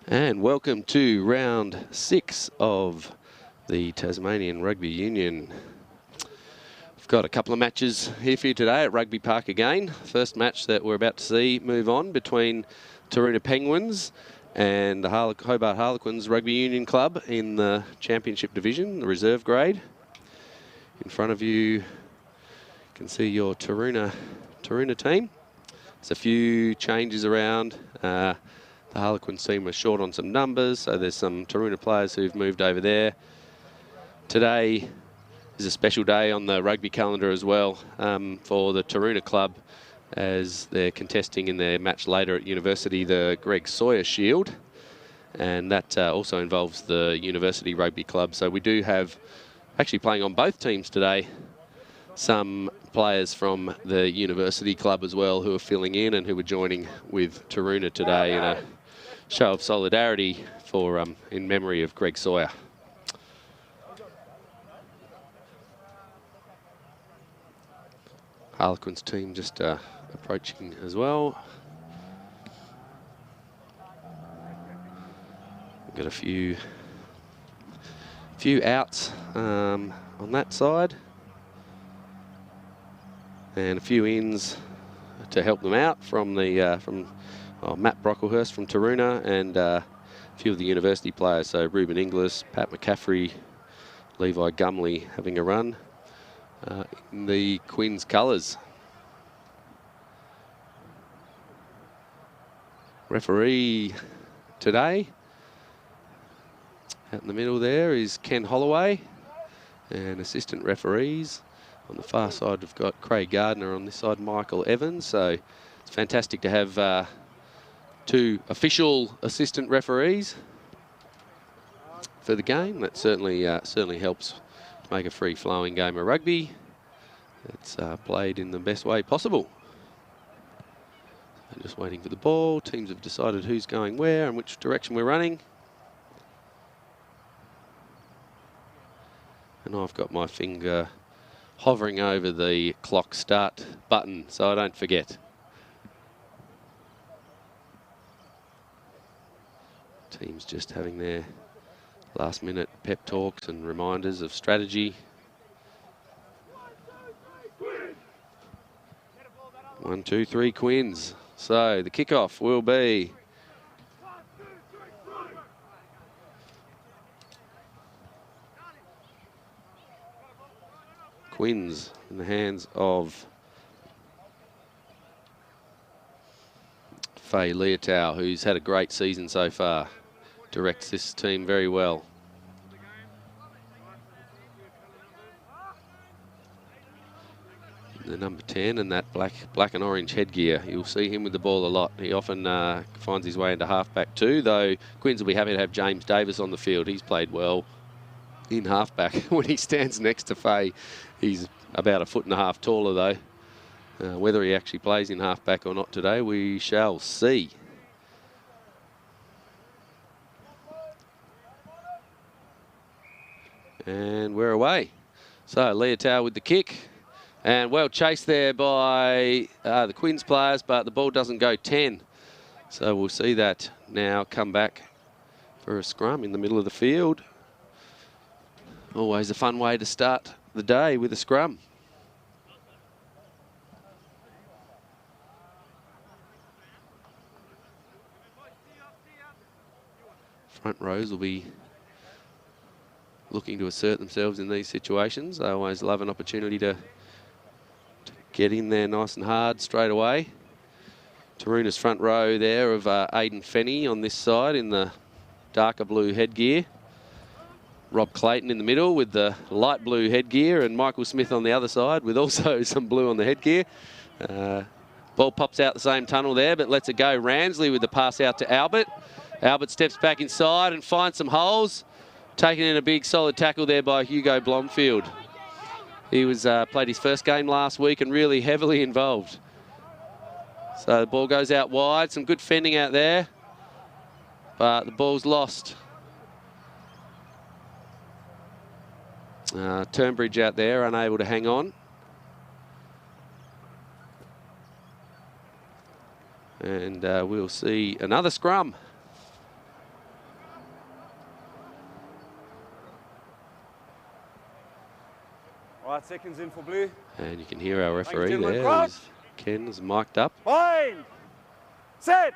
And welcome to round 6 of the Tasmanian Rugby Union. We've got a couple of matches here for you today at Rugby Park again. First match that we're about to see move on between Taroona Penguins and the Hobart Harlequins Rugby Union Club in the Championship Division, the reserve grade. In front of you can see your Taroona team. There's a few changes around. The Harlequins team was short on some numbers, so there's some Taroona players who've moved over there. Today is a special day on the rugby calendar as well for the Taroona club, as they're contesting in their match later at university the Greg Sawyer Shield, and that also involves the University Rugby Club. So we do have, actually playing on both teams today, some players from the University Club as well who are filling in and who are joining with Taroona today in a show of solidarity for in memory of Greg Sawyer. Harlequins team just approaching as well. We've got a few outs on that side, and a few ins to help them out from the Matt Brocklehurst from Taruna, and a few of the university players. So Ruben Inglis, Pat McCaffrey, Levi Gumley having a run in the Quins colours. Referee today, out in the middle there, is Ken Holloway, and assistant referees on the far side we've got Craig Gardner, on this side Michael Evans. So it's fantastic to have two official assistant referees for the game. That certainly helps to make a free-flowing game of rugby. It's played in the best way possible. I'm just waiting for the ball. Teams have decided who's going where and which direction we're running. And I've got my finger hovering over the clock start button so I don't forget. Teams just having their last minute pep talks and reminders of strategy. 1, 2, 3 Quins. So the kickoff will be Quins in the hands of Faye Leotow, who's had a great season so far. Directs this team very well. The number 10 and that black and orange headgear. You'll see him with the ball a lot. He often finds his way into halfback too, though Quins will be happy to have James Davis on the field. He's played well in halfback. When he stands next to Faye, he's about 1.5 foot taller though. Whether he actually plays in halfback or not today, we shall see. And we're away. So Leotow with the kick. And well chased there by the Quins players, but the ball doesn't go 10. So we'll see that now come back for a scrum in the middle of the field. Always a fun way to start the day with a scrum. Front rows will be looking to assert themselves in these situations. They always love an opportunity to get in there nice and hard straight away. Taroona's front row there of Aidan Fenny on this side in the darker blue headgear. Rob Clayton in the middle with the light blue headgear, and Michael Smith on the other side with also some blue on the headgear. Ball pops out the same tunnel there, but lets it go. Ransley with the pass out to Albert. Albert steps back inside and finds some holes. Taken in a big solid tackle there by Hugo Blomfield. He was played his first game last week and really heavily involved. So the ball goes out wide. Some good fending out there, but the ball's lost. Turnbridge out there, unable to hang on. And we'll see another scrum. All right, seconds in for blue. And you can hear our referee Thanks, there. Ken is mic'd up. Bind. Set.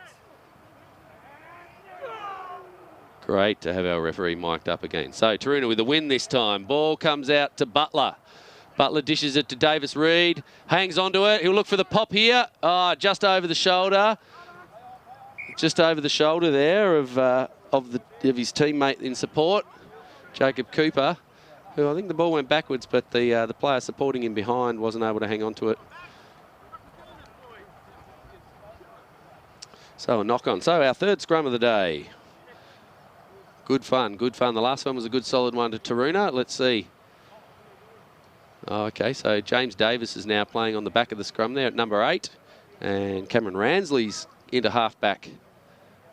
Great to have our referee mic'd up again. So Taroona with the win this time. Ball comes out to Butler. Butler dishes it to Davis Reed. Hangs onto it. He'll look for the pop here. Just over the shoulder. Just over the shoulder there of his teammate in support, Jacob Cooper, who I think the ball went backwards, but the player supporting him behind wasn't able to hang on to it. So a knock on. So our third scrum of the day. Good fun, good fun. The last one was a good solid one to Taroona. Let's see. Okay, so James Davis is now playing on the back of the scrum there at number 8. And Cameron Ransley's into half-back.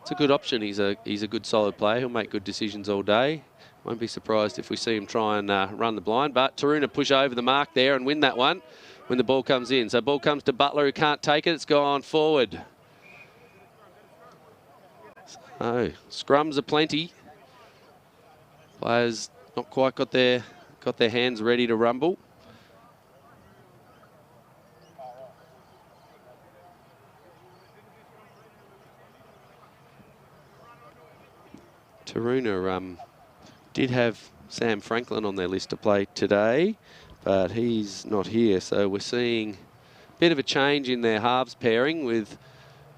It's a good option. He's a good solid player. He'll make good decisions all day. Won't be surprised if we see him try and run the blind. But Taroona push over the mark there and win that one when the ball comes in. So ball comes to Butler, who can't take it. It's gone forward. So scrums are plenty. Players not quite got their hands ready to rumble. Taroona did have Sam Franklin on their list to play today, but he's not here. So we're seeing a bit of a change in their halves pairing with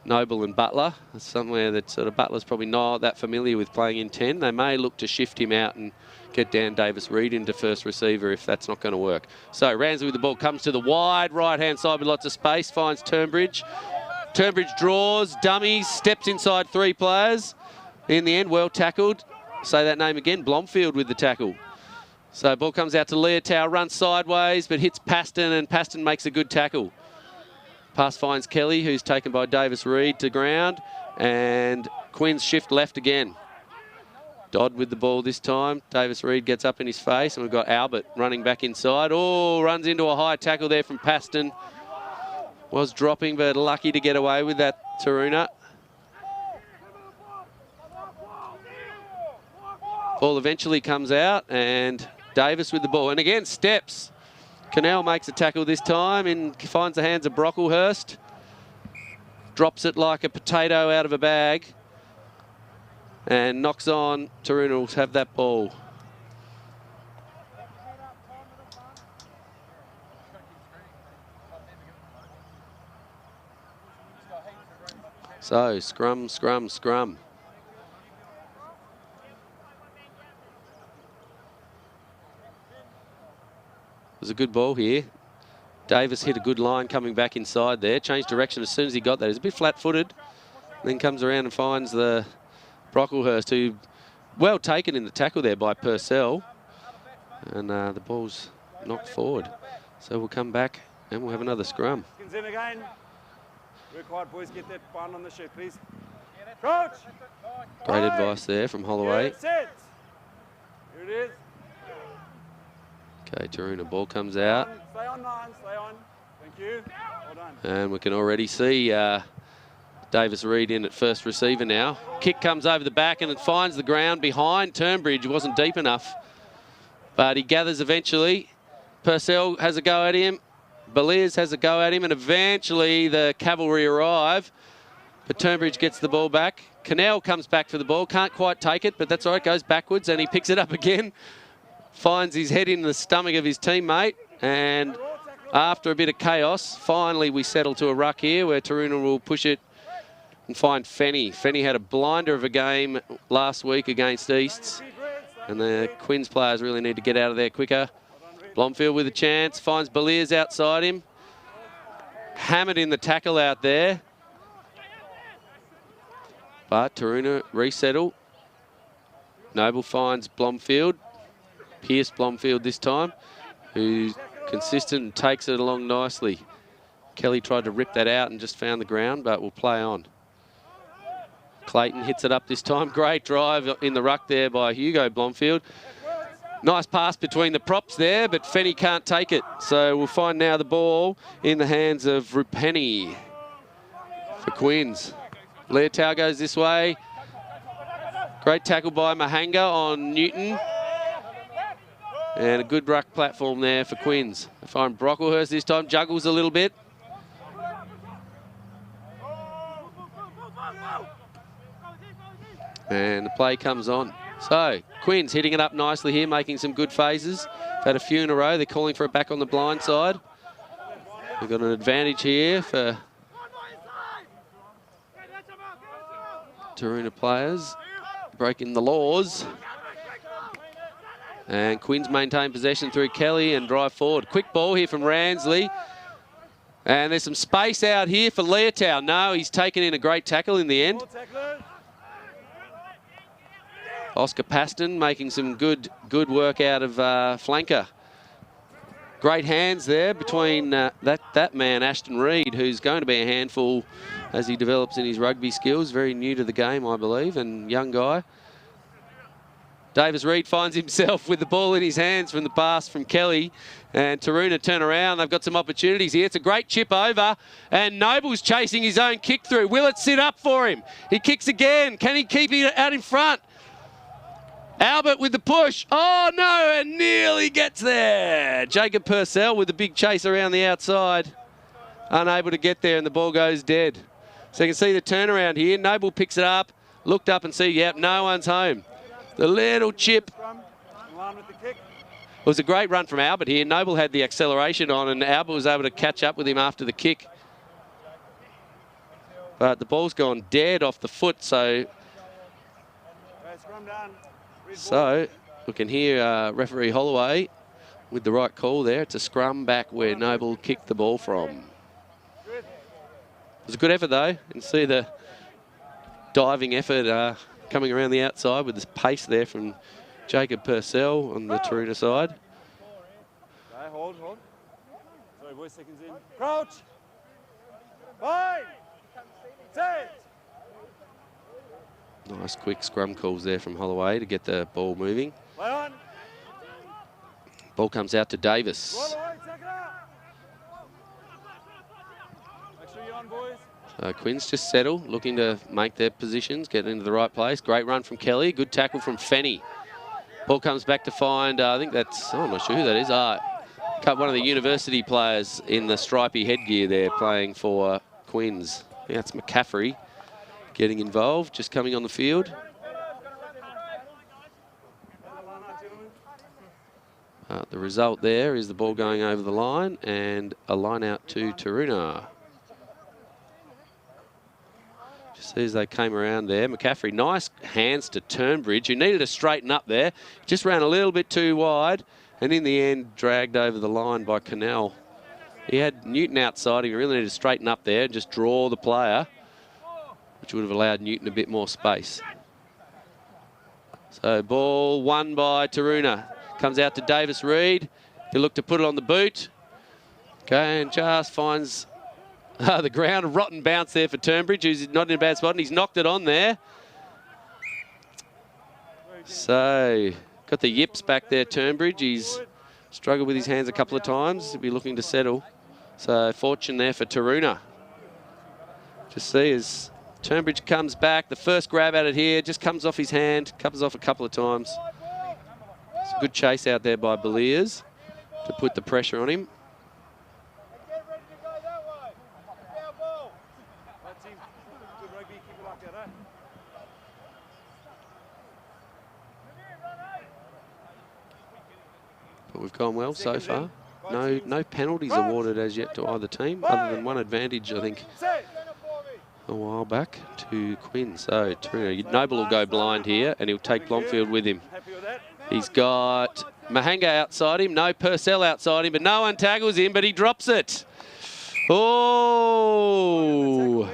Noble and Butler. Somewhere that sort of Butler's probably not that familiar with playing in 10. They may look to shift him out and get down Davis Reed into first receiver if that's not going to work. So Ransley with the ball comes to the wide right-hand side with lots of space, finds Turnbridge. Turnbridge draws, dummies, steps inside 3 players. In the end, well tackled. Say that name again, Blomfield with the tackle. So ball comes out to Leotow, runs sideways, but hits Paston, and Paston makes a good tackle. Pass finds Kelly, who's taken by Davis Reed to ground, and Quinn's shift left again. Dodd with the ball this time. Davis Reed gets up in his face, and we've got Albert running back inside. Oh, runs into a high tackle there from Paston. Was dropping, but lucky to get away with that, Taroona. Ball eventually comes out, and Davis with the ball. And again, steps. Cannell makes a tackle this time and finds the hands of Brocklehurst. Drops it like a potato out of a bag. And knocks on. Taroona will have that ball. So, scrum, scrum, scrum. It was a good ball here. Davis hit a good line coming back inside there. Changed direction as soon as he got there. He's a bit flat-footed. Then comes around and finds the Brocklehurst, who well taken in the tackle there by Purcell. And the ball's knocked forward. So we'll come back and we'll have another scrum. In again. Work hard, boys. Get that band on the shirt, please. Crouch. Great advice there from Holloway. Here it is. Okay, Taroona ball comes out. Stay on, man. Stay on. Thank you. Well done. And we can already see Davis Reed in at first receiver now. Kick comes over the back and it finds the ground behind Turnbridge. It wasn't deep enough, but he gathers eventually. Purcell has a go at him. Beliers has a go at him, and eventually the cavalry arrive. But Turnbridge gets the ball back. Cannell comes back for the ball. Can't quite take it, but that's all right. Goes backwards and he picks it up again. Finds his head in the stomach of his teammate, and after a bit of chaos, finally we settle to a ruck here where Taroona will push it and find Fenny. Fenny had a blinder of a game last week against Easts, and the Quins players really need to get out of there quicker. Blomfield with a chance, finds Beliers outside him. Hammered in the tackle out there. But Taroona resettle. Noble finds Blomfield. Pierce Blomfield this time, who's consistent and takes it along nicely. Kelly tried to rip that out and just found the ground, but we'll play on. Clayton hits it up this time. Great drive in the ruck there by Hugo Blomfield. Nice pass between the props there, but Fenny can't take it. So we'll find now the ball in the hands of Rupeni for Quins. Leotow goes this way. Great tackle by Mahanga on Newton. And a good ruck platform there for Quins. I find Brocklehurst this time juggles a little bit. And the play comes on. So, Quins hitting it up nicely here, making some good phases. They've had a few in a row. They're calling for it back on the blind side. They've got an advantage here for Taroona players. Breaking the laws. And Quins maintain possession through Kelly and drive forward. Quick ball here from Ransley. And there's some space out here for Leotow. No, he's taken in a great tackle in the end. Oscar Paston making some good work out of flanker. Great hands there between that man, Ashton Reid, who's going to be a handful as he develops in his rugby skills. Very new to the game, I believe, and young guy. Davis Reid finds himself with the ball in his hands from the pass from Kelly. And Taroona turn around. They've got some opportunities here. It's a great chip over. And Noble's chasing his own kick through. Will it sit up for him? He kicks again. Can he keep it out in front? Albert with the push. Oh, no, and nearly gets there. Jacob Purcell with the big chase around the outside. Unable to get there, and the ball goes dead. So you can see the turnaround here. Noble picks it up, looked up and see, yep, no one's home. The little chip. It was a great run from Albert here. Noble had the acceleration on, and Albert was able to catch up with him after the kick. But the ball's gone dead off the foot, so we can hear referee Holloway with the right call there. It's a scrum back where Noble kicked the ball from. It was a good effort, though. You can see the diving effort coming around the outside with this pace there from Jacob Purcell on the Taroona side. Okay, hold. Sorry, boys, seconds in. Crouch. 5, 10. Nice quick scrum calls there from Holloway to get the ball moving. Play on. Ball comes out to Davis. Roll away, take it out. Make sure you're on, boys. Quins just settle, looking to make their positions, get into the right place. Great run from Kelly, good tackle from Fenny. Ball comes back to find, I think that's, I'm not sure who that is. One of the university players in the stripy headgear there playing for Quins. I think that's McCaffrey getting involved, just coming on the field. The result there is the ball going over the line and a line out to Taroona. Just as they came around there, McCaffrey, nice hands to Turnbridge, who needed to straighten up there. Just ran a little bit too wide and in the end dragged over the line by Cannell. He had Newton outside. He really needed to straighten up there and just draw the player, which would have allowed Newton a bit more space. So ball won by Taroona. Comes out to Davis Reid. He'll look to put it on the boot. Okay, and just finds the ground. A rotten bounce there for Turnbridge, who's not in a bad spot, and he's knocked it on there. So, got the yips back there, Turnbridge. He's struggled with his hands a couple of times. He'll be looking to settle. So, fortune there for Taroona. Just see as Turnbridge comes back. The first grab at it here just comes off his hand, comes off a couple of times. It's a good chase out there by Beliers to put the pressure on him. But we've gone well so far. No penalties awarded as yet to either team, other than one advantage, I think, a while back to Quinn. So Noble will go blind here, and he'll take Blomfield with him. He's got Mahanga outside him, no Purcell outside him, but no one tackles him, but he drops it. Oh!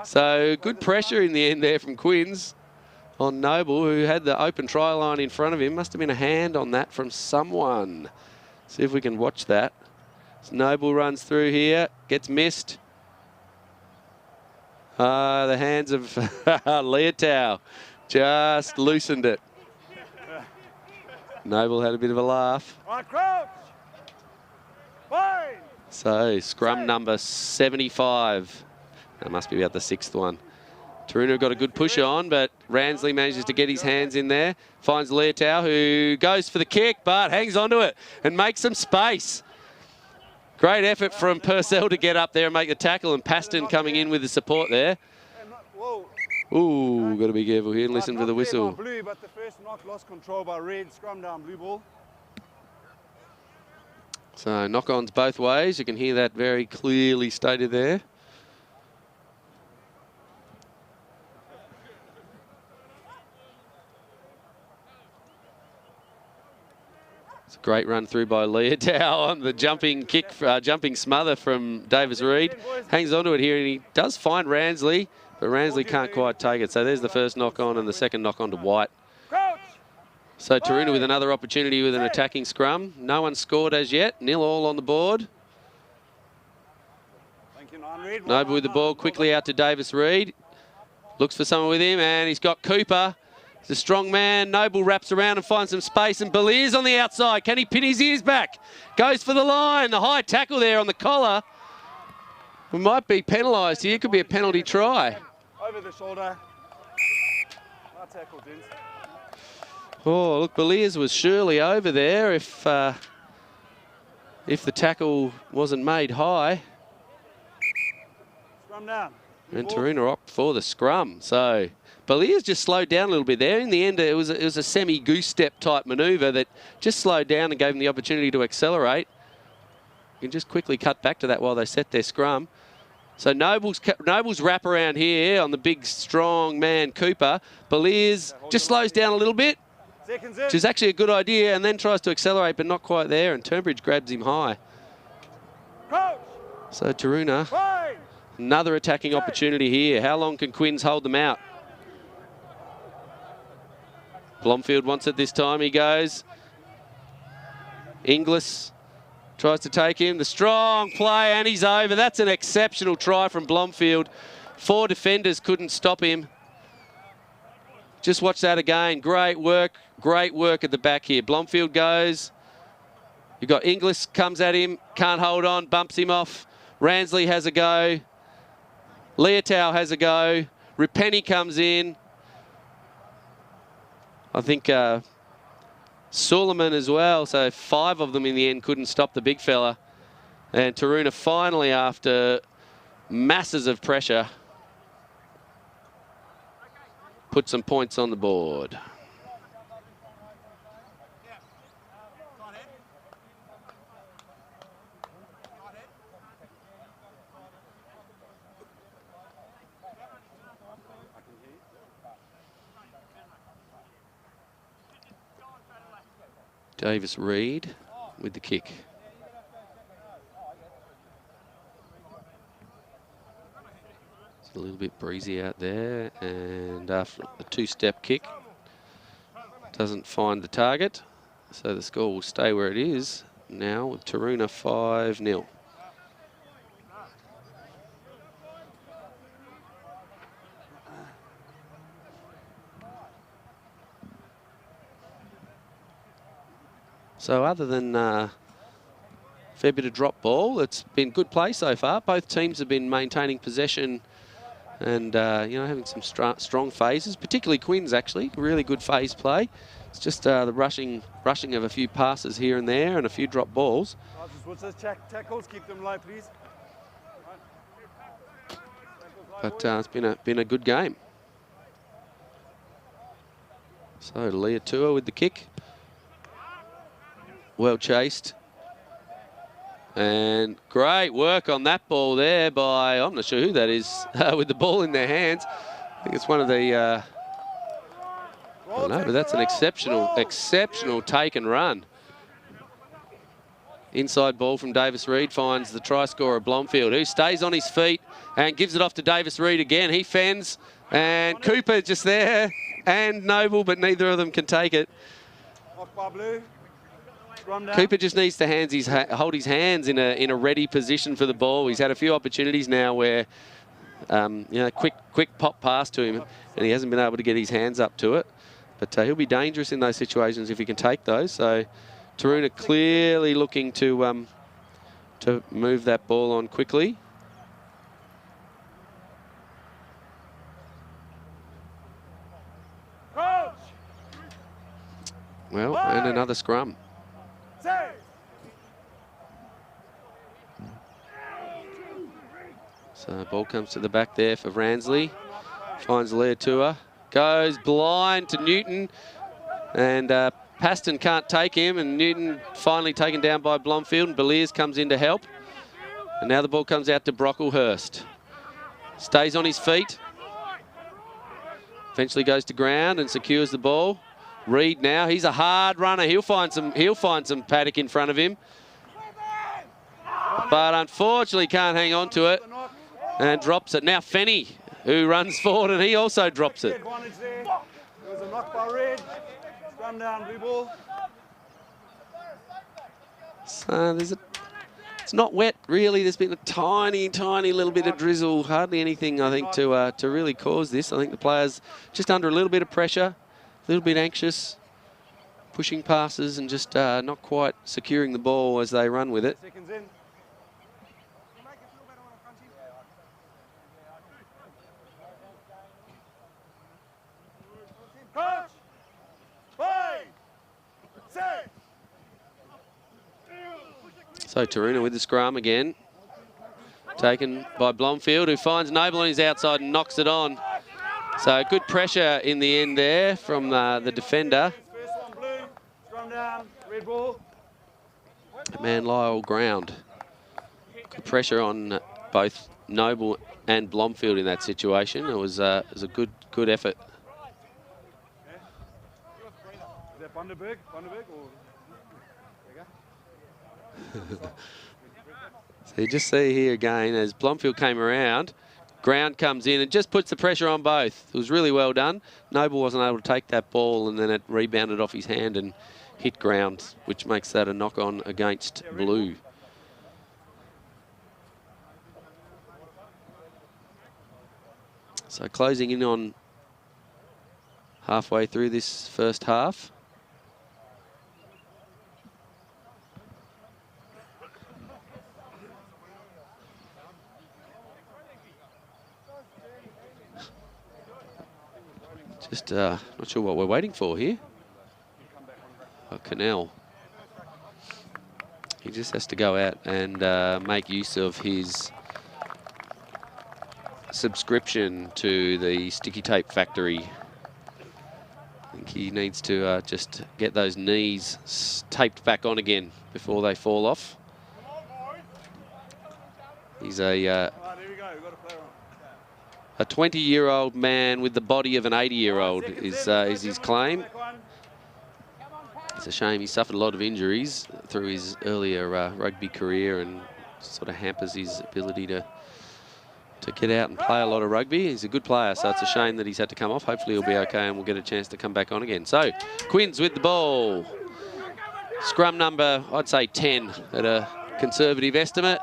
So good pressure in the end there from Quins on Noble, who had the open try line in front of him. Must have been a hand on that from someone. See if we can watch that. So Noble runs through here, gets missed. The hands of Leotow just loosened it. Noble had a bit of a laugh. So scrum number 75. That must be about the 6th one. Taroona got a good push on, but Ransley manages to get his hands in there. Finds Leotau, who goes for the kick, but hangs onto it and makes some space. Great effort from Purcell to get up there and make the tackle, and Paston coming in with the support there. Ooh, got to be careful here and listen for the whistle. Blue, but the first knock lost control by red. Scrum down, blue ball. So knock-ons both ways. You can hear that very clearly stated there. It's a great run through by Leotau on the jumping kick, jumping smother from Davis Reed. Hangs onto it here, and he does find Ransley, but Ransley can't quite take it. So there's the first knock-on and the second knock-on to White. So Taroona with another opportunity with an attacking scrum. No one scored as yet. 0-all on the board. Noble with the ball quickly out to Davis Reed. Looks for someone with him, and he's got Cooper. He's a strong man. Noble wraps around and finds some space, and Bellier's on the outside. Can he pin his ears back? Goes for the line. The high tackle there on the collar. We might be penalised here. Could be a penalty try. Over the shoulder. Hard tackle, gents. Oh, look, Bellier's was surely over there if the tackle wasn't made high. Scrum down. And Taroona opt for the scrum. So Bellier's just slowed down a little bit there. In the end, it was a semi-goose step type manoeuvre that just slowed down and gave them the opportunity to accelerate. You can just quickly cut back to that while they set their scrum. So Noble's wrap around here on the big, strong man, Cooper. Bellier's just slows down a little bit, which is actually a good idea, and then tries to accelerate, but not quite there, and Turnbridge grabs him high. So Taroona, another attacking opportunity here. How long can Quinns hold them out? Blomfield wants it this time. He goes. Inglis tries to take him. The strong play, and he's over. That's an exceptional try from Blomfield. 4 defenders couldn't stop him. Just watch that again. Great work at the back here. Blomfield goes. You've got Inglis comes at him, can't hold on, bumps him off. Ransley has a go. Leotau has a go. Ripeni comes in. I think Suleiman as well. So 5 of them in the end couldn't stop the big fella. And Taroona finally, after masses of pressure, put some points on the board. Davis Reed with the kick. It's a little bit breezy out there, and after the 2-step kick, doesn't find the target, so the score will stay where it is now with Taroona 5-0. So other than a fair bit of drop ball, it's been good play so far. Both teams have been maintaining possession and you know, having some strong phases, particularly Quinns actually, really good phase play. It's just the rushing of a few passes here and there and a few drop balls. What's those tackles? Keep them low, please. But it's been a good game. So Leotua with the kick. Well chased. And great work on that ball there by, I'm not sure who that is, with the ball in their hands. I think it's one of the, I don't know, but that's an exceptional take and run. Inside ball from Davis Reed finds the try scorer Blomfield, who stays on his feet and gives it off to Davis Reed again. He fends, and Cooper just there, and Noble, but neither of them can take it. Cooper just needs to hold his hands in a ready position for the ball. He's had a few opportunities now where, you know, quick pop pass to him, and he hasn't been able to get his hands up to it. But he'll be dangerous in those situations if he can take those. So Taroona clearly looking to move that ball on quickly. Well, and another scrum. So ball comes to the back there for Ransley. Finds Leatua. Goes blind to Newton. And Paston can't take him. And Newton finally taken down by Blomfield. And Beliers comes in to help. And now the ball comes out to Brocklehurst. Stays on his feet. Eventually goes to ground and secures the ball. Reed now, he's a hard runner. He'll find some paddock in front of him. But unfortunately can't hang on to it and drops it. Now Fenny, who runs forward, and he also drops it. There was a knock by Red. Scrum down, blue ball. So it's not wet really. There's been a tiny little bit of drizzle. Hardly anything, I think, to really cause this. I think the players just under a little bit of pressure, a little bit anxious, pushing passes and just not quite securing the ball as they run with it. Seconds in. Coach! 5, 6. So Taroona with the scrum again. Taken by Blomfield, who finds Noble on his outside and knocks it on. So good pressure in the end there from the defender. First one blue. Scrum down. Red ball. Man Lyle ground. Good pressure on both Noble and Blomfield in that situation. It was a good effort. Is that Bundaberg? Bundaberg or... So you just see here again, as Blomfield came around, ground comes in and just puts the pressure on both. It was really well done. Noble wasn't able to take that ball and then it rebounded off his hand and hit ground, which makes that a knock-on against blue. So closing in on halfway through this first half. Just not sure what we're waiting for here. Canal. He just has to go out and make use of his subscription to the Sticky Tape Factory. I think he needs to just get those knees taped back on again before they fall off. He's a 20-year-old man with the body of an 80-year-old is his claim. It's a shame he suffered a lot of injuries through his earlier rugby career and sort of hampers his ability to get out and play a lot of rugby. He's a good player, so it's a shame that he's had to come off. Hopefully he'll be okay and we'll get a chance to come back on again. So, Quins with the ball. Scrum number, I'd say 10 at a conservative estimate.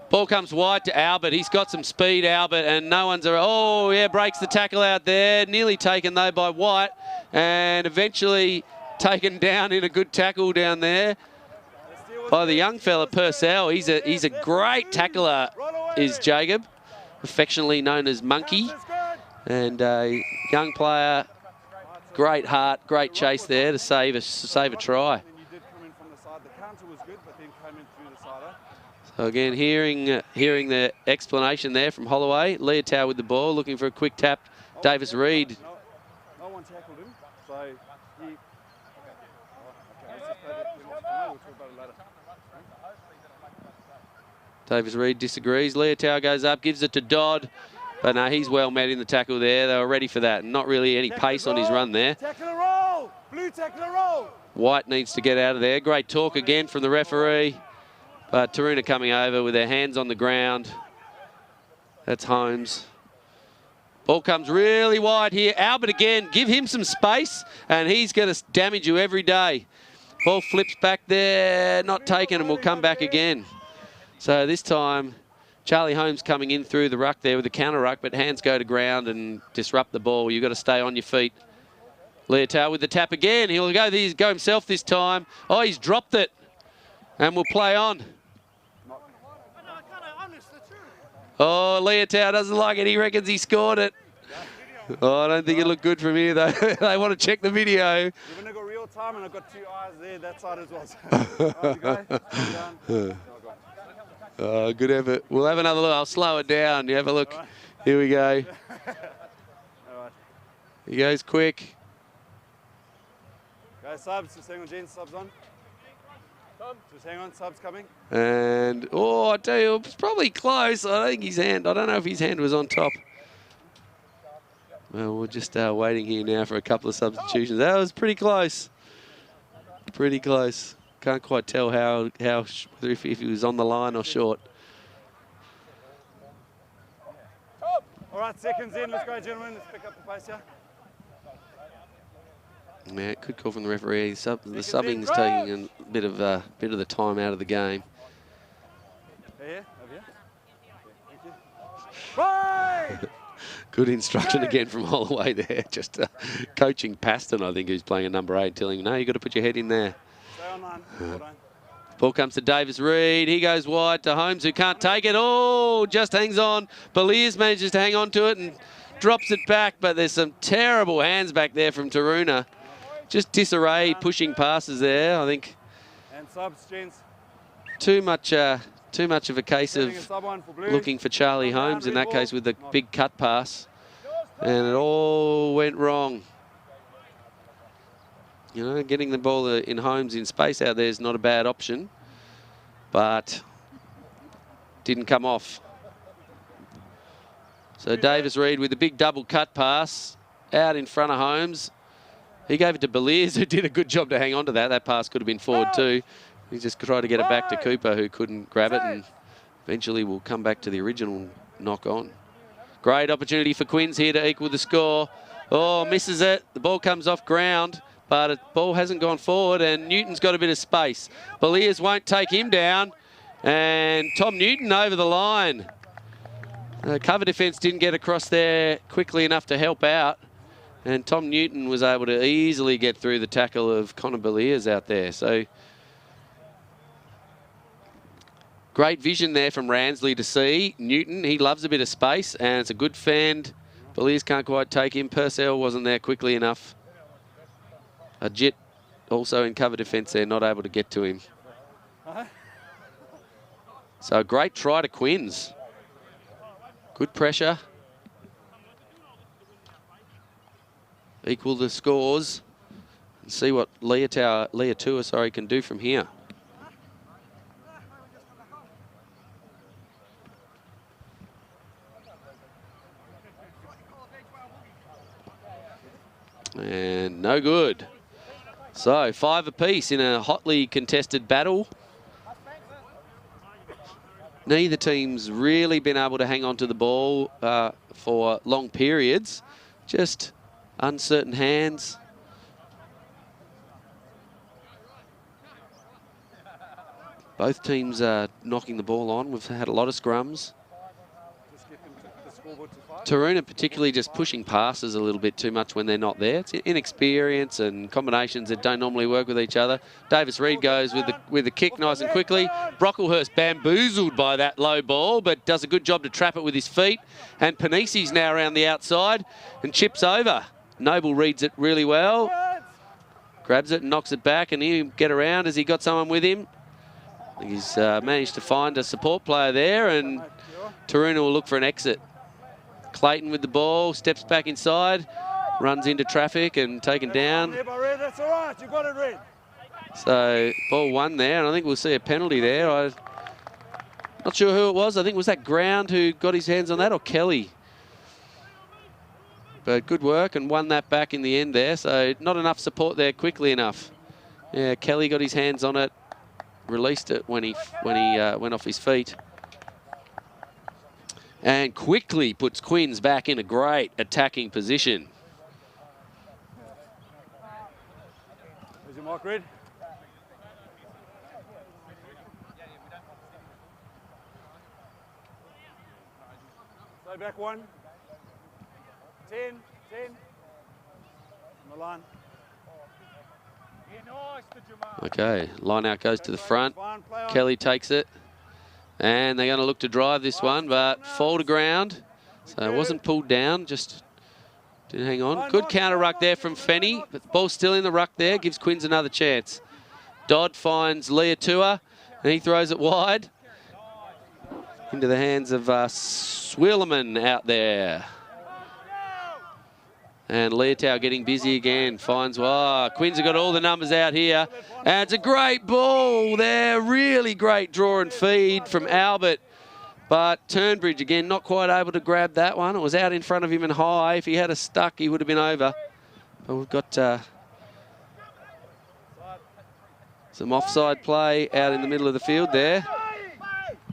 Ball comes wide to Albert. He's got some speed, Albert, and no one's around. Oh, yeah, breaks the tackle out there. Nearly taken, though, by White, and eventually taken down in a good tackle down there by the young fella, Purcell. He's a great tackler, is Jacob, affectionately known as Monkey. And a young player, great heart, great chase there to save a try. So again, hearing the explanation there from Holloway. Leotow with the ball, looking for a quick tap. Davis Reed. No one tackled him, so he... Davis Reed disagrees. Leotow goes up, gives it to Dodd. But no, he's well met in the tackle there. They were ready for that. Not really any pace on his run there. Tackle a roll! Blue tackle a roll! White needs to get out of there. Great talk again from the referee. But Taroona coming over with their hands on the ground. That's Holmes. Ball comes really wide here. Albert again. Give him some space and he's going to damage you every day. Ball flips back there. Not taken and will come back again. So this time, Charlie Holmes coming in through the ruck there with the counter ruck, but hands go to ground and disrupt the ball. You've got to stay on your feet. Leotow with the tap again. He'll go himself this time. Oh, he's dropped it. And we'll play on. Oh, Leotow doesn't like it. He reckons he scored it. Oh, I don't think it looked good from here, though. They want to check the video. time and I've got 2 eyes there, that side as well. So, you go. Down. Oh, Oh, good effort. We'll have another look. I'll slow it down. You have a look. Right. Here we go. All right. He goes quick. Go subs, just hang on, gents, subs on. Just hang on, subs coming. And, oh, I tell you, it was probably close. I think his hand, I don't know if his hand was on top. Well, we're just waiting here now for a couple of substitutions. That was pretty close. Pretty close. Can't quite tell whether if he was on the line or short. All right, seconds in. Let's go, gentlemen. Let's pick up the pace here. Yeah, good call from the referee. The subbing's taking a bit of the time out of the game. Here, over here. Thank you. Right! Good instruction again from Holloway there. Just coaching Paston, I think, who's playing a number 8, telling him, no, you've got to put your head in there. Stay on line. Well done. Ball comes to Davis Reed. He goes wide to Holmes, who can't take it. Oh, just hangs on. Beliers manages to hang on to it and drops it back, but there's some terrible hands back there from Taroona. Just disarray, pushing passes there, I think. And subs, gents. Too much of a case of looking for Charlie Holmes in that case with the big cut pass. And it all went wrong. You know, getting the ball in Holmes in space out there is not a bad option, but didn't come off. So Davis Reed with a big double cut pass out in front of Holmes. He gave it to Beliers, who did a good job to hang on to that. That pass could have been forward too. He just tried to get it back to Cooper, who couldn't grab it, and eventually will come back to the original knock on. Great opportunity for Quins here to equal the score. Oh, misses it. The ball comes off ground, but the ball hasn't gone forward, and Newton's got a bit of space. Beliers won't take him down, and Tom Newton over the line. Cover defence didn't get across there quickly enough to help out, and Tom Newton was able to easily get through the tackle of Connor Beliers out there. So great vision there from Ransley to see Newton. He loves a bit of space, and it's a good fend. Beliers can't quite take him. Purcell wasn't there quickly enough. A Jit also in cover defence there, not able to get to him. So a great try to Quins. Good pressure. Equal the scores. And see what Leatua can do from here. And no good. So 5 apiece in a hotly contested battle. Neither team's really been able to hang on to the ball for long periods. Just uncertain hands. Both teams are knocking the ball on. We've had a lot of scrums. Taroona particularly just pushing passes a little bit too much when they're not there. It's inexperience and combinations that don't normally work with each other. Davis Reed goes with the kick nice and quickly. Brocklehurst bamboozled by that low ball, but does a good job to trap it with his feet. And Panisi's now around the outside and chips over. Noble reads it really well. Grabs it and knocks it back, and he'll get around. Has he got someone with him? He's managed to find a support player there, and Taroona will look for an exit. Clayton with the ball, steps back inside, runs into traffic and taken down. That's all right, you got it, Red. So ball 1 there, and I think we'll see a penalty there. I'm not sure who it was. I think it was that Ground who got his hands on that, or Kelly. But good work and won that back in the end there. So not enough support there quickly enough. Yeah, Kelly got his hands on it, released it when he went off his feet. And quickly puts Quins back in a great attacking position. There's your mark, Red. Stay back 1. 10. On the line. Okay, line out goes to the front. Kelly takes it. And they're going to look to drive this one, but fall to ground. So it wasn't pulled down, just Didn't hang on. Good counter ruck there from Fenny. But the ball's still in the ruck there. Gives Quins another chance. Dodd finds Leatua, and he throws it wide. Into the hands of Swirleman out there. And Leotow getting busy again. Finds, Quins have got all the numbers out here. And it's a great ball there. Really great draw and feed from Albert. But Turnbridge, again, not quite able to grab that one. It was out in front of him and high. If he had a stuck, he would have been over. But we've got some offside play out in the middle of the field there.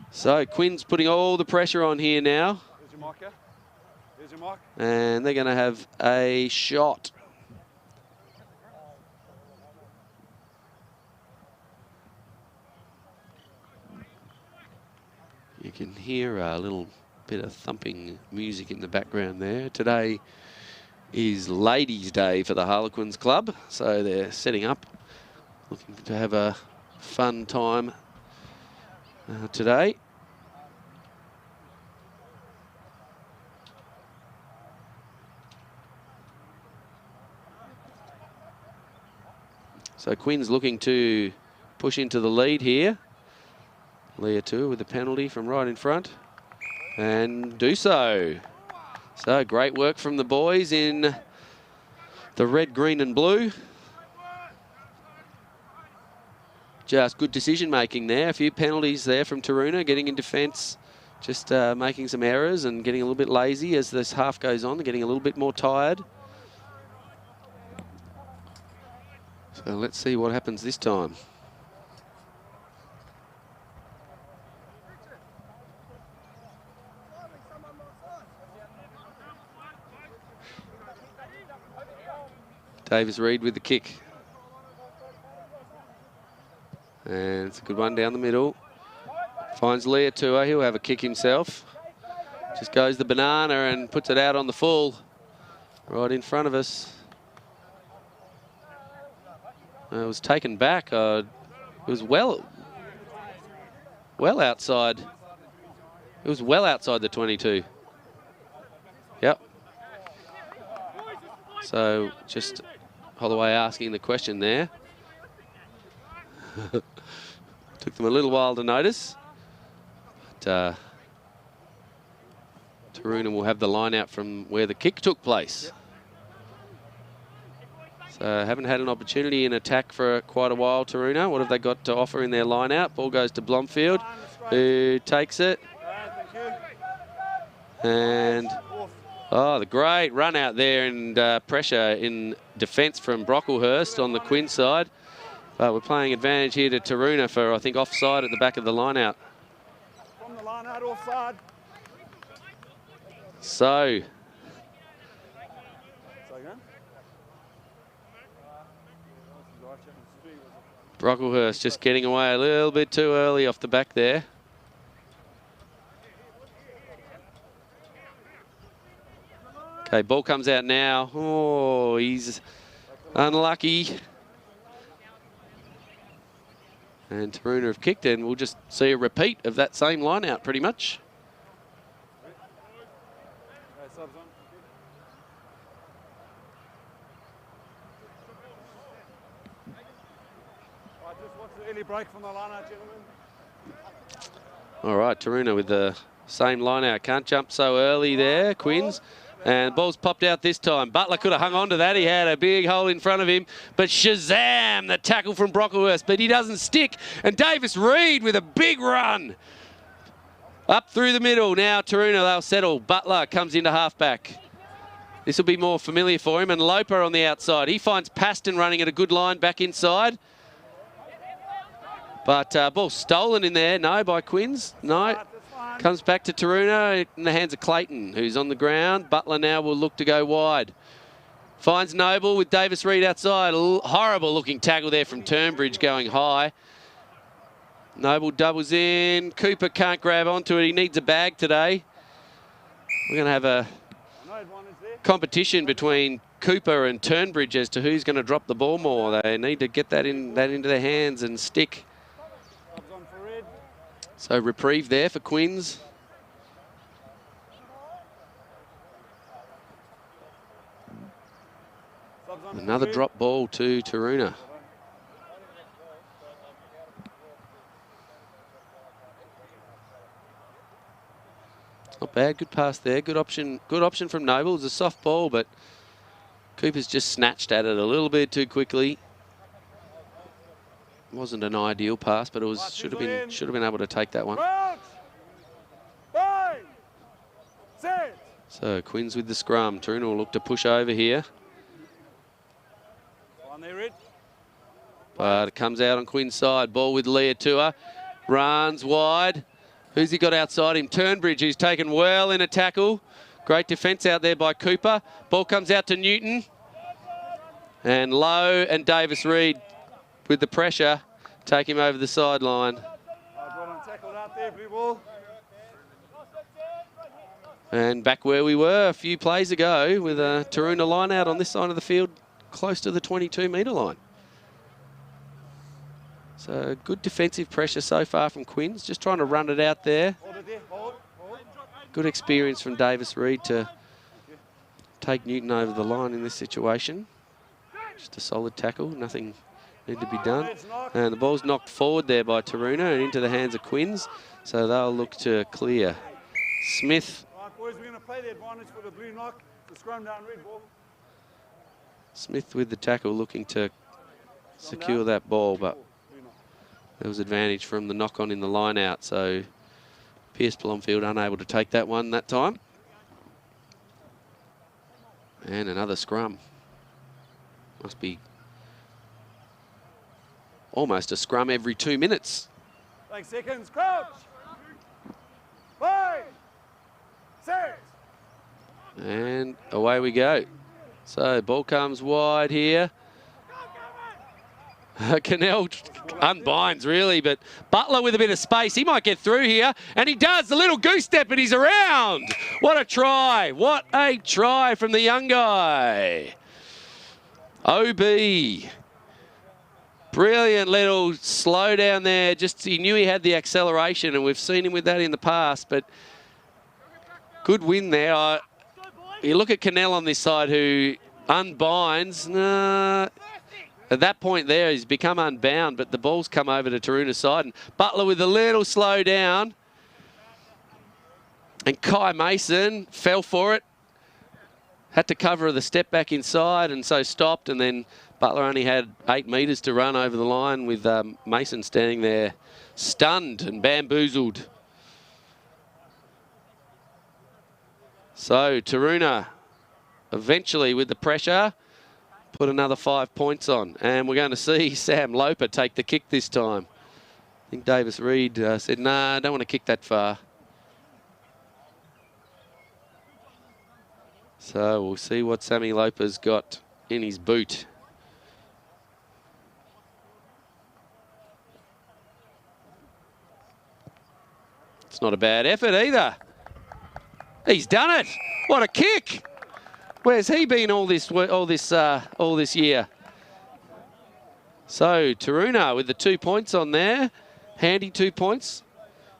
So Quins putting all the pressure on here now. And they're going to have a shot. You can hear a little bit of thumping music in the background there. Today is Ladies' Day for the Harlequins Club, so they're setting up, looking to have a fun time today. So Quins looking to push into the lead here. Leatua with the penalty from right in front. And do so. So great work from the boys in the red, green and blue. Just good decision making there. A few penalties there from Taroona, getting in defence, just making some errors and getting a little bit lazy as this half goes on. They're getting a little bit more tired. So let's see what happens this time. Davis Reid with the kick. And it's a good one down the middle. Finds Leatua, he'll have a kick himself. Just goes the banana and puts it out on the full. Right in front of us. It was taken back. It was well outside. It was well outside the 22. Yep. So just Holloway asking the question there. Took them a little while to notice. But Taroona will have the line out from where the kick took place. So haven't had an opportunity in attack for quite a while, Taroona. What have they got to offer in their line out? Ball goes to Blomfield, who takes it. And the great run out there and pressure in defence from Brocklehurst on the Quinn side. But we're playing advantage here to Taroona for, I think, offside at the back of the line out. From the line out, offside. So Brocklehurst just getting away a little bit too early off the back there. Okay, ball comes out now. Oh, he's unlucky. And Taroona have kicked, and we'll just see a repeat of that same line out pretty much. Early break from the line out, gentlemen. All right, Taroona with the same line out. Can't jump so early there, Quins. And ball's popped out this time. Butler could have hung on to that. He had a big hole in front of him. But Shazam, the tackle from Brocklehurst. But he doesn't stick. And Davis Reid with a big run. Up through the middle. Now Taroona, they'll settle. Butler comes into halfback. This will be more familiar for him. And Loper on the outside. He finds Paston running at a good line back inside. But ball stolen in there. No, by Quins. No. Comes back to Taroona in the hands of Clayton, who's on the ground. Butler now will look to go wide. Finds Noble with Davis Reid outside. Horrible looking tackle there from Turnbridge going high. Noble doubles in. Cooper can't grab onto it. He needs a bag today. We're going to have a competition between Cooper and Turnbridge as to who's going to drop the ball more. They need to get that into their hands and stick. So reprieve there for Quins. Another drop ball to Taroona. Not bad, good pass there, good option from Noble. It was a soft ball, but Cooper's just snatched at it a little bit too quickly. Wasn't an ideal pass, but it was should have been able to take that one. So Quins with the scrum. Taroona will look to push over here. But it comes out on Quinn's side. Ball with Leatua. Runs wide. Who's he got outside him? Turnbridge, who's taken well in a tackle. Great defence out there by Cooper. Ball comes out to Newton. And Lowe and Davis Reid with the pressure take him over the sideline. And back where we were a few plays ago with a Taroona line out on this side of the field, close to the 22-metre line. So good defensive pressure so far from Quins, just trying to run it out there. Good experience from Davis Reid to take Newton over the line in this situation. Just a solid tackle, nothing need to be done. And the ball's knocked forward there by Taroona and into the hands of Quins, so they'll look to clear. Smith. Boys, we're going to play the advantage for the blue knock, the scrum down red ball. Smith with the tackle looking to secure that ball, but there was advantage from the knock on in the line out, so Pierce Blomfield unable to take that one that time. And another scrum. Must be almost a scrum every 2 minutes. 6 seconds, crouch. 5, 6. And away we go. So ball comes wide here. Cannell unbinds really, but Butler with a bit of space. He might get through here, and he does. The little goose step, and he's around. What a try. What a try from the young guy. OB. Brilliant little slow down there. Just he knew he had the acceleration, and we've seen him with that in the past, but good win there. You look at Cannell on this side who unbinds. At that point there, he's become unbound, but the ball's come over to Taroona's side. And Butler with a little slow down. And Kai Mason fell for it. Had to cover the step back inside and so stopped. And then Butler only had 8 metres to run over the line with Mason standing there stunned and bamboozled. So Taroona eventually with the pressure put another 5 points on, and we're going to see Sam Loper take the kick this time. I think Davis Reid said, nah, I don't want to kick that far. So we'll see what Sammy Loper's got in his boot. It's not a bad effort either. He's done it. What a kick. Where's he been all this year? So Taroona with the 2 points on there, handy 2 points,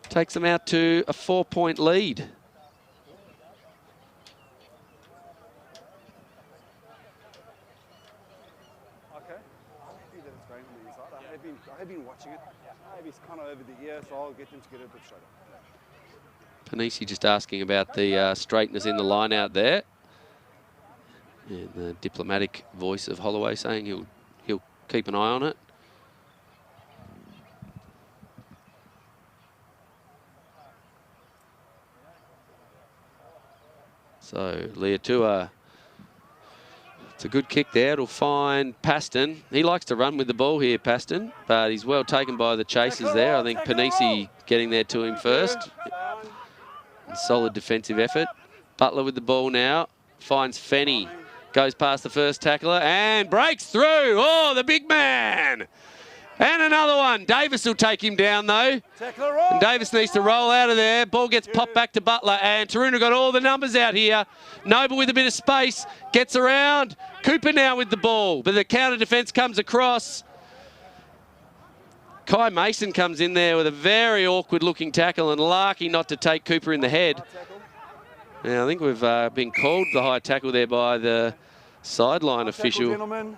takes them out to a 4-point lead. Okay, I'm happy that it's going on the inside. I have been watching it. Maybe it's kind of over the ear, so I'll get them to get it a bit straighter. Panisi just asking about the straightness in the line out there. And the diplomatic voice of Holloway saying he'll keep an eye on it. So Leatua, it's a good kick there. It'll find Paston. He likes to run with the ball here, Paston, but he's well taken by the chasers there. I think Panisi getting there to him first. Solid defensive effort. Butler with the ball now, finds Fenny. Goes past the first tackler and breaks through. Oh, the big man. And another one. Davis will take him down, though. And Davis needs to roll out of there. Ball gets popped back to Butler, and Taroona got all the numbers out here. Noble with a bit of space. Gets around. Cooper now with the ball, but the counter defence comes across. Kai Mason comes in there with a very awkward-looking tackle and lucky not to take Cooper in the head. Now, I think we've been called the high tackle there by the sideline Tackle, official. gentlemen.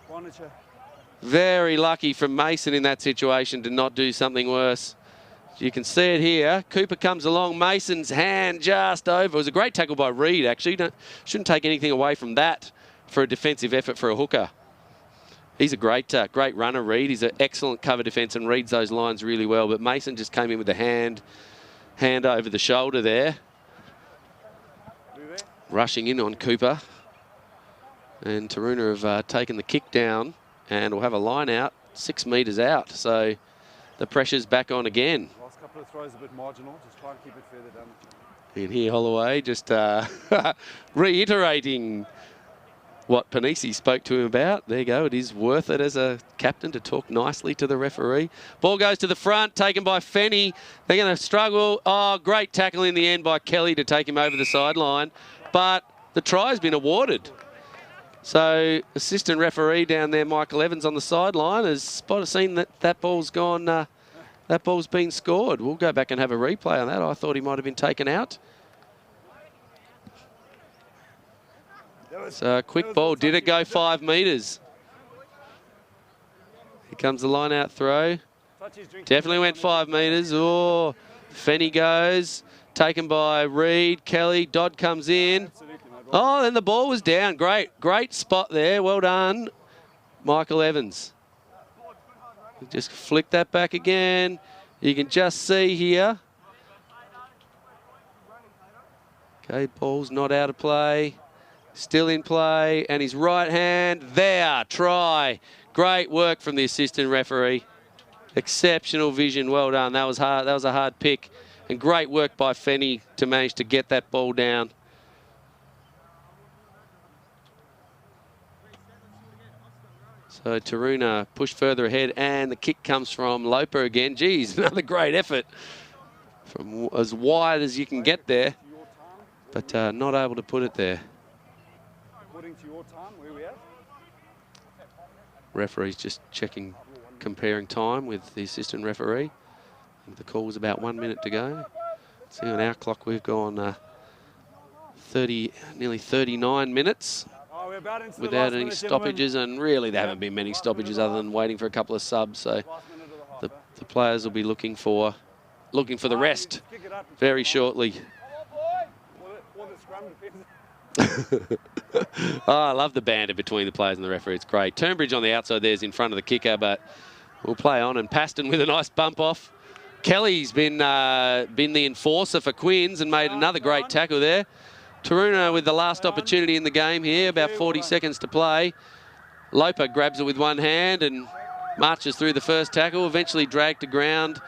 Why don't you? Very lucky from Mason in that situation to not do something worse. You can see it here. Cooper comes along. Mason's hand just over. It was a great tackle by Reed, actually. Shouldn't take anything away from that for a defensive effort for a hooker. He's a great runner, Reed. He's an excellent cover defence and reads those lines really well. But Mason just came in with the hand over the shoulder there. Rushing in on Cooper. And Taroona have taken the kick down and will have a line out 6 metres out. So the pressure's back on again. Last couple of throws a bit marginal. Just try and keep it further down. And here Holloway just reiterating what Panisi spoke to him about. There you go. It is worth it as a captain to talk nicely to the referee. Ball goes to the front, taken by Fenny. They're going to struggle. Oh, great tackle in the end by Kelly to take him over the sideline. But the try has been awarded. So assistant referee down there, Michael Evans on the sideline, has seen that ball's gone. That ball's been scored. We'll go back and have a replay on that. I thought he might have been taken out. So a quick ball. Did it go 5 metres? Here comes the line out throw. Definitely went 5 metres. Oh, Fenny goes. Taken by Reed. Kelly. Dodd comes in. Oh, then the ball was down. Great spot there. Well done, Michael Evans. Just flick that back again. You can just see here. Okay, ball's not out of play. Still in play. And his right hand. There. Try. Great work from the assistant referee. Exceptional vision. Well done. That was hard. That was a hard pick. And great work by Fenny to manage to get that ball down. So Taroona pushed further ahead, and the kick comes from Loper again. Geez, another great effort from as wide as you can get there, but not able to put it there. According to your time, where we at? Referee's just checking, comparing time with the assistant referee. I think the call was about 1 minute to go. See on our clock we've gone nearly 39 minutes. Without any stoppages, and really there haven't been many stoppages other than waiting for a couple of subs. So the players will be looking for the rest very shortly. Oh, I love the banter between the players and the referee. It's great. Turnbridge on the outside there is in front of the kicker, but we'll play on. And Paston with a nice bump off. Kelly's been the enforcer for Quins and made another great tackle there. Taroona with the last opportunity in the game here, about 40 seconds to play. Loper grabs it with one hand and marches through the first tackle, eventually dragged to ground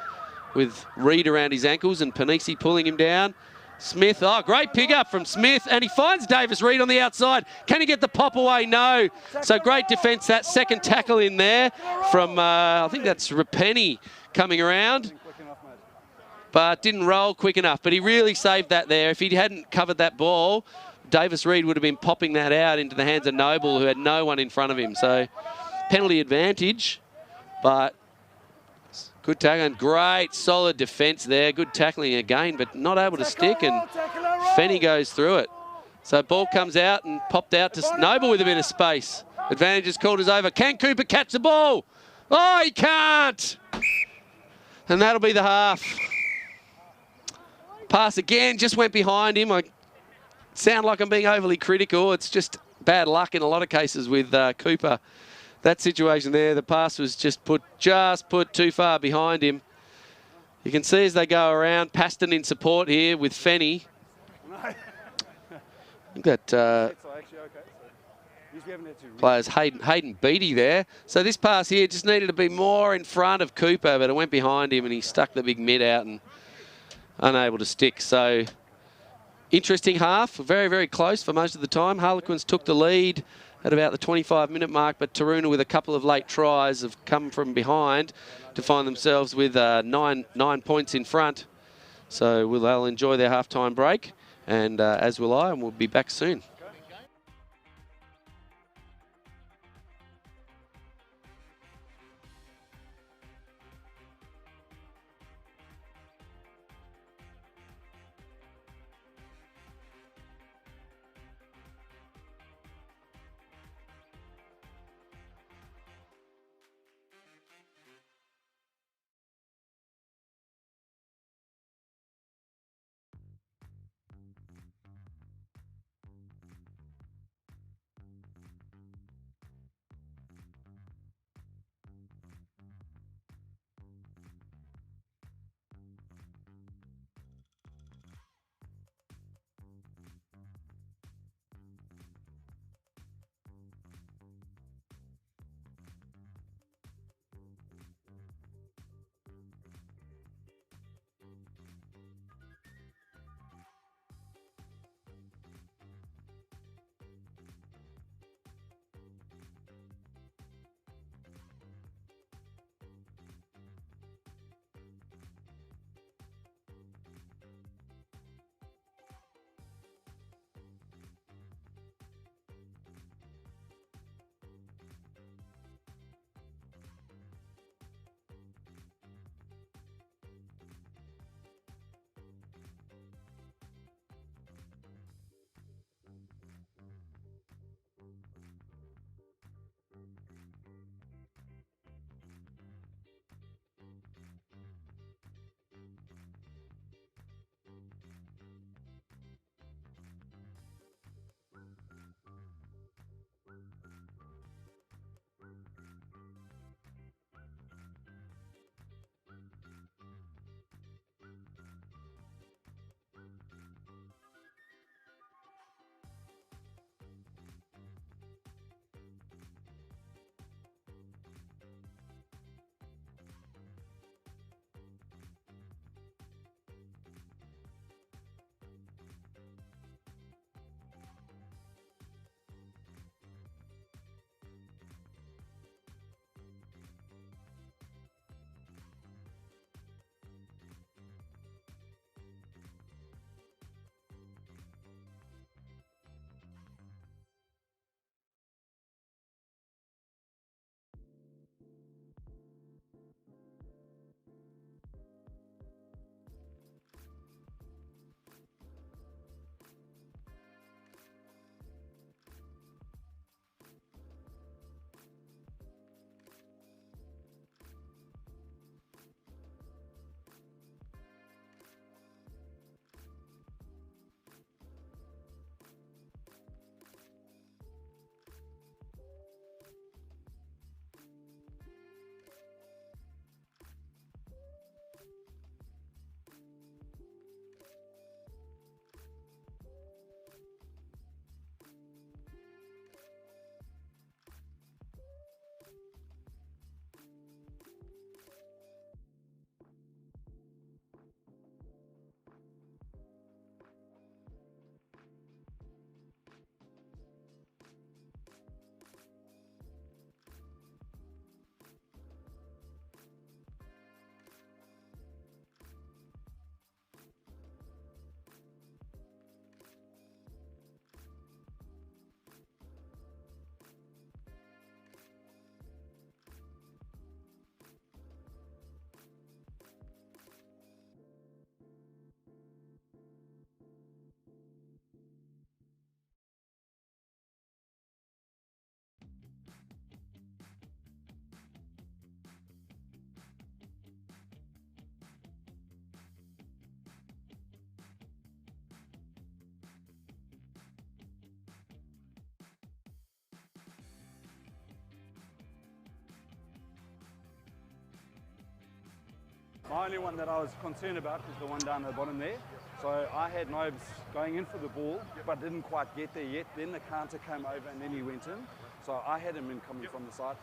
with Reed around his ankles and Panisi pulling him down. Smith, oh, great pick up from Smith, and he finds Davis Reed on the outside. Can he get the pop away? No. So great defence, that second tackle in there from, I think that's Rapeni coming around. But didn't roll quick enough. But he really saved that there. If he hadn't covered that ball, Davis Reed would have been popping that out into the hands of Noble, who had no one in front of him. So penalty advantage, but good tackle and great solid defence there. Good tackling again, but not able to stick, and Fenny goes through it. So ball comes out and popped out to Noble with a bit of space. Advantage is called as over. Can Cooper catch the ball? Oh, he can't. And that'll be the half. Pass again, just went behind him. I sound like I'm being overly critical. It's just bad luck in a lot of cases with Cooper. That situation there, the pass was just put too far behind him. You can see as they go around, Paston in support here with Fenny. I think that players Hayden Beattie there. So this pass here just needed to be more in front of Cooper, but it went behind him and he stuck the big mid out and unable to stick. So interesting half, very, very close for most of the time. Harlequins took the lead at about the 25-minute mark, but Taroona with a couple of late tries have come from behind to find themselves with nine points in front. So they'll enjoy their halftime break, and as will I, and we'll be back soon. My only one that I was concerned about is the one down at the bottom there. So I had Nobes going in for the ball, but didn't quite get there yet. Then the counter came over and then he went in. So I had him in coming from the side.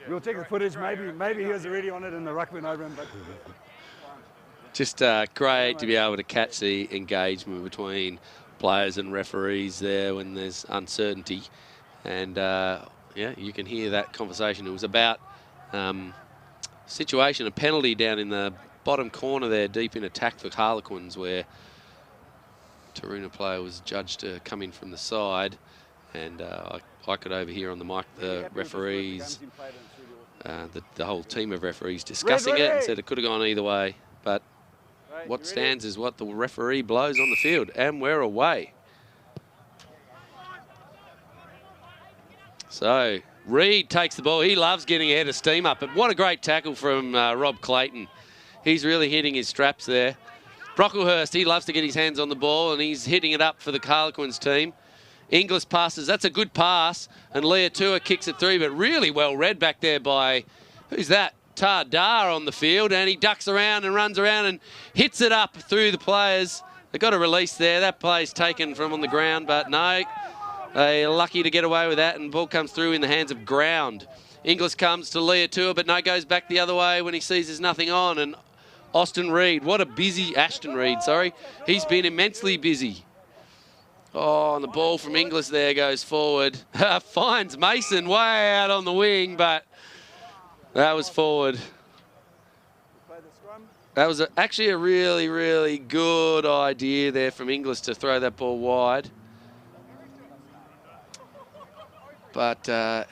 We'll check the footage. Maybe he was already on it and the ruck went over him. But just great to be able to catch the engagement between players and referees there when there's uncertainty. And yeah, you can hear that conversation. It was about situation, a penalty down in the bottom corner there, deep in attack for Harlequins, where Taroona player was judged to come in from the side. And I could overhear on the mic the referees, the whole team of referees discussing it and said it could have gone either way. But what stands is what the referee blows on the field, and we're away. So Reid takes the ball. He loves getting ahead of steam up, but what a great tackle from Rob Clayton. He's really hitting his straps there. Brocklehurst, he loves to get his hands on the ball, and he's hitting it up for the Harlequins team. Inglis passes. That's a good pass, and Leatua kicks it through, but really well read back there by, who's that? Tardar on the field, and he ducks around and runs around and hits it up through the players. They got a release there. That play's taken from on the ground, but no, they're lucky to get away with that, and the ball comes through in the hands of Ground. Inglis comes to Leatua, but no, goes back the other way when he sees there's nothing on, and Ashton Reid, sorry. He's been immensely busy. Oh, and the ball from Inglis there goes forward. Finds Mason way out on the wing, but that was forward. That was actually a really, really good idea there from Inglis to throw that ball wide. But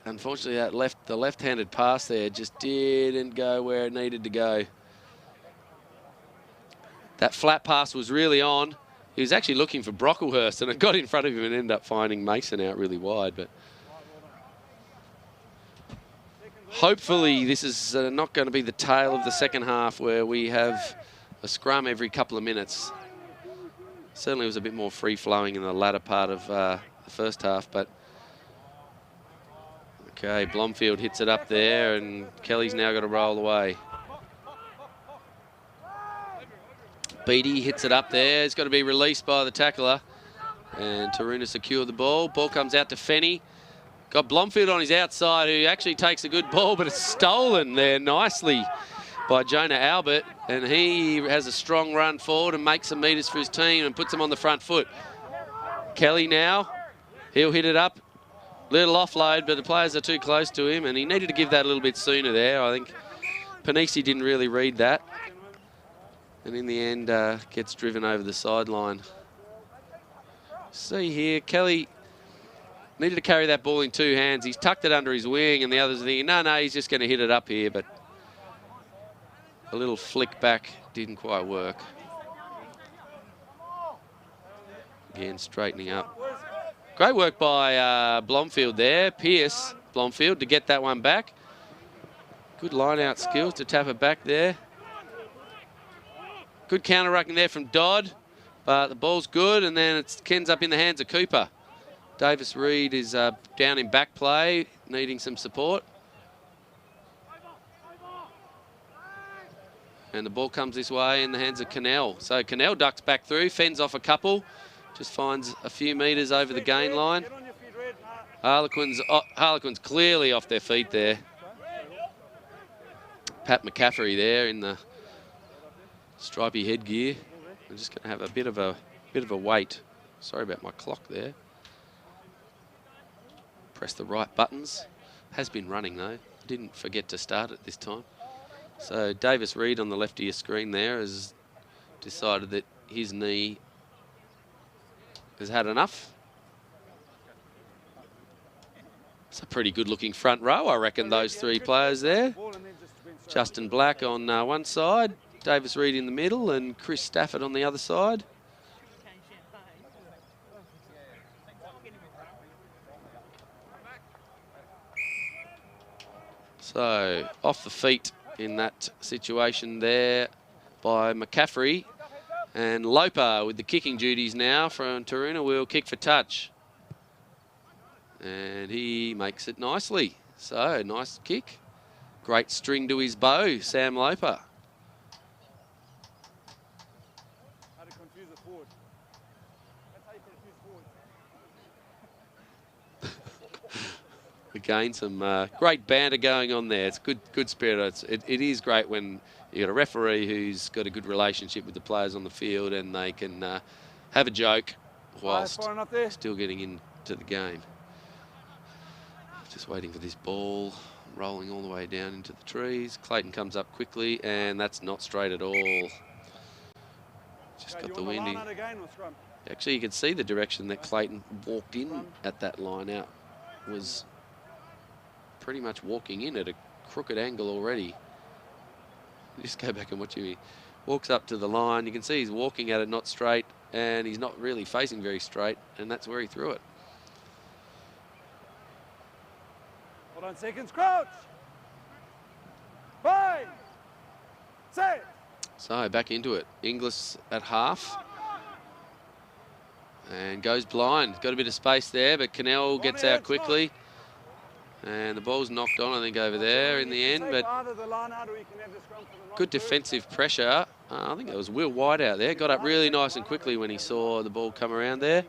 unfortunately, the left-handed pass there just didn't go where it needed to go. That flat pass was really on. He was actually looking for Brocklehurst, and it got in front of him and ended up finding Mason out really wide. But hopefully this is not going to be the tail of the second half where we have a scrum every couple of minutes. Certainly was a bit more free-flowing in the latter part of the first half, but okay, Blomfield hits it up there, and Kelly's now got to roll away. Beattie hits it up there. It's got to be released by the tackler. And Taroona secured the ball. Ball comes out to Fenny. Got Blomfield on his outside, who actually takes a good ball, but it's stolen there nicely by Jonah Albert. And he has a strong run forward and makes some metres for his team and puts them on the front foot. Kelly now, he'll hit it up. Little offload, but the players are too close to him, and he needed to give that a little bit sooner there. I think Panisi didn't really read that. And in the end, gets driven over the sideline. See here, Kelly needed to carry that ball in two hands. He's tucked it under his wing, and the others are thinking, no, he's just going to hit it up here. But a little flick back didn't quite work. Again, straightening up. Great work by Blomfield there. Pierce Blomfield to get that one back. Good line-out skills to tap it back there. Good counter-rucking there from Dodd, but the ball's good, and then it ends up in the hands of Cooper. Davis Reid is down in back play, needing some support. And the ball comes this way in the hands of Cannell. So Cannell ducks back through, fends off a couple, just finds a few metres over the gain line. Harlequins clearly off their feet there. Pat McCaffrey there in the stripy headgear. We're just going to have a bit of a wait. Sorry about my clock there. Press the right buttons. Has been running though. Didn't forget to start it this time. So Davis Reid on the left of your screen there has decided that his knee has had enough. It's a pretty good looking front row, I reckon, those three players there. Justin Black on one side, Davis Reid in the middle, and Chris Stafford on the other side. So off the feet in that situation there by McCaffrey. And Loper with the kicking duties now from Taroona will kick for touch. And he makes it nicely. So nice kick. Great string to his bow, Sam Loper. gain. Some great banter going on there. It's good spirit. It is great when you got a referee who's got a good relationship with the players on the field and they can have a joke whilst still getting into the game. Just waiting for this ball, rolling all the way down into the trees. Clayton comes up quickly, and that's not straight at all. Just got the wind. Actually, you can see the direction that Clayton walked in at that line out. Was pretty much walking in at a crooked angle already. Just go back and watch him. He walks up to the line. You can see he's walking at it not straight, and he's not really facing very straight, and that's where he threw it. Hold on seconds, crouch. 5, 6. So back into it. Inglis at half. And goes blind. Got a bit of space there, but Cannell gets out quickly. And the ball's knocked on, I think, over there in the end. But good defensive pressure. I think it was Will White out there. Got up really nice and quickly when he saw the ball come around there.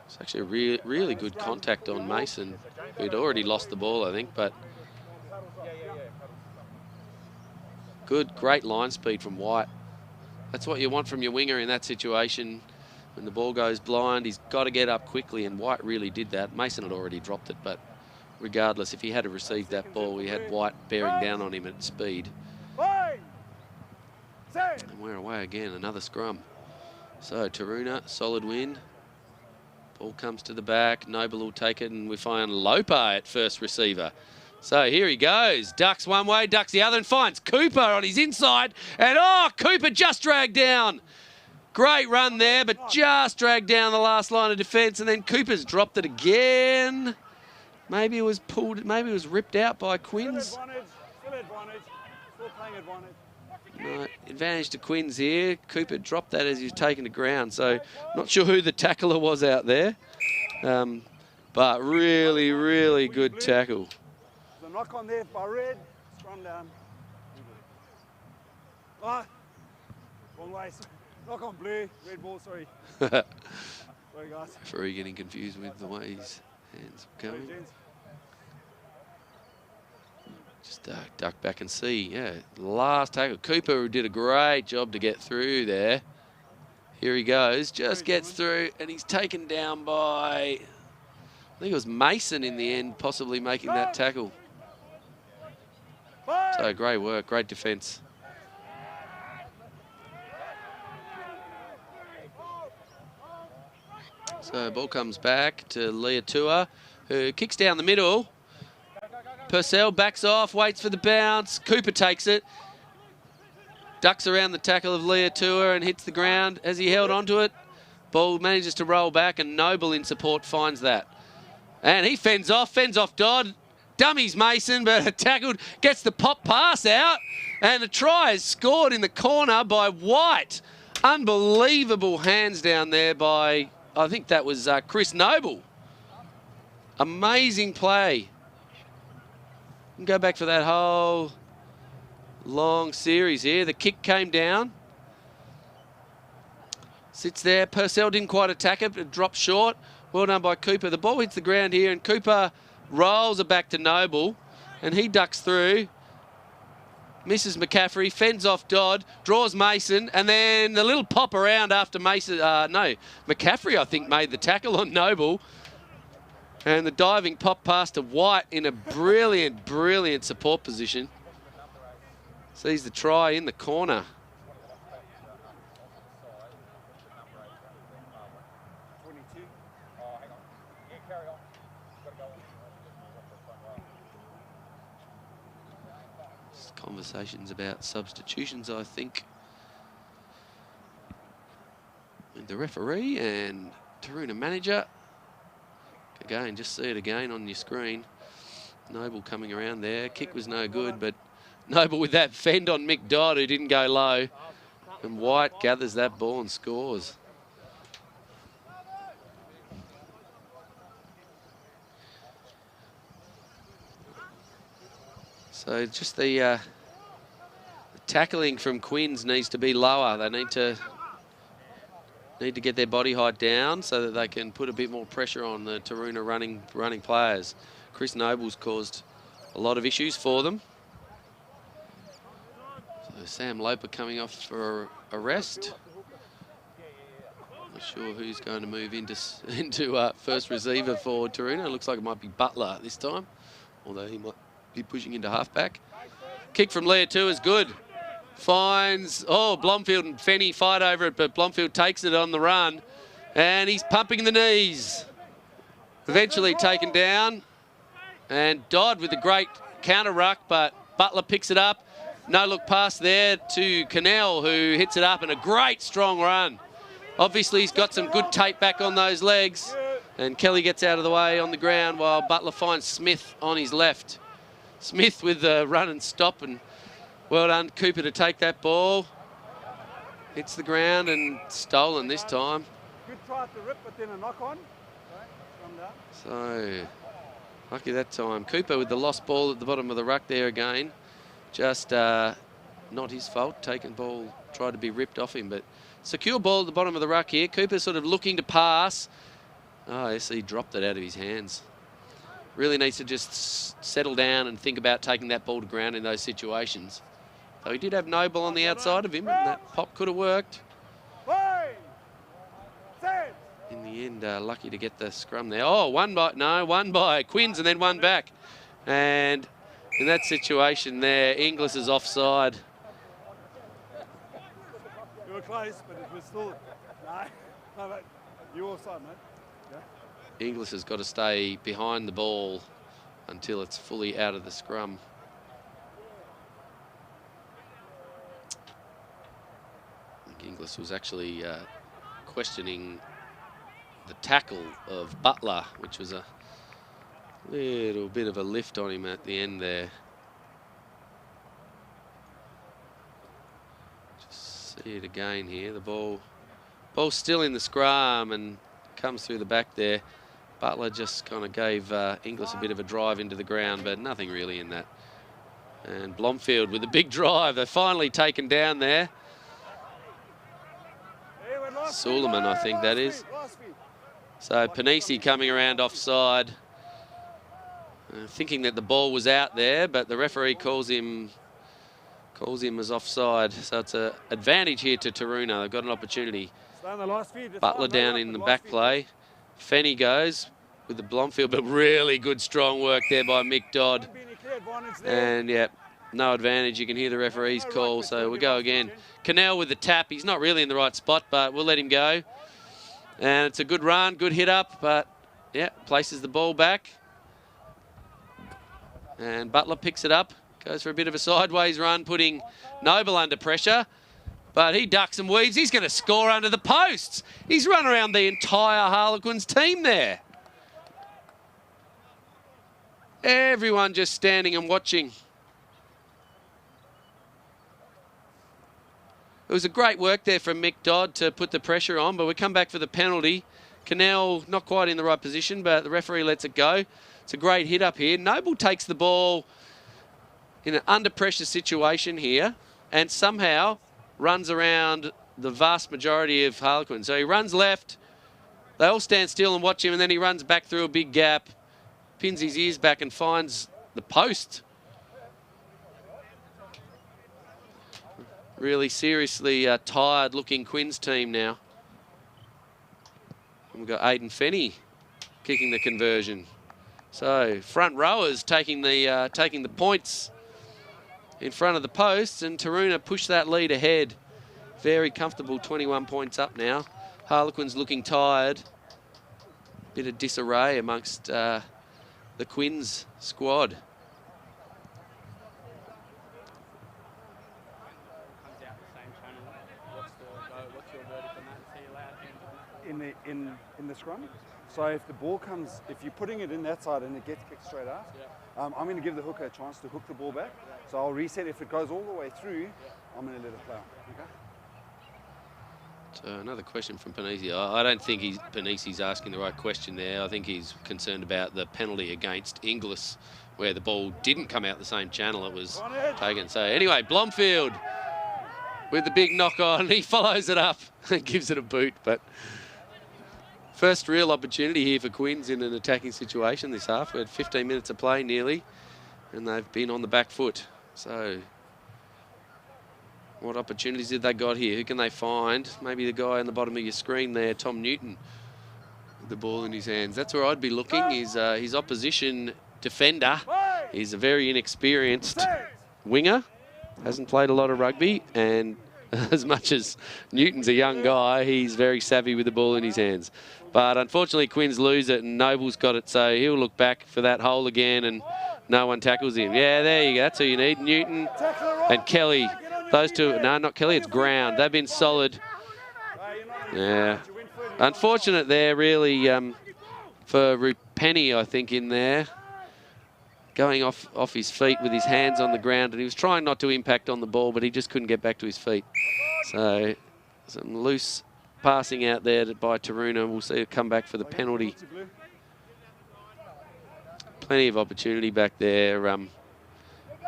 It's actually a really good contact on Mason, who'd already lost the ball, I think. But great line speed from White. That's what you want from your winger in that situation. When the ball goes blind, he's got to get up quickly, and White really did that. Mason had already dropped it, but regardless, if he had received that ball, he had White bearing down on him at speed. And we're away again, another scrum. So Taroona, solid win. Ball comes to the back, Noble will take it, and we find Loper at first receiver. So here he goes, ducks one way, ducks the other, and finds Cooper on his inside, and Cooper just dragged down. Great run there, but just dragged down the last line of defence, and then Cooper's dropped it again. Maybe it was pulled, maybe it was ripped out by Quins. Still advantage, still playing advantage. No, advantage to Quins here. Cooper dropped that as he was taken to ground, so not sure who the tackler was out there. But really, really good tackle. The knock on there by Red, scrum down. Wrong way. Knock on blue, red ball, sorry. Sorry, guys. Referee getting confused with the way his hands are going. Just duck back and see. Yeah, last tackle. Cooper did a great job to get through there. Here he goes, just gets through, and he's taken down by, I think it was Mason in the end, possibly making that tackle. So great work, great defence. So ball comes back to Leatua, who kicks down the middle. Purcell backs off, waits for the bounce. Cooper takes it. Ducks around the tackle of Leatua and hits the ground. As he held onto it, ball manages to roll back, and Noble in support finds that. And he fends off Dodd. Dummies Mason, but tackled, gets the pop pass out, and the try is scored in the corner by White. Unbelievable hands down there by, I think that was Chris Noble. Amazing play. And go back for that whole long series here. The kick came down. Sits there. Purcell didn't quite attack it, but dropped short. Well done by Cooper. The ball hits the ground here, and Cooper rolls it back to Noble, and he ducks through. Misses McCaffrey, fends off Dodd, draws Mason, and then the little pop around after Mason. McCaffrey, I think, made the tackle on Noble. And the diving pop pass to White in a brilliant, brilliant support position. Sees the try in the corner. Conversations about substitutions, I think, with the referee and Taroona manager. Again, just see it again on your screen. Noble coming around there. Kick was no good, but Noble with that fend on Mick Dodd, who didn't go low. And White gathers that ball and scores. So just the tackling from Quins needs to be lower. They need to need to get their body height down so that they can put a bit more pressure on the Taroona running players. Chris Noble's caused a lot of issues for them. So Sam Loper coming off for a rest. Not sure who's going to move into first receiver for Taroona. It looks like it might be Butler this time, although he might be pushing into halfback. Kick from Leah too is good. Finds, Blomfield and Fenny fight over it, but Blomfield takes it on the run, and he's pumping the knees. Eventually taken down, and Dodd with a great counter ruck, but Butler picks it up. No look pass there to Cannell, who hits it up, and a great strong run. Obviously, he's got some good tape back on those legs, and Kelly gets out of the way on the ground while Butler finds Smith on his left. Smith with the run and stop, and well done, Cooper, to take that ball. Hits the ground and stolen this time. Good try at the rip, but then a knock on. So, lucky that time. Cooper with the lost ball at the bottom of the ruck there again. Just not his fault. Taken ball, tried to be ripped off him, but secure ball at the bottom of the ruck here. Cooper sort of looking to pass. Oh, yes, he dropped it out of his hands. Really needs to just settle down and think about taking that ball to ground in those situations. So he did have Noble on the outside of him, and that pop could have worked. In the end, lucky to get the scrum there. Oh, one by Quins and then one back. And in that situation there, Inglis is offside. You were close, but it was still... No, mate. You were offside, mate. Yeah. Inglis has got to stay behind the ball until it's fully out of the scrum. I think Inglis was actually questioning the tackle of Butler, which was a little bit of a lift on him at the end there. Just see it again here. The ball's still in the scrum and comes through the back there. Butler just kind of gave Inglis a bit of a drive into the ground, but nothing really in that. And Blomfield with a big drive. They're finally taken down there. Suleiman, I think that is. So Panisi coming around offside, thinking that the ball was out there, but the referee calls him as offside. So it's an advantage here to Taroona. They've got an opportunity. Butler down in the back play. Fenny goes with the Blomfield, but really good strong work there by Mick Dodd. And yeah, no advantage. You can hear the referee's call, so we go again. Cannell with the tap. He's not really in the right spot, but we'll let him go. And it's a good run, good hit up, but yeah, places the ball back. And Butler picks it up, goes for a bit of a sideways run, putting Noble under pressure. But he ducks and weaves. He's going to score under the posts. He's run around the entire Harlequins team there. Everyone just standing and watching. It was a great work there from Mick Dodd to put the pressure on, but we come back for the penalty. Cannell not quite in the right position, but the referee lets it go. It's a great hit up here. Noble takes the ball in an under pressure situation here and somehow runs around the vast majority of Harlequins. So he runs left, they all stand still and watch him, and then he runs back through a big gap, pins his ears back and finds the post. Really seriously tired looking Quins team now. And we've got Aidan Fenny kicking the conversion. So front rowers taking the points in front of the posts, and Taroona pushed that lead ahead. Very comfortable, 21 points up now. Harlequins looking tired. Bit of disarray amongst the Quins squad. In the scrum. So if the ball comes, if you're putting it in that side and it gets kicked straight out, I'm going to give the hooker a chance to hook the ball back. So I'll reset. If it goes all the way through, I'm going to let it play on. Okay? So another question from Panisi. I don't think Panisi's asking the right question there. I think he's concerned about the penalty against Inglis, where the ball didn't come out the same channel it was taken. So anyway, Blomfield with the big knock on. He follows it up and gives it a boot. But first real opportunity here for Quins in an attacking situation this half. We had 15 minutes of play nearly, and they've been on the back foot. So what opportunities did they got here? Who can they find? Maybe the guy on the bottom of your screen there, Tom Newton, with the ball in his hands. That's where I'd be looking. His opposition defender. He's a very inexperienced winger. Hasn't played a lot of rugby, and as much as Newton's a young guy, he's very savvy with the ball in his hands. But unfortunately, Quins lose it, and Noble's got it, so he'll look back for that hole again, and no one tackles him. Yeah, there you go. That's who you need. Newton and Kelly. Those two, no, not Kelly, it's Ground. They've been solid. Yeah. Unfortunate there, really, for Penny, I think, in there. Going off his feet with his hands on the ground, and he was trying not to impact on the ball, but he just couldn't get back to his feet. So some loose passing out there by Taroona. We'll see it come back for the penalty. Plenty of opportunity back there.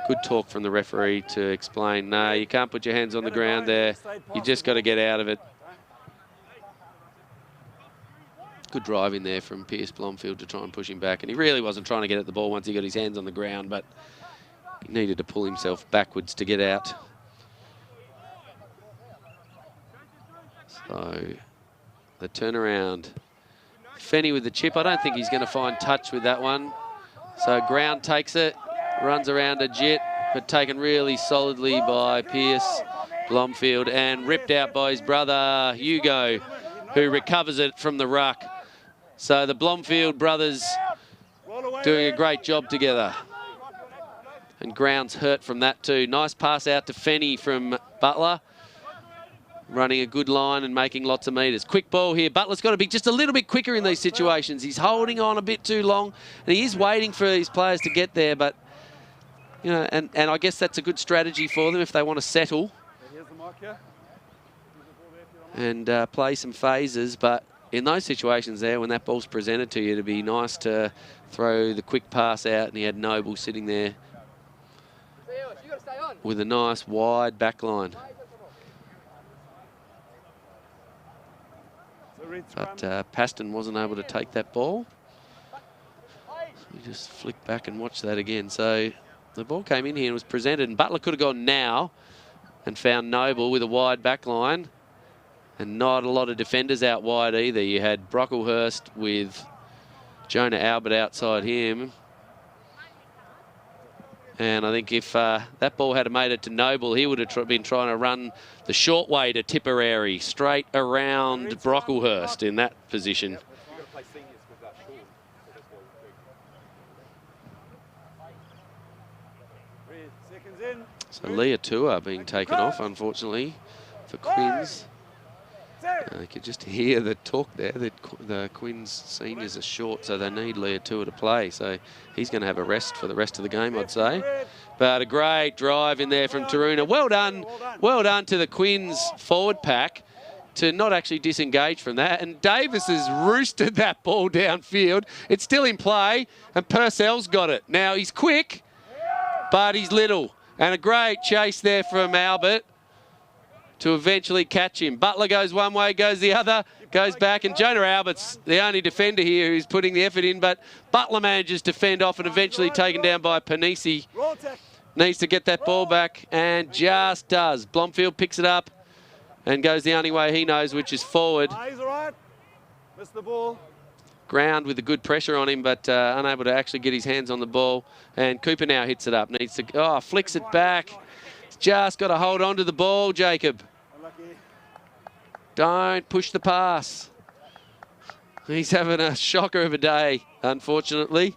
Good talk from the referee to explain, no, you can't put your hands on the ground there. You just got to get out of it. Good drive in there from Pierce Blomfield to try and push him back. And he really wasn't trying to get at the ball once he got his hands on the ground, but he needed to pull himself backwards to get out. So the turnaround. Fenny with the chip. I don't think he's going to find touch with that one. So Ground takes it, runs around a jet, but taken really solidly by Pierce Blomfield and ripped out by his brother Hugo, who recovers it from the ruck. So the Blomfield brothers doing a great job together. And Ground's hurt from that too. Nice pass out to Fenny from Butler. Running a good line and making lots of metres. Quick ball here. Butler's got to be just a little bit quicker in these situations. He's holding on a bit too long, and he is waiting for his players to get there. But, you know, and I guess that's a good strategy for them if they want to settle and play some phases. But in those situations there, when that ball's presented to you, it'd be nice to throw the quick pass out, and he had Noble sitting there with a nice wide back line. But Paston wasn't able to take that ball. We just flick back and watch that again. So the ball came in here and was presented, and Butler could have gone now and found Noble with a wide back line, and not a lot of defenders out wide either. You had Brocklehurst with Jonah Albert outside him. And I think if that ball had made it to Noble, he would have been trying to run the short way to Tipperary, straight around Brocklehurst in that position. So Leah Tua being taken off, unfortunately, for Quins. You could just hear the talk there that the Quins seniors are short, so they need Leah Tua to play. So he's going to have a rest for the rest of the game, I'd say. But a great drive in there from Taroona. Well done to the Quins forward pack to not actually disengage from that. And Davis has roosted that ball downfield. It's still in play, and Purcell's got it. Now, he's quick, but he's little. And a great chase there from Albert to eventually catch him. Butler goes one way, goes the other, goes back, and Jonah Albert's the only defender here who's putting the effort in, but Butler manages to fend off and eventually taken down by Panisi. Needs to get that ball back, and just does. Blomfield picks it up and goes the only way he knows, which is forward. He's all right. Missed the ball. Ground with the good pressure on him, but unable to actually get his hands on the ball. And Cooper now hits it up. Needs to, flicks it back. Just got to hold on to the ball, Jacob. Don't push the pass. He's having a shocker of a day, unfortunately.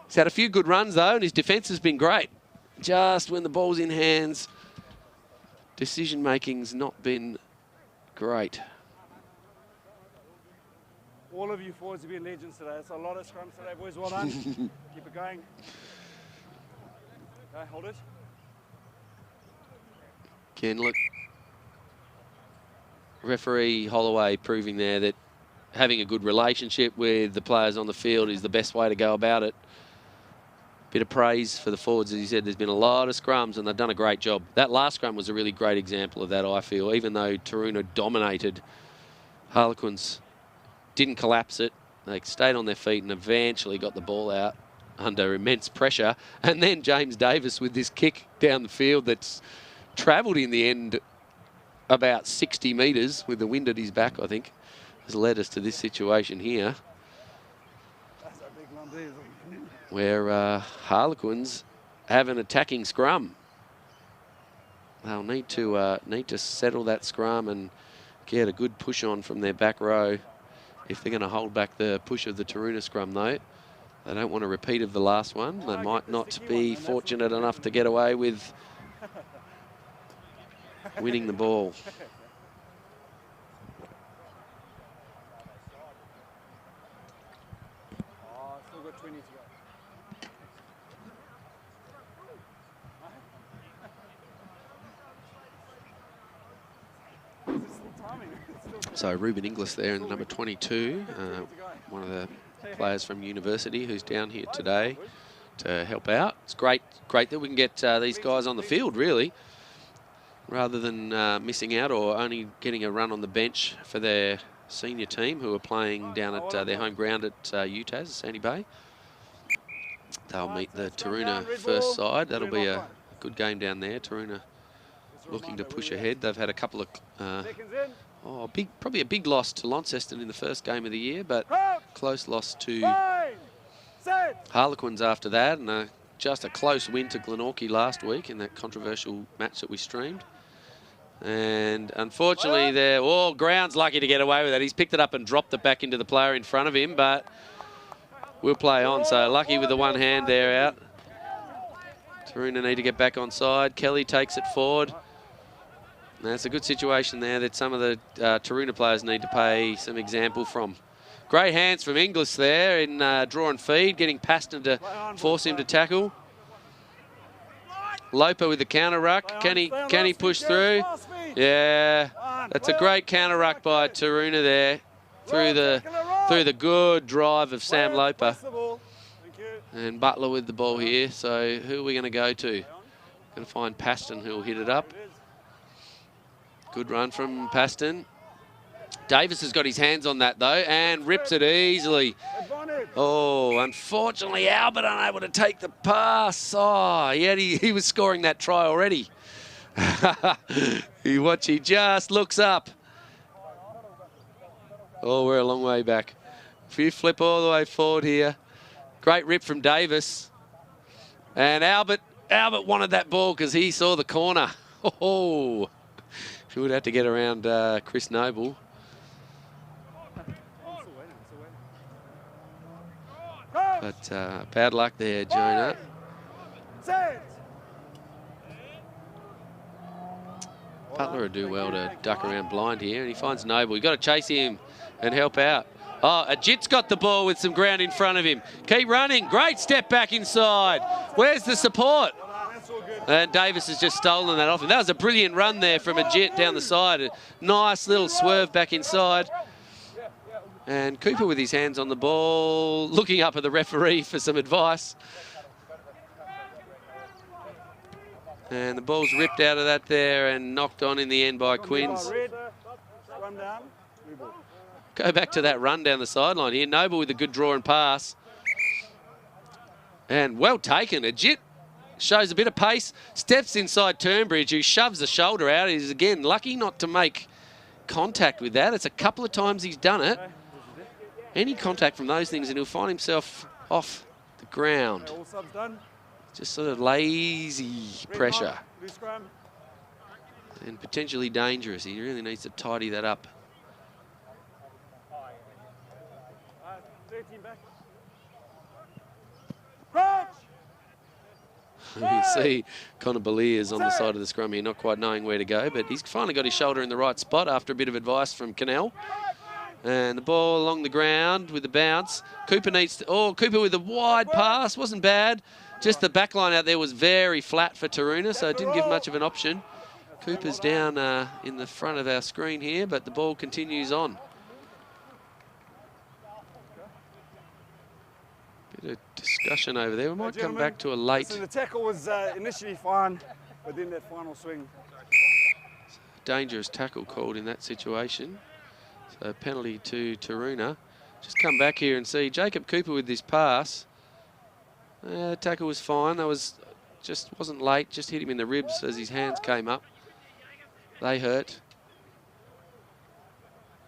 He's had a few good runs, though, and his defence has been great. Just when the ball's in hands, decision-making's not been great. All of you forwards have been legends today. It's a lot of scrums today, boys. Well done. Keep it going. Okay, hold it. Again, look. Referee Holloway proving there that having a good relationship with the players on the field is the best way to go about it. bit of praise for the forwards. As he said, there's been a lot of scrums and they've done a great job. That last scrum was a really great example of that, I feel. Even though Taroona dominated, Harlequins didn't collapse it. They stayed on their feet and eventually got the ball out under immense pressure. And then James Davis with this kick down the field that's travelled in the end about 60 metres with the wind at his back, I think, has led us to this situation here, where Harlequins have an attacking scrum. They'll need to settle that scrum and get a good push on from their back row if they're going to hold back the push of the Taroona scrum, though. They don't want a repeat of the last one. They might not be fortunate enough to get away with winning the ball. Still got 20 to go. So Ruben Inglis there in number 22, one of the players from university who's down here today to help out. It's great that we can get these guys on the field, really, rather than missing out or only getting a run on the bench for their senior team who are playing down at their home ground at UTAS, Sandy Bay. They'll meet the Taroona first side. That'll be a good game down there. Taroona looking to push ahead. They've had a couple of probably a big loss to Launceston in the first game of the year, but close loss to Harlequins after that, and just a close win to Glenorchy last week in that controversial match that we streamed. And unfortunately, Ground's lucky to get away with that. He's picked it up and dropped it back into the player in front of him, but we'll play on. So lucky with the one hand there out. Taroona need to get back on side. Kelly takes it forward. That's a good situation there that some of the Taroona players need to pay some example from. Great hands from Inglis there in draw and feed, getting Paston to force him to tackle. Loper with the counter ruck. Can he push through? Yeah, that's a great counter ruck by Taroona there through the good drive of Sam Loper. And Butler with the ball here. So who are we going to go to? Going to find Paston, who will hit it up. Good run from Paston. Davis has got his hands on that, though, and rips it easily. Oh, unfortunately, Albert unable to take the pass. Oh, he was scoring that try already. He just looks up. Oh, we're a long way back. If you flip all the way forward here. Great rip from Davis. And Albert wanted that ball because he saw the corner. Oh, he would have to get around Chris Noble. But bad luck there, Jonah. Butler will do well to duck around blind here, and he finds Noble. You've got to chase him and help out. Oh, Ajit's got the ball with some ground in front of him. Keep running. Great step back inside. Where's the support? And Davis has just stolen that off him. That was a brilliant run there from Ajit down the side. A nice little swerve back inside. And Cooper with his hands on the ball, looking up at the referee for some advice. And the ball's ripped out of that there and knocked on in the end by Quinns. Go back to that run down the sideline here. Noble with a good draw and pass. And well taken. Ajit shows a bit of pace, steps inside Turnbridge, who shoves the shoulder out. He's, again, lucky not to make contact with that. It's a couple of times he's done it. Any contact from those things and he'll find himself off the ground. Just sort of lazy pressure. And potentially dangerous. He really needs to tidy that up. You can see Connor Beliers on the side of the scrum here, not quite knowing where to go, but he's finally got his shoulder in the right spot after a bit of advice from Cannell. And the ball along the ground with the bounce. Cooper needs to, Cooper with a wide pass, wasn't bad. Just the back line out there was very flat for Taroona, so it didn't give much of an option. Cooper's down in the front of our screen here, but the ball continues on. Bit of Discussion over there. We might come back to a late... Listen, the tackle was initially fine, but then that final swing. Dangerous tackle called in that situation. So penalty to Taroona. Just come back here and see Jacob Cooper with this pass. Tackle was fine. That was wasn't late. Just hit him in the ribs as his hands came up. They hurt.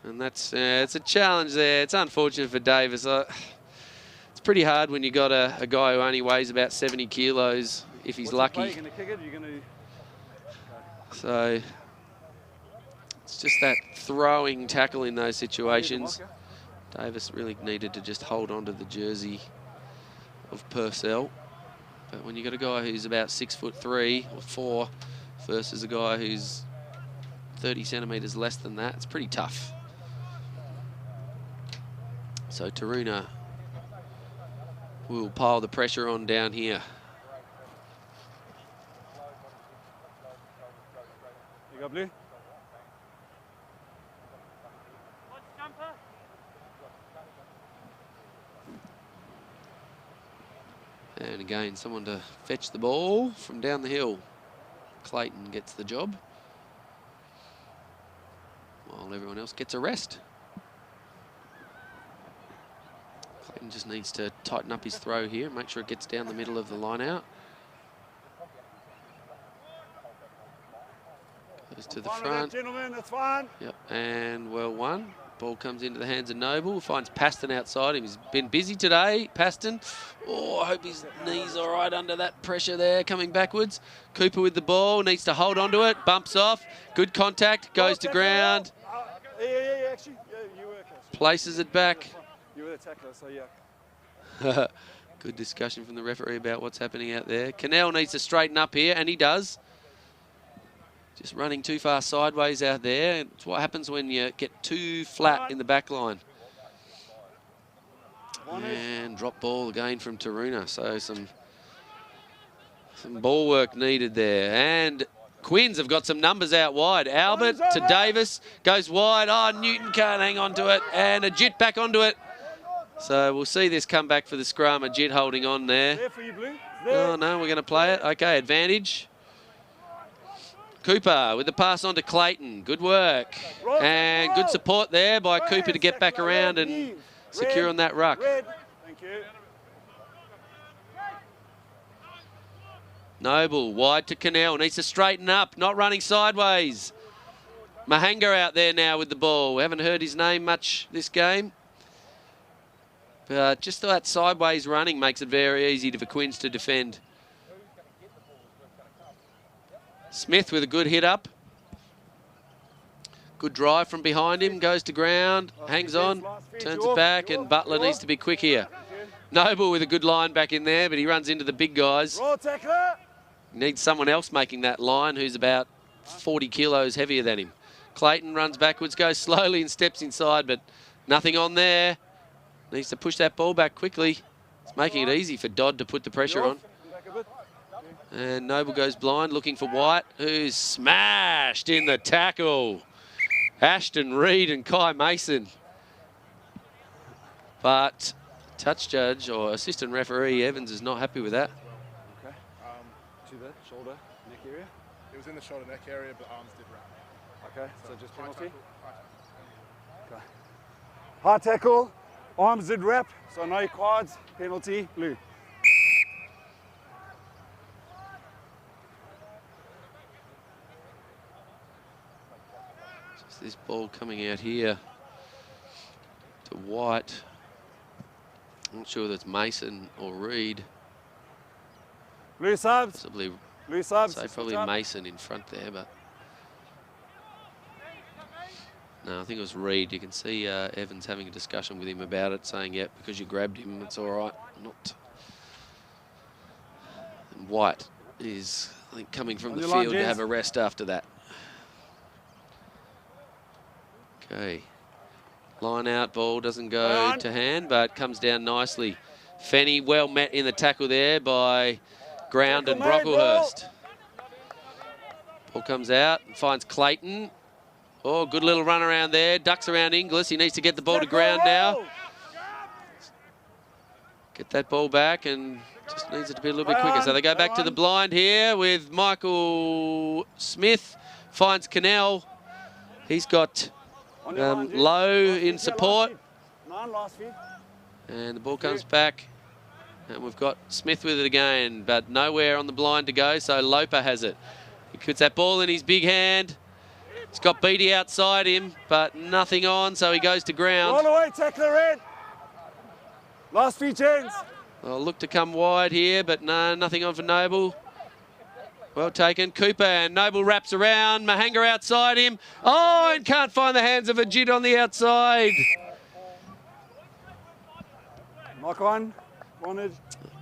And that's it's a challenge there. It's unfortunate for Davis. It's pretty hard when you got a guy who only weighs about 70 kilos if he's lucky. You're gonna kick it? You're gonna... So it's just that throwing tackle in those situations. Davis really needed to just hold on to the jersey of Purcell. But when you got a guy who's about 6'3" or 4 versus a guy who's 30 centimetres less than that, it's pretty tough. So Taroona will pile the pressure on down here. You got blue? And again, someone to fetch the ball from down the hill. Clayton gets the job, while everyone else gets a rest. Clayton just needs to tighten up his throw here, make sure it gets down the middle of the line out. Goes to the front. Gentlemen, that's fine. Yep, and well won. Ball comes into the hands of Noble, finds Paston outside him. He's been busy today, Paston. Oh, I hope his knee's all right under that pressure there, coming backwards. Cooper with the ball, needs to hold on to it, bumps off. Good contact, goes to ground. Yeah, actually, you were. Places it back. You were the tackler, so yeah. Good discussion from the referee about what's happening out there. Cannell needs to straighten up here, and he does. Just running too far sideways out there. It's what happens when you get too flat in the back line. And drop ball again from Taroona. So some ball work needed there. And Quins have got some numbers out wide. Albert to Davis, goes wide. Oh, Newton can't hang on to it. And Ajit back onto it. So we'll see this come back for the scrum. Ajit holding on there. There for you, Blue. Oh, no, we're going to play it. Okay, advantage. Cooper with the pass on to Clayton. Good work. And good support there by Cooper to get back around and secure on that ruck. Thank you. Noble wide to Cannell. Needs to straighten up. Not running sideways. Mahanga out there now with the ball. We haven't heard his name much this game. But just that sideways running makes it very easy for Quins to defend. Smith with a good hit up. Good drive from behind him, goes to ground, hangs on, turns it back, and Butler needs to be quick here. Noble with a good line back in there, but he runs into the big guys. Needs someone else making that line who's about 40 kilos heavier than him. Clayton runs backwards, goes slowly and steps inside, but nothing on there. Needs to push that ball back quickly. It's making it easy for Dodd to put the pressure on. And Noble goes blind, looking for White, who's smashed in the tackle. Ashton Reed and Kai Mason. But touch judge or assistant referee Evans is not happy with that. Okay. To the shoulder, neck area? It was in the shoulder neck area, but arms did wrap. Okay, so just penalty? Okay. High tackle, arms did wrap, so no cards, penalty, blue. This ball coming out here to White. I'm not sure that's Mason or Reed. Blue subs. Possibly, blue subs. say probably Mason in front there, but no, I think it was Reed. You can see Evans having a discussion with him about it, saying, "Yep, because you grabbed him, it's all right." Not. And White is, I think, coming from the field to have a rest after that. Okay, line out, ball doesn't go to hand, but comes down nicely. Fenny well met in the tackle there by Ground and Brocklehurst. Ball comes out and finds Clayton. Oh, good little run around there. Ducks around Inglis. He needs to get the ball to ground now. get that ball back and just needs it to be a little bit quicker. So they go back to the blind here with Michael Smith. Finds Cannell. He's got Low in support. 9 last feet. And the ball comes back. And we've got Smith with it again, but nowhere on the blind to go, so Loper has it. He puts that ball in his big hand. He's got Beattie outside him, but nothing on, so he goes to ground. All the way, tackler red. Last few chains. I'll look to come wide here, but no, nothing on for Noble. Well taken. Cooper, and Noble wraps around. Mahanga outside him. Oh, and can't find the hands of Ajit on the outside. Knock on.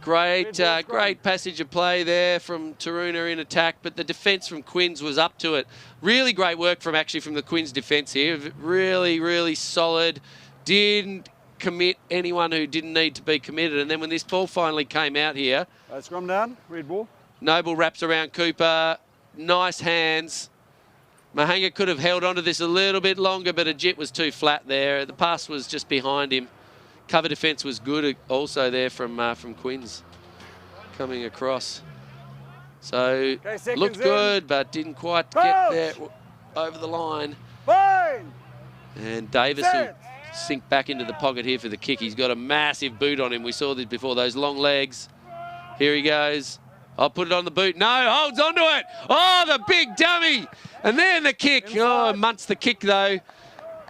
Great passage of play there from Taroona in attack, but the defence from Quins was up to it. Really great work from the Quins defence here. Really, really solid. Didn't commit anyone who didn't need to be committed. And then when this ball finally came out here, scrum down, red ball. Noble wraps around Cooper. Nice hands. Mahanga could have held onto this a little bit longer, but Ajit was too flat there. The pass was just behind him. Cover defence was good also there from Quins coming across. So looked good, but didn't quite get there over the line. Fine. And Davis will sink back into the pocket here for the kick. He's got a massive boot on him. We saw this before, those long legs. Here he goes. I'll put it on the boot. No, holds onto it. Oh, the big dummy. And then the kick. Oh, Munt's the kick though.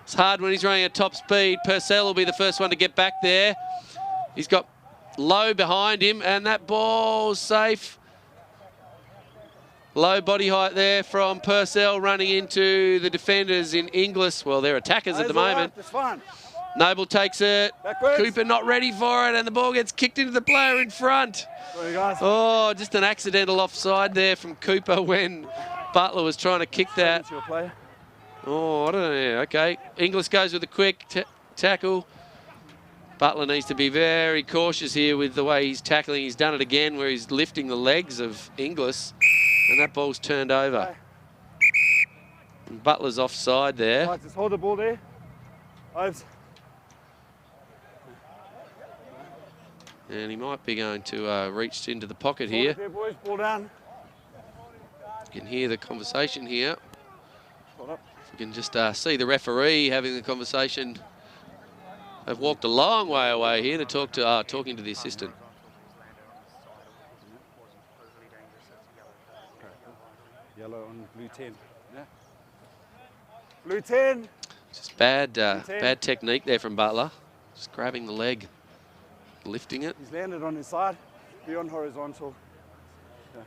It's hard when he's running at top speed. Purcell will be the first one to get back there. He's got Low behind him, and that ball's safe. Low body height there from Purcell running into the defenders in Inglis. Well, they're attackers at the moment. It's fine. Noble takes it. Backwards. Cooper not ready for it, and the ball gets kicked into the player in front. Sorry, guys. Oh, just an accidental offside there from Cooper when Butler was trying to kick that. Oh, I don't know. Okay. Inglis goes with a quick tackle. Butler needs to be very cautious here with the way he's tackling. He's done it again where he's lifting the legs of Inglis, and that ball's turned over. And Butler's offside there. Right, just hold the ball there. Overs. And he might be going to reach into the pocket here. There, boys. Ball down. You can hear the conversation here. Hold up. You can just see the referee having the conversation. They've walked a long way away here to talk to talking to the assistant. Yellow on blue 10. Yeah. Blue 10. Just bad technique there from Butler. Just grabbing the leg, lifting it. He's landed on his side, beyond horizontal. Yeah.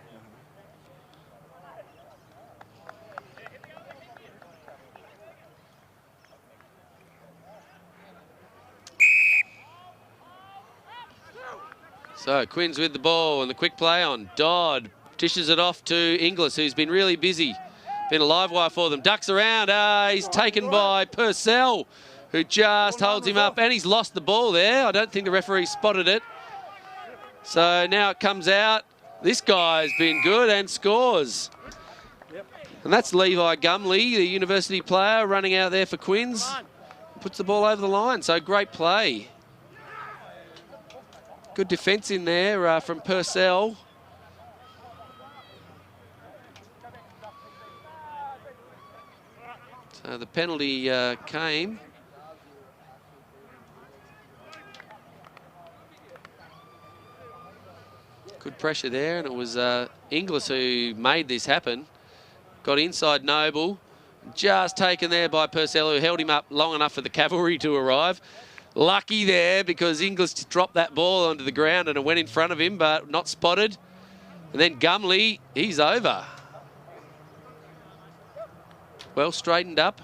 So Quins with the ball and the quick play on Dodd. Dishes it off to Inglis, who's been really busy. Been a live wire for them. Ducks around. He's taken by Purcell, who just holds him up. And he's lost the ball there. I don't think the referee spotted it. So now it comes out. This guy's been good and scores. And that's Levi Gumley, the university player, running out there for Quins. Puts the ball over the line. So great play. Good defence in there from Purcell. So the penalty came. Good pressure there, and it was Inglis who made this happen. Got inside Noble. Just taken there by Purcell, who held him up long enough for the cavalry to arrive. Lucky there because Inglis dropped that ball onto the ground and it went in front of him, but not spotted. And then Gumley, he's over. Well straightened up.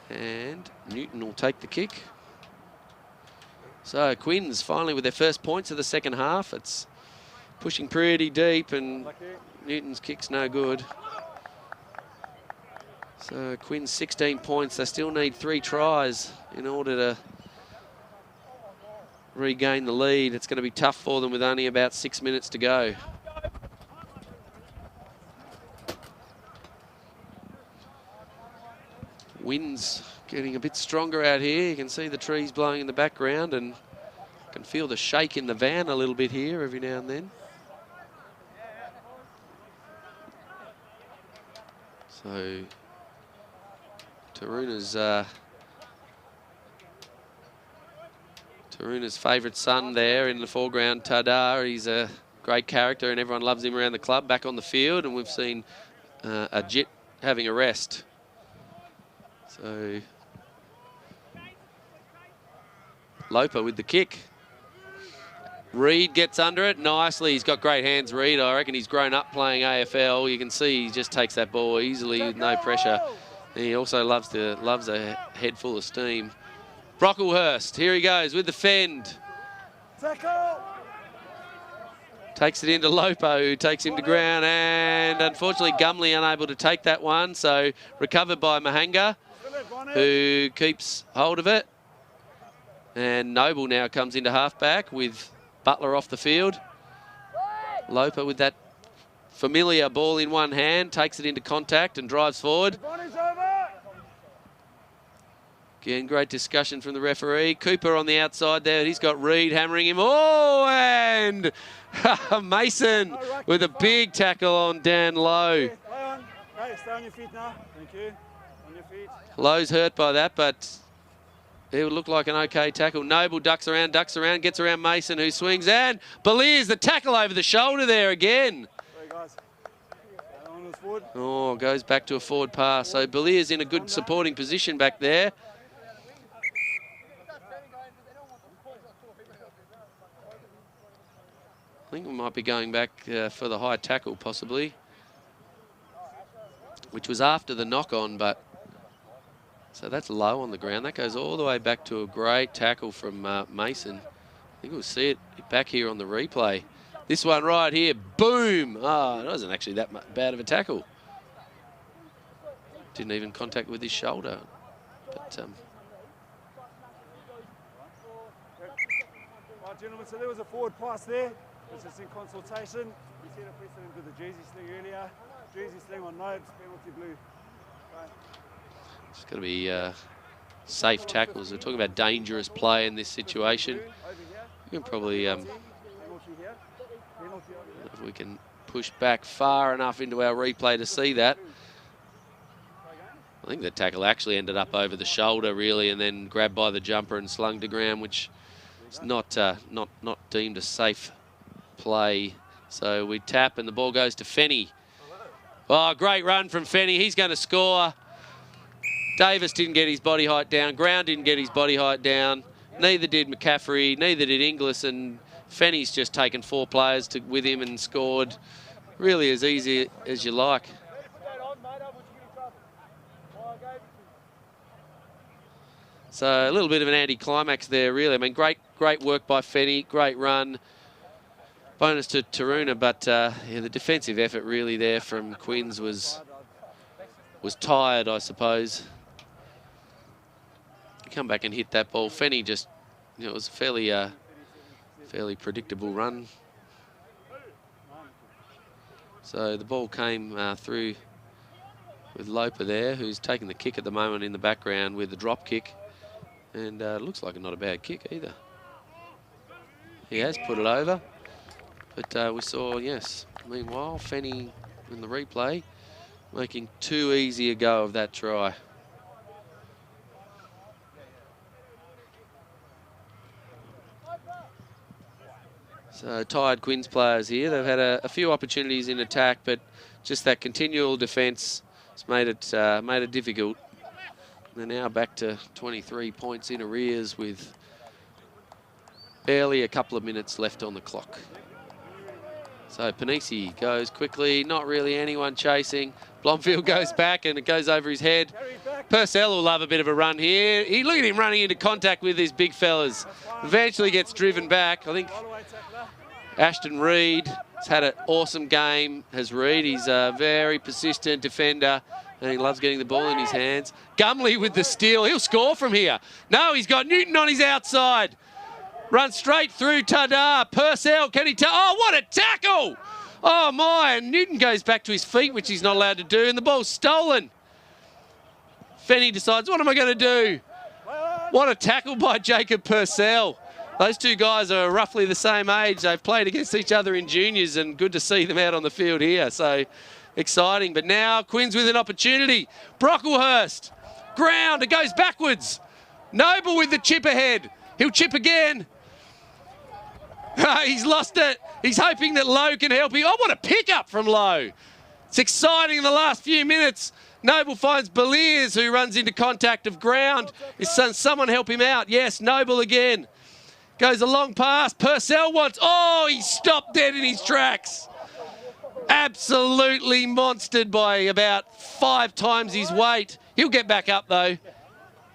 And Newton will take the kick. So Quins finally with their first points of the second half. It's pushing pretty deep and Newton's kick's no good. So Quins 16 points. They still need 3 tries in order to regain the lead. It's going to be tough for them with only about 6 minutes to go. Wins getting a bit stronger out here. You can see the trees blowing in the background and can feel the shake in the van a little bit here every now and then. So Taruna's favourite son there in the foreground, Tada. He's a great character and everyone loves him around the club, back on the field, and we've seen a Jit having a rest. So Loper with the kick. Reed gets under it nicely. He's got great hands, Reed. I reckon he's grown up playing AFL. You can see he just takes that ball easily with no pressure. And he also loves a head full of steam. Brocklehurst, here he goes with the fend. Tackle! Takes it into Lopo, who takes him to ground, and unfortunately Gumley unable to take that one, so recovered by Mahanga, who keeps hold of it. And Noble now comes into halfback with Butler off the field. Lopo with that familiar ball in one hand, takes it into contact and drives forward. Again, great discussion from the referee. Cooper on the outside there. He's got Reed hammering him. Oh, and Mason with a big tackle on Dan Lowe. Stay on your feet now. Thank you. On your feet. Lowe's hurt by that, but it would look like an okay tackle. Noble ducks around, gets around Mason, who swings, and Beliers the tackle over the shoulder there again. Sorry, guys. Oh, goes back to a forward pass. So Beliers in a good supporting position back there. I think we might be going back for the high tackle, possibly, which was after the knock-on, but so that's low on the ground. That goes all the way back to a great tackle from Mason. I think we'll see it back here on the replay. This one right here, boom! Oh, it wasn't actually that bad of a tackle. Didn't even contact with his shoulder. But Right, gentlemen, so there was a forward pass there. It's just in consultation. You see the precedent with the jersey sling earlier. Jersey sling on Nobes, penalty blue. Right. It's got to be safe tackles. We're talking about dangerous play in this situation. We can probably, if we can push back far enough into our replay to see that. I think the tackle actually ended up over the shoulder, really, and then grabbed by the jumper and slung to ground, which is not deemed a safe play. So we tap and the ball goes to Fenny. Oh, great run from Fenny. He's going to score. Davis didn't get his body height down. Ground didn't get his body height down. Neither did McCaffrey. Neither did Inglis. And Fenny's just taken 4 players with him and scored really as easy as you like. So a little bit of an anti-climax there, really. I mean, great work by Fenny. Great run. Bonus to Taroona, but yeah, the defensive effort really there from Quins was tired, I suppose. Come back and hit that ball. Fenny just, it was a fairly predictable run. So the ball came through with Loper there, who's taking the kick at the moment in the background with the drop kick. And it looks like not a bad kick either. He has put it over. But we saw, yes, meanwhile, Fenny in the replay making too easy a go of that try. So tired Quins players here. They've had a few opportunities in attack, but just that continual defence has made it difficult. They're now back to 23 points in arrears with barely a couple of minutes left on the clock. So Panisi goes quickly, not really anyone chasing. Blomfield goes back and it goes over his head. Purcell will love a bit of a run here. Look at him running into contact with these big fellas. Eventually gets driven back. I think Ashton Reed has had an awesome game, has Reed. He's a very persistent defender and he loves getting the ball in his hands. Gumley with the steal. He'll score from here. No, he's got Newton on his outside. Run straight through Tadar. Purcell, can he oh, what a tackle! Oh my, and Newton goes back to his feet, which he's not allowed to do, and the ball's stolen. Fenny decides, what am I going to do? What a tackle by Jacob Purcell. Those two guys are roughly the same age. They've played against each other in juniors, and good to see them out on the field here. So exciting. But now Quins with an opportunity. Brocklehurst. Ground. It goes backwards. Noble with the chip ahead. He'll chip again. He's lost it. He's hoping that Lowe can help him. Oh, what a pickup from Lowe. It's exciting in the last few minutes. Noble finds Beliers, who runs into contact of ground. Is someone help him out? Yes, Noble again. Goes a long pass. Purcell wants... Oh, he stopped dead in his tracks. Absolutely monstered by about 5 times his weight. He'll get back up, though.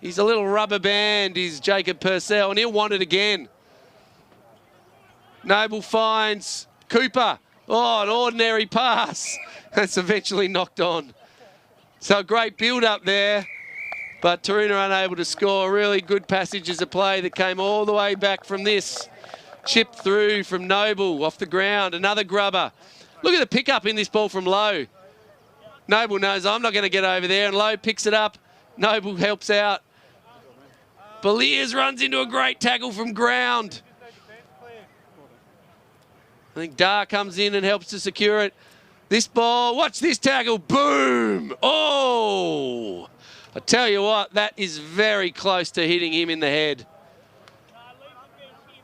He's a little rubber band, is Jacob Purcell, and he'll want it again. Noble finds Cooper. Oh, an ordinary pass. That's eventually knocked on. So a great build-up there, but Taroona unable to score. Really good passages of play that came all the way back from this. Chipped through from Noble off the ground. Another grubber. Look at the pickup in this ball from Lowe. Noble knows I'm not going to get over there, and Lowe picks it up. Noble helps out. Beliers runs into a great tackle from ground. I think Dar comes in and helps to secure it. This ball, watch this tackle, boom! Oh! I tell you what, that is very close to hitting him in the head.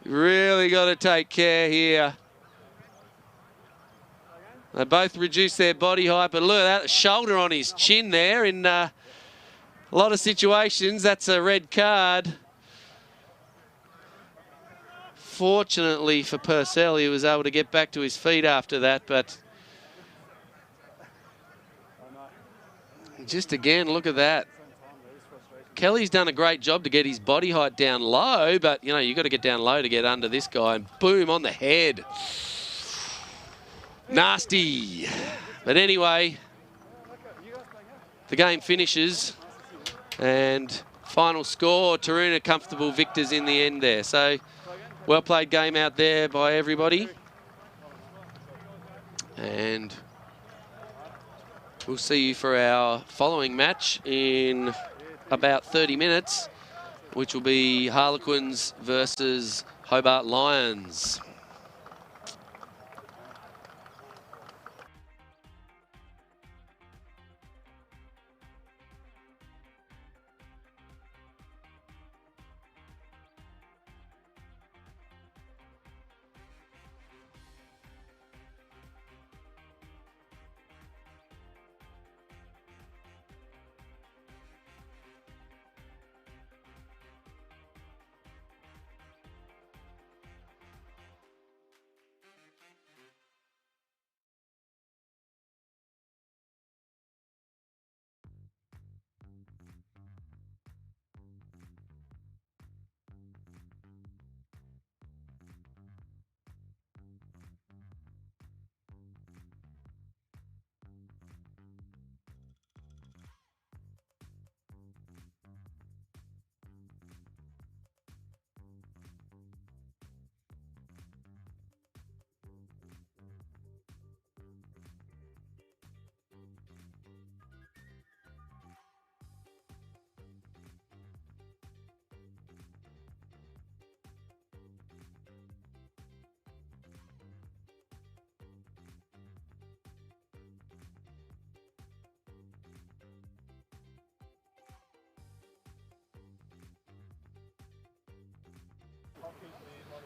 Really got to take care here. They both reduce their body height, but look at that shoulder on his chin there. In a lot of situations, that's a red card. Fortunately for Purcell, he was able to get back to his feet after that, but just again, look at that. Kelly's done a great job to get his body height down low, but, you know, you've got to get down low to get under this guy, and boom, on the head. Nasty. But anyway, the game finishes, and final score, Taroona comfortable victors in the end there. So, well played game out there by everybody. And we'll see you for our following match in about 30 minutes, which will be Harlequins versus Hobart Lions.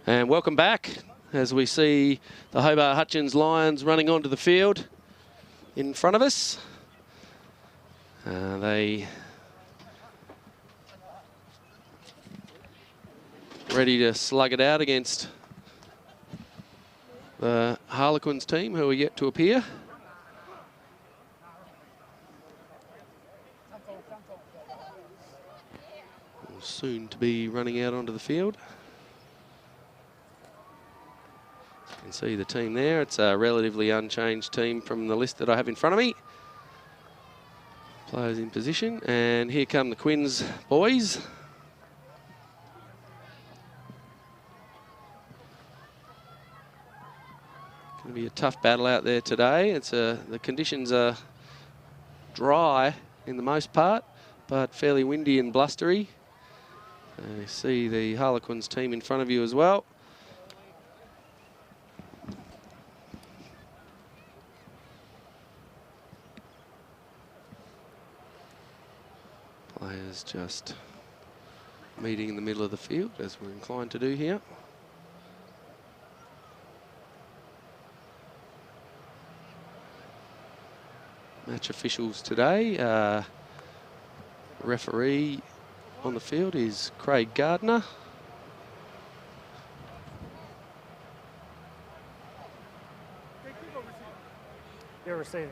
And welcome back as we see the Hobart Hutchins Lions running onto the field in front of us. They ready to slug it out against the Harlequins team, who are yet to appear. Soon to be running out onto the field. You can see the team there. It's a relatively unchanged team from the list that I have in front of me. Players in position, and here come the Quins boys. Going to be a tough battle out there today. The conditions are dry in the most part, but fairly windy and blustery. You see the Harlequins team in front of you as well. Players just meeting in the middle of the field, as we're inclined to do here. Match officials today. Referee on the field is Craig Gardner. You're receiving.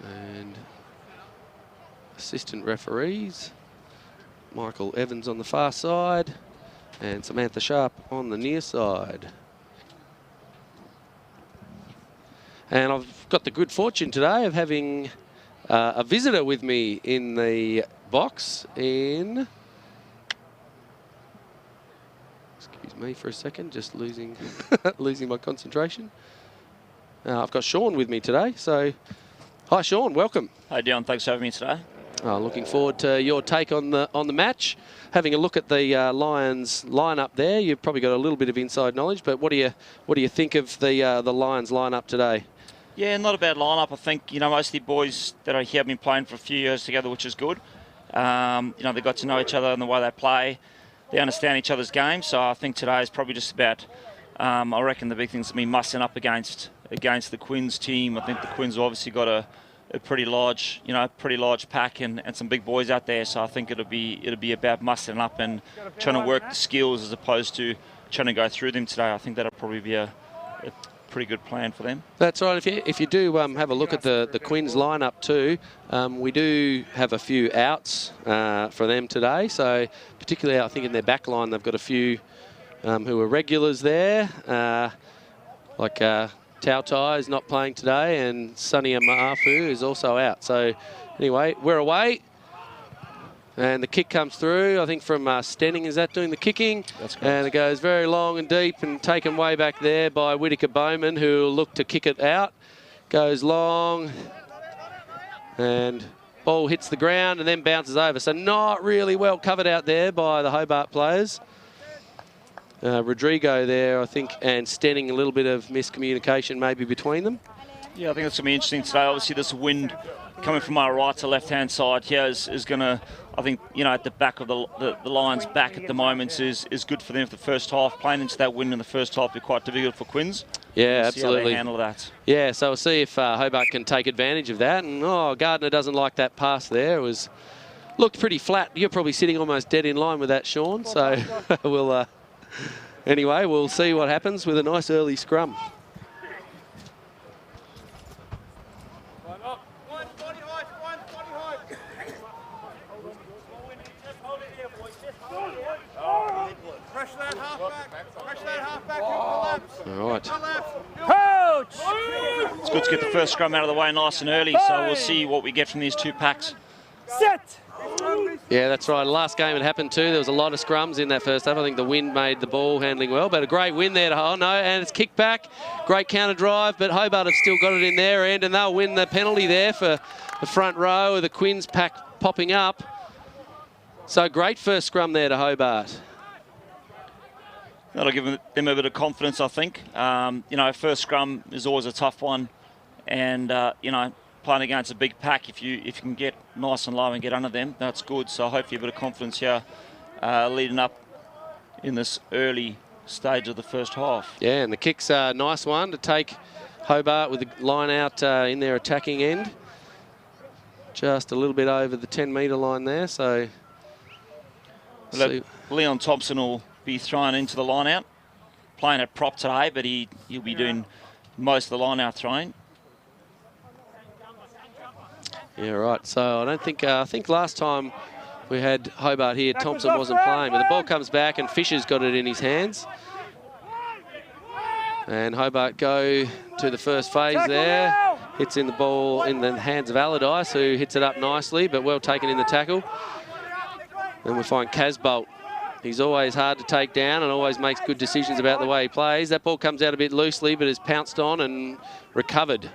And assistant referees, Michael Evans on the far side and Samantha Sharp on the near side. And I've got the good fortune today of having a visitor with me in the box in... Excuse me for a second, just losing losing my concentration. I've got Sean with me today, so hi Sean, welcome. Hi Deon, thanks for having me today. Looking forward to your take on the match. Having a look at the Lions lineup there, you've probably got a little bit of inside knowledge, but what do you think of the Lions lineup today? Yeah, not a bad lineup. I think most of the boys that are here have been playing for a few years together, which is good. They got to know each other and the way they play. They understand each other's game. So I think today is probably just about. I reckon the big thing's to be mussing up against the Quins team. I think the Quins have obviously got a pretty large pack and some big boys out there. So I think it'll be about mussing up and trying to work the skills as opposed to trying to go through them today. I think that'll probably be a pretty good plan for them. That's right. If you do have a look at the Quins lineup too, we do have a few outs for them today. So particularly, I think in their back line, they've got a few who are regulars there, like Tautai is not playing today, and Sonia Maafu is also out. So anyway, we're away. And the kick comes through, I think from Stenning, is that doing the kicking? That's correct. And it goes very long and deep and taken way back there by Whittaker Bowman, who will look to kick it out. Goes long and ball hits the ground and then bounces over. So not really well covered out there by the Hobart players. Rodrigo there, I think, and Stenning, a little bit of miscommunication maybe between them. Yeah, I think it's going to be interesting today. Obviously, this wind coming from our right to left-hand side here is going to, I think, at the back of the Lions' back at the moment is good for them for the first half. Playing into that wind in the first half will be quite difficult for Quins. Yeah, we'll absolutely. See how they handle that. Yeah, so we'll see if Hobart can take advantage of that. And, Gardner doesn't like that pass there. It looked pretty flat. You're probably sitting almost dead in line with that, Sean. So we'll... Anyway, we'll see what happens with a nice early scrum. Pressure that half back, collapse. All right. Coach! It's good to get the first scrum out of the way nice and early, so we'll see what we get from these two packs. Set! Yeah, that's right. Last game it happened too. There was a lot of scrums in that first half. I think the wind made the ball handling well, but a great win there to and it's kicked back. Great counter drive, but Hobart have still got it in their end, and they'll win the penalty there for the front row of the Quins pack popping up. So great first scrum there to Hobart. That'll give them a bit of confidence, I think. First scrum is always a tough one, and playing against a big pack, if you can get nice and low and get under them, that's good. So hopefully a bit of confidence here leading up in this early stage of the first half. Yeah, and the kick's a nice one to take Hobart with the line out in their attacking end. Just a little bit over the 10-metre line there, so... Leon Thompson will be thrown into the line out. Playing at prop today, but he'll be doing most of the line out throwing. Yeah, right. So I don't think, I think last time we had Hobart here, Thompson wasn't playing, but the ball comes back and Fisher's got it in his hands. And Hobart go to the first phase there. Hits in the ball in the hands of Allardyce, who hits it up nicely, but well taken in the tackle. Then we find Casbolt. He's always hard to take down and always makes good decisions about the way he plays. That ball comes out a bit loosely, but is pounced on and recovered.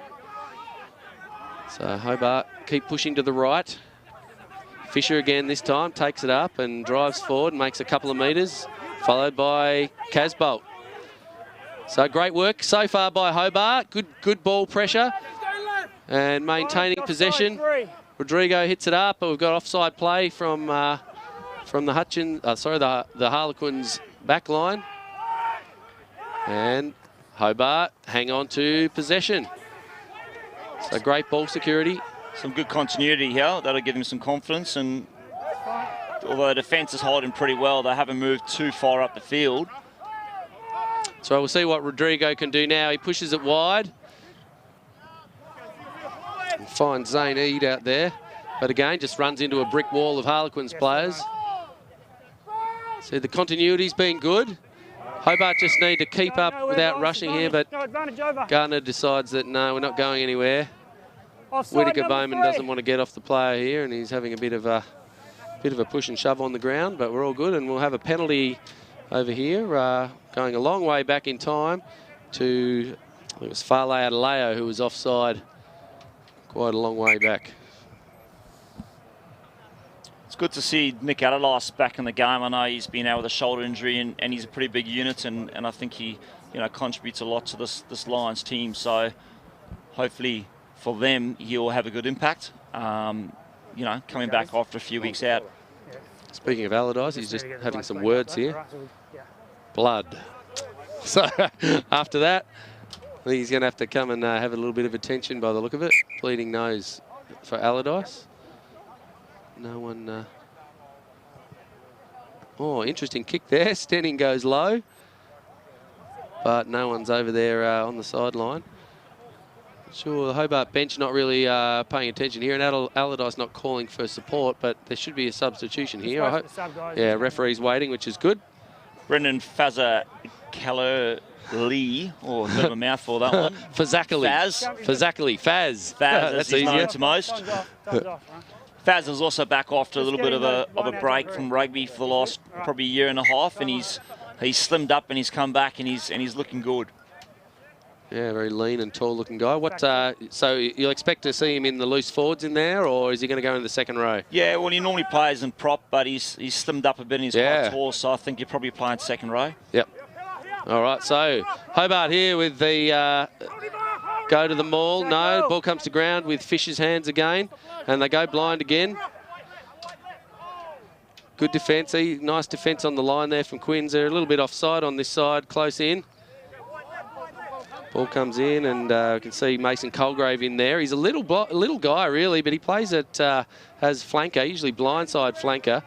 So Hobart keep pushing to the right. Fisher again this time, takes it up and drives forward and makes a couple of metres, followed by Casbolt. So great work so far by Hobart. Good ball pressure and maintaining possession. Rodrigo hits it up, but we've got offside play from the Hutchins, the Harlequins back line. And Hobart hang on to possession. So great ball security. Some good continuity here. That'll give him some confidence. And although the defence is holding pretty well, they haven't moved too far up the field. So we'll see what Rodrigo can do now. He pushes it wide. And finds Zane Eade out there. But again, just runs into a brick wall of Harlequins players. See, the continuity's been good. Hobart just need to keep up without rushing here, but Gardner decides that no, we're not going anywhere. Whittaker Bowman doesn't want to get off the player here, and he's having a bit of a push and shove on the ground, but we're all good, and we'll have a penalty over here, going a long way back in time to, I think it was Farley Adeleo who was offside quite a long way back. It's good to see Nick Allardyce back in the game. I know he's been out with a shoulder injury, and he's a pretty big unit, and I think he contributes a lot to this Lions team. So hopefully for them he'll have a good impact. Coming back after a few weeks out. Speaking of Allardyce, he's just having some words here. Blood. So after that, I think he's going to have to come and have a little bit of attention by the look of it. Bleeding nose for Allardyce. No one... Oh, interesting kick there. Stenning goes low. But no one's over there on the sideline. Sure, the Hobart bench not really paying attention here, and Allardyce not calling for support, but there should be a substitution here. I hope. Yeah, referee's waiting, which is good. Brendan Fazza-Lee, a bit of a mouthful that one. Fazakali. Faz. That's easier to most. Faz is also back after a little bit of a break from rugby for the last probably year and a half, and he's slimmed up and he's come back and he's looking good. Yeah, very lean and tall looking guy. So you'll expect to see him in the loose forwards in there, or is he going to go in the second row? Yeah, well, he normally plays in prop, but he's slimmed up a bit and he's quite tall, so I think he'll probably play in second row. Yep. All right, so Hobart here with the go to the maul. No, ball comes to ground with Fisher's hands again, and they go blind again. Good defence. Nice defence on the line there from Quins. They're a little bit offside on this side, close in. Ball comes in, and we can see Mason Colgrave in there. He's a little guy, really, but he plays as flanker, usually blindside flanker,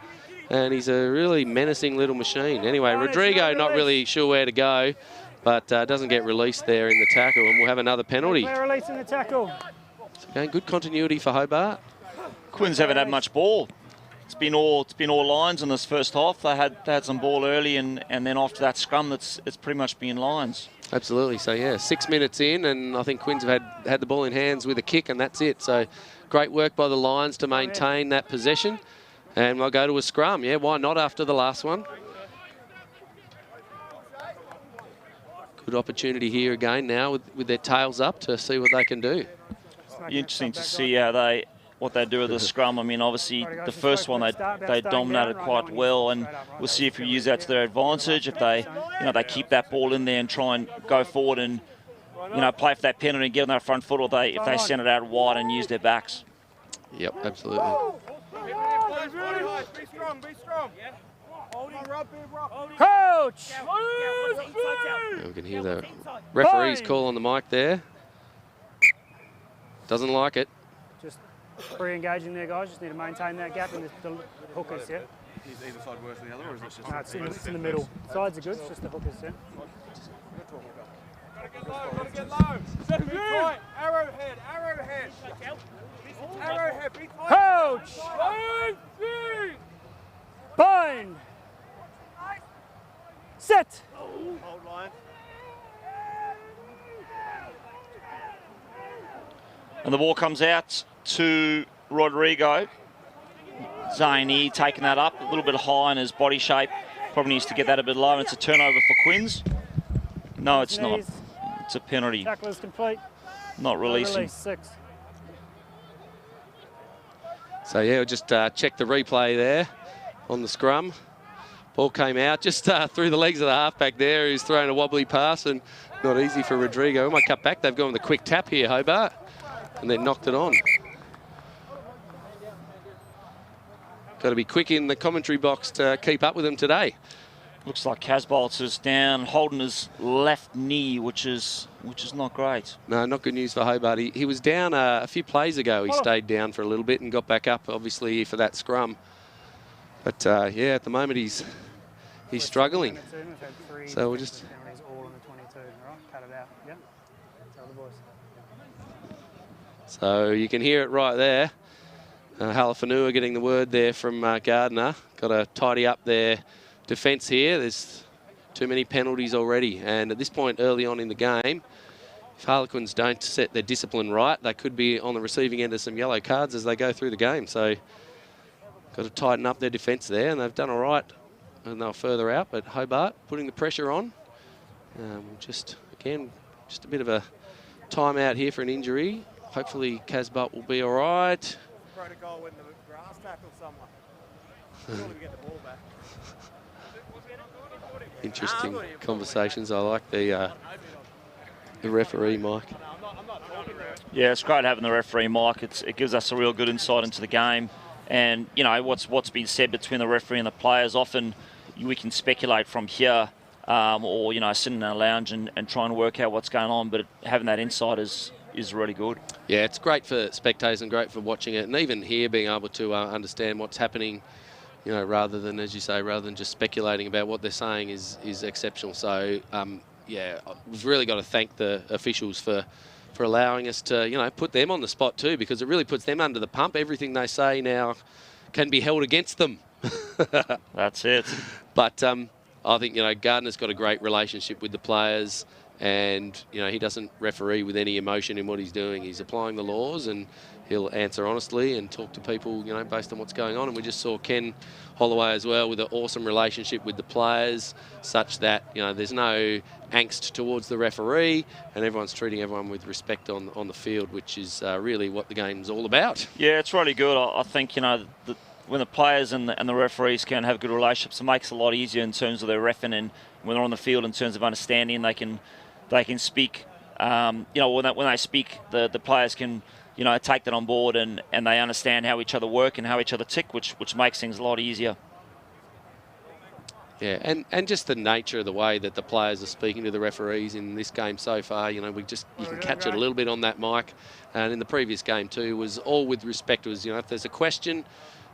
and he's a really menacing little machine. Anyway, Rodrigo not really sure where to go, but doesn't get released there in the tackle, and we'll have another penalty. Release in the tackle. So again, good continuity for Hobart. Quins haven't had much ball. It's been all lines in this first half. They had some ball early, and then after that scrum, it's pretty much been lines. Absolutely. So yeah, 6 minutes in, and I think Quins have had the ball in hands with a kick, and that's it. So great work by the Lions to maintain that possession, and we'll go to a scrum. Yeah, why not after the last one? Good opportunity here again now with their tails up to see what they can do. Interesting to see what they do with the scrum. I mean, obviously the first one they dominated quite well, and we'll see if we use that to their advantage. If they they keep that ball in there and try and go forward and play for that penalty and get on their front foot, or if they send it out wide and use their backs. Yep, absolutely. Be strong, be strong. Coach! Yeah, we can hear the referee's call on the mic there. Doesn't like it. Just re-engaging there, guys. Just need to maintain that gap in the hookers, yeah? Is either side worse than the other, or is it just... No, it's in the middle. Sides are good, it's just the hookers, yeah? Gotta get low. Set be tight. Arrowhead, arrowhead. Arrowhead, be tight. Coach! Bind! Set! Hold line. And the ball comes out to Rodrigo. Zane taking that up, a little bit high in his body shape. Probably needs to get that a bit low, and it's a turnover for Quins. No, it's not. It's a penalty. Tackle is complete. Not releasing. Release, 6. So yeah, we'll just check the replay there on the scrum. Ball came out just through the legs of the halfback there. He's thrown a wobbly pass and not easy for Rodrigo. We might cut back. They've gone with a quick tap here, Hobart, and then knocked it on. Got to be quick in the commentary box to keep up with them today. Looks like Casbolt's is down, holding his left knee, which is not great. No, not good news for Hobart. He was down a few plays ago. He stayed down for a little bit and got back up, obviously, for that scrum. But yeah, at the moment he's struggling. So we'll just. So you can hear it right there. Hallequins getting the word there from Gardner. Got to tidy up their defence here. There's too many penalties already. And at this point early on in the game, if Harlequins don't set their discipline right, they could be on the receiving end of some yellow cards as they go through the game. So got to tighten up their defence there, and they've done all right. And they're further out, but Hobart putting the pressure on. Just a bit of a timeout here for an injury. Hopefully Casbolt will be all right. Protocol when the grass tackles someone. Surely we get the ball back. Interesting conversations. I like the referee, Mike. Yeah, it's great having the referee, Mike. It gives us a real good insight into the game. And, you know, what's been said between the referee and the players, often we can speculate from here or, you know, sit in our lounge and try and work out what's going on. But having that insight is really good. Yeah, it's great for spectators and great for watching it. And even here being able to understand what's happening, you know, rather than, as you say, rather than just speculating about what they're saying is exceptional. So, yeah, we've really got to thank the officials for allowing us to, you know, put them on the spot too, because it really puts them under the pump. Everything they say now can be held against them. That's it. But I think, you know, Gardner's got a great relationship with the players, and, you know, he doesn't referee with any emotion in what he's doing. He's applying the laws, and he'll answer honestly and talk to people, you know, based on what's going on. And we just saw Ken Holloway as well with an awesome relationship with the players, such that, you know, there's no angst towards the referee, and everyone's treating everyone with respect on the field, which is really what the game's all about. Yeah, it's really good. I think, you know, when the players and the referees can have good relationships, it makes it a lot easier in terms of their reffing, and when they're on the field in terms of understanding, they can speak. You know, when they speak, the players can, you know, take that on board, and they understand how each other work and how each other tick, which makes things a lot easier. Yeah, and just the nature of the way that the players are speaking to the referees in this game so far, you know, you can catch it a little bit on that mic. And in the previous game too, was all with respect. It was, you know, if there's a question,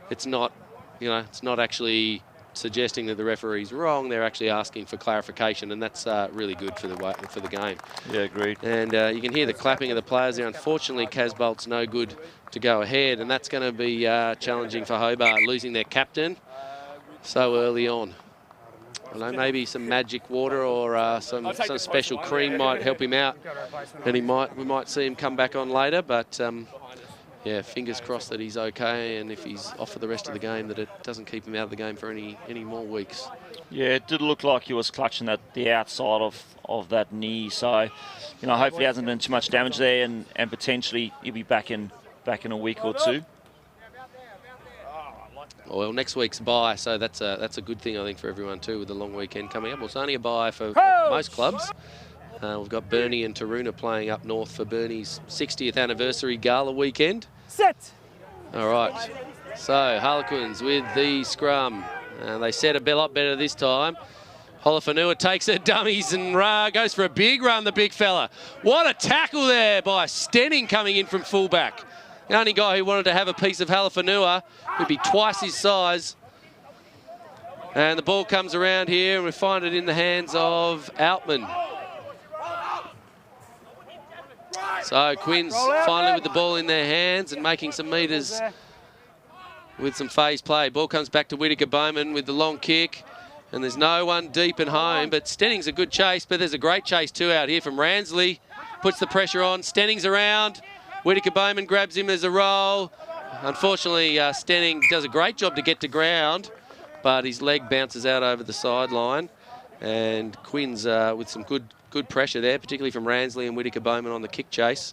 it's not, you know, it's not actually suggesting that the referee's wrong. They're actually asking for clarification, and that's really good for the game. Yeah, agreed. And you can hear the clapping of the players there. Unfortunately, Casbolt's no good to go ahead, and that's going to be challenging for Hobart, losing their captain so early on. I don't know, maybe some magic water or some special cream might help him out, and we might see him come back on later. But yeah, fingers crossed that he's okay, and if he's off for the rest of the game, that it doesn't keep him out of the game for any more weeks. Yeah, it did look like he was clutching at the outside of that knee. So, you know, hopefully he hasn't done too much damage there, and potentially he'll be back in a week or two. Well, next week's bye, so that's a good thing, I think, for everyone too, with the long weekend coming up. Well, it's only a bye for most clubs. We've got Burnie and Taroona playing up north for Burnie's 60th anniversary gala weekend. Set! All right, so Harlequins with the scrum. They set a lot better this time. Holofanua takes it, dummies, and goes for a big run, the big fella. What a tackle there by Stenning coming in from fullback. The only guy who wanted to have a piece of Holofanua, who'd be twice his size. And the ball comes around here, and we find it in the hands of Outman. So Quinn's finally with the ball in their hands and making some metres with some phase play. Ball comes back to Whittaker-Bowman with the long kick, and there's no one deep and home, but Stenning's a good chase, but there's a great chase too out here from Ransley. Puts the pressure on, Stenning's around. Whittaker-Bowman grabs him as a roll. Unfortunately, Stenning does a great job to get to ground, but his leg bounces out over the sideline. And Quinn's with some good pressure there, particularly from Ransley and Whittaker-Bowman on the kick chase.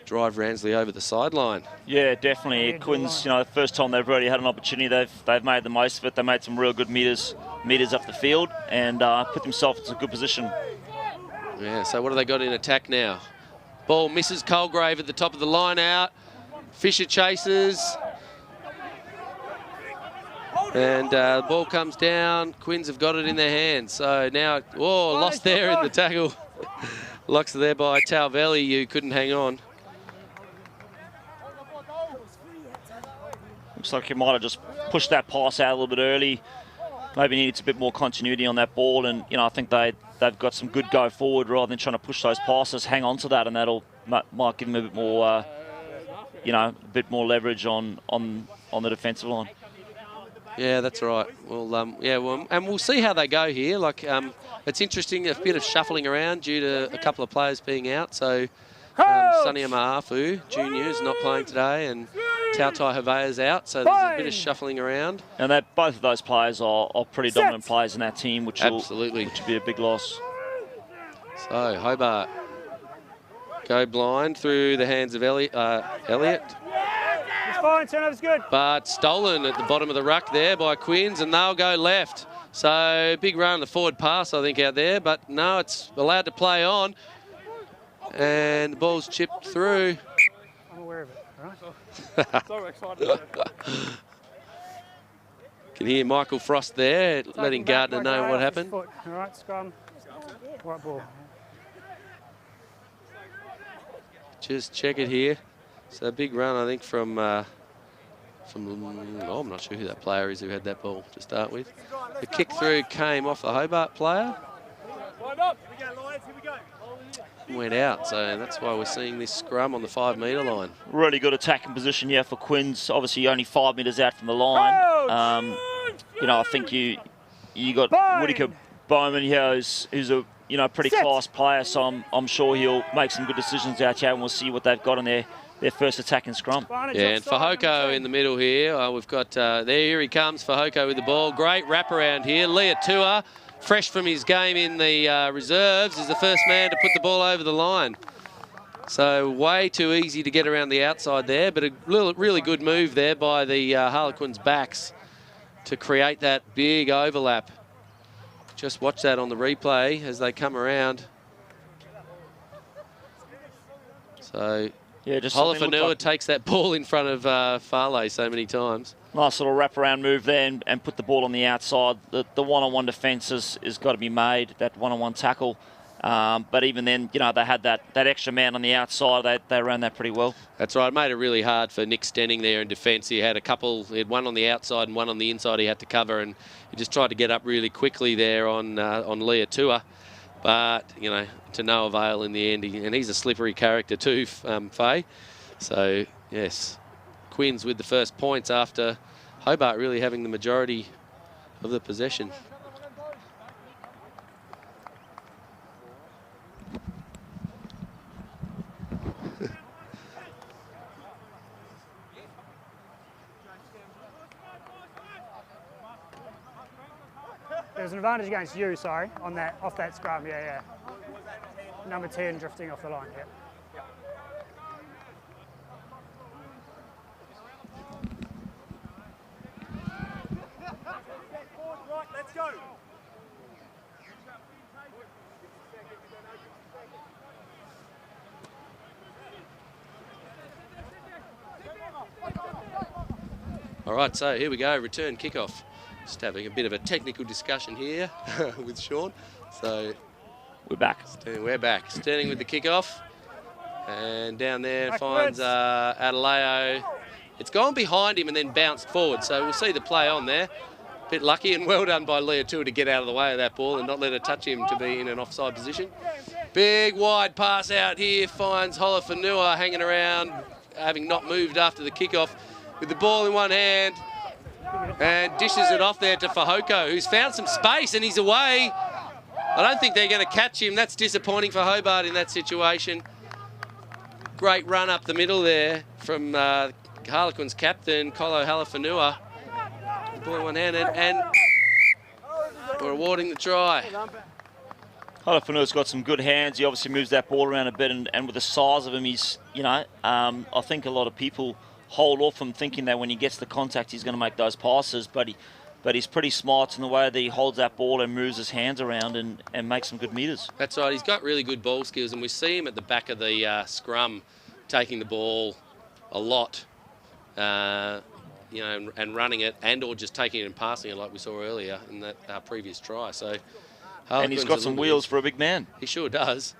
drive Ransley over the sideline. Yeah, definitely. Quins, the first time they've already had an opportunity, they've made the most of it. They made some real good meters up the field and put themselves into a good position. Yeah, so what have they got in attack now? Ball misses Colgrave at the top of the line out. Fisher chases. And the ball comes down. Quins have got it in their hands. So now, lost there in the tackle. Lost there by Talvelli, who couldn't hang on. Looks like he might have just pushed that pass out a little bit early. Maybe needs a bit more continuity on that ball, and I think they've got some good go forward rather than trying to push those passes. Hang on to that, and that'll might give them a bit more, a bit more leverage on the defensive line. Yeah, that's right. Well, and we'll see how they go here. Like, it's interesting, a bit of shuffling around due to a couple of players being out. So, Sonny Amahafu Jr. is not playing today, and Tautai Havea's out. So there's a bit of shuffling around. And both of those players are pretty dominant players in that team, which would be a big loss. So Hobart go blind through the hands of Elliott. It's fine, turnover's good. But stolen at the bottom of the ruck there by Quins, and they'll go left. So big run on the forward pass, I think, out there. But no, it's allowed to play on. And the ball's chipped through. I'm aware of it, all right? So excited. Can hear Michael Frost there, letting Gardner know what happened. All right, scrum. Right ball. Just check it here. So a big run, I think, from I'm not sure who that player is who had that ball to start with. The kick through came off the Hobart player. Went out, so that's why we're seeing this scrum on the 5-metre line. Really good attacking position here for Quins. Obviously, only 5 metres out from the line. I think you got Whitaker Bowman here, who's a pretty class player. So I'm sure he'll make some good decisions out here, and we'll see what they've got in their first attacking scrum. Yeah, and Fahoko in the middle here. We've got here he comes, Fahoko with the ball. Great wraparound here. Leatua, fresh from his game in the reserves, is the first man to put the ball over the line. So way too easy to get around the outside there, but a really good move there by the Harlequins backs to create that big overlap. Just watch that on the replay as they come around. So yeah, just Holofanua takes that ball in front of Farley so many times. Nice little wraparound move there and put the ball on the outside. The one-on-one defence has got to be made, that one-on-one tackle. But even then, they had that extra man on the outside. They ran that pretty well. That's right. It made it really hard for Nick Stenning there in defence. He had he had one on the outside and one on the inside he had to cover, and he just tried to get up really quickly there on Leatua. But, to no avail in the end. And he's a slippery character too, Faye. So, yes, Quins with the first points after Hobart really having the majority of the possession. There's an advantage against you, sorry, off that scrum, yeah. Number 10 drifting off the line, yeah. Right, let's go. All right, so here we go, return kickoff. Just having a bit of a technical discussion here with Sean. So we're back. We're back. Standing with the kickoff. And down there finds Adeleo. It's gone behind him and then bounced forward. So we'll see the play on there. Bit lucky and well done by Leatua to get out of the way of that ball and not let it touch him to be in an offside position. Big wide pass out here. Finds Holofanua hanging around, having not moved after the kickoff, with the ball in one hand. And dishes it off there to Fahoko, who's found some space and he's away. I don't think they're going to catch him. That's disappointing for Hobart in that situation. Great run up the middle there from Harlequins captain, Kolo Holofanua. Ball in one hand and we're awarding the try. Hutchins's got some good hands. He obviously moves that ball around a bit, and with the size of him, he's, you know, I think a lot of people hold off him thinking that when he gets the contact, he's going to make those passes, but he's pretty smart in the way that he holds that ball and moves his hands around and makes some good meters. That's right. He's got really good ball skills, and we see him at the back of the scrum taking the ball a lot, you know, and running it, and or just taking it and passing it like we saw earlier in that previous try. So. And he's got some wheels for a big man. He sure does.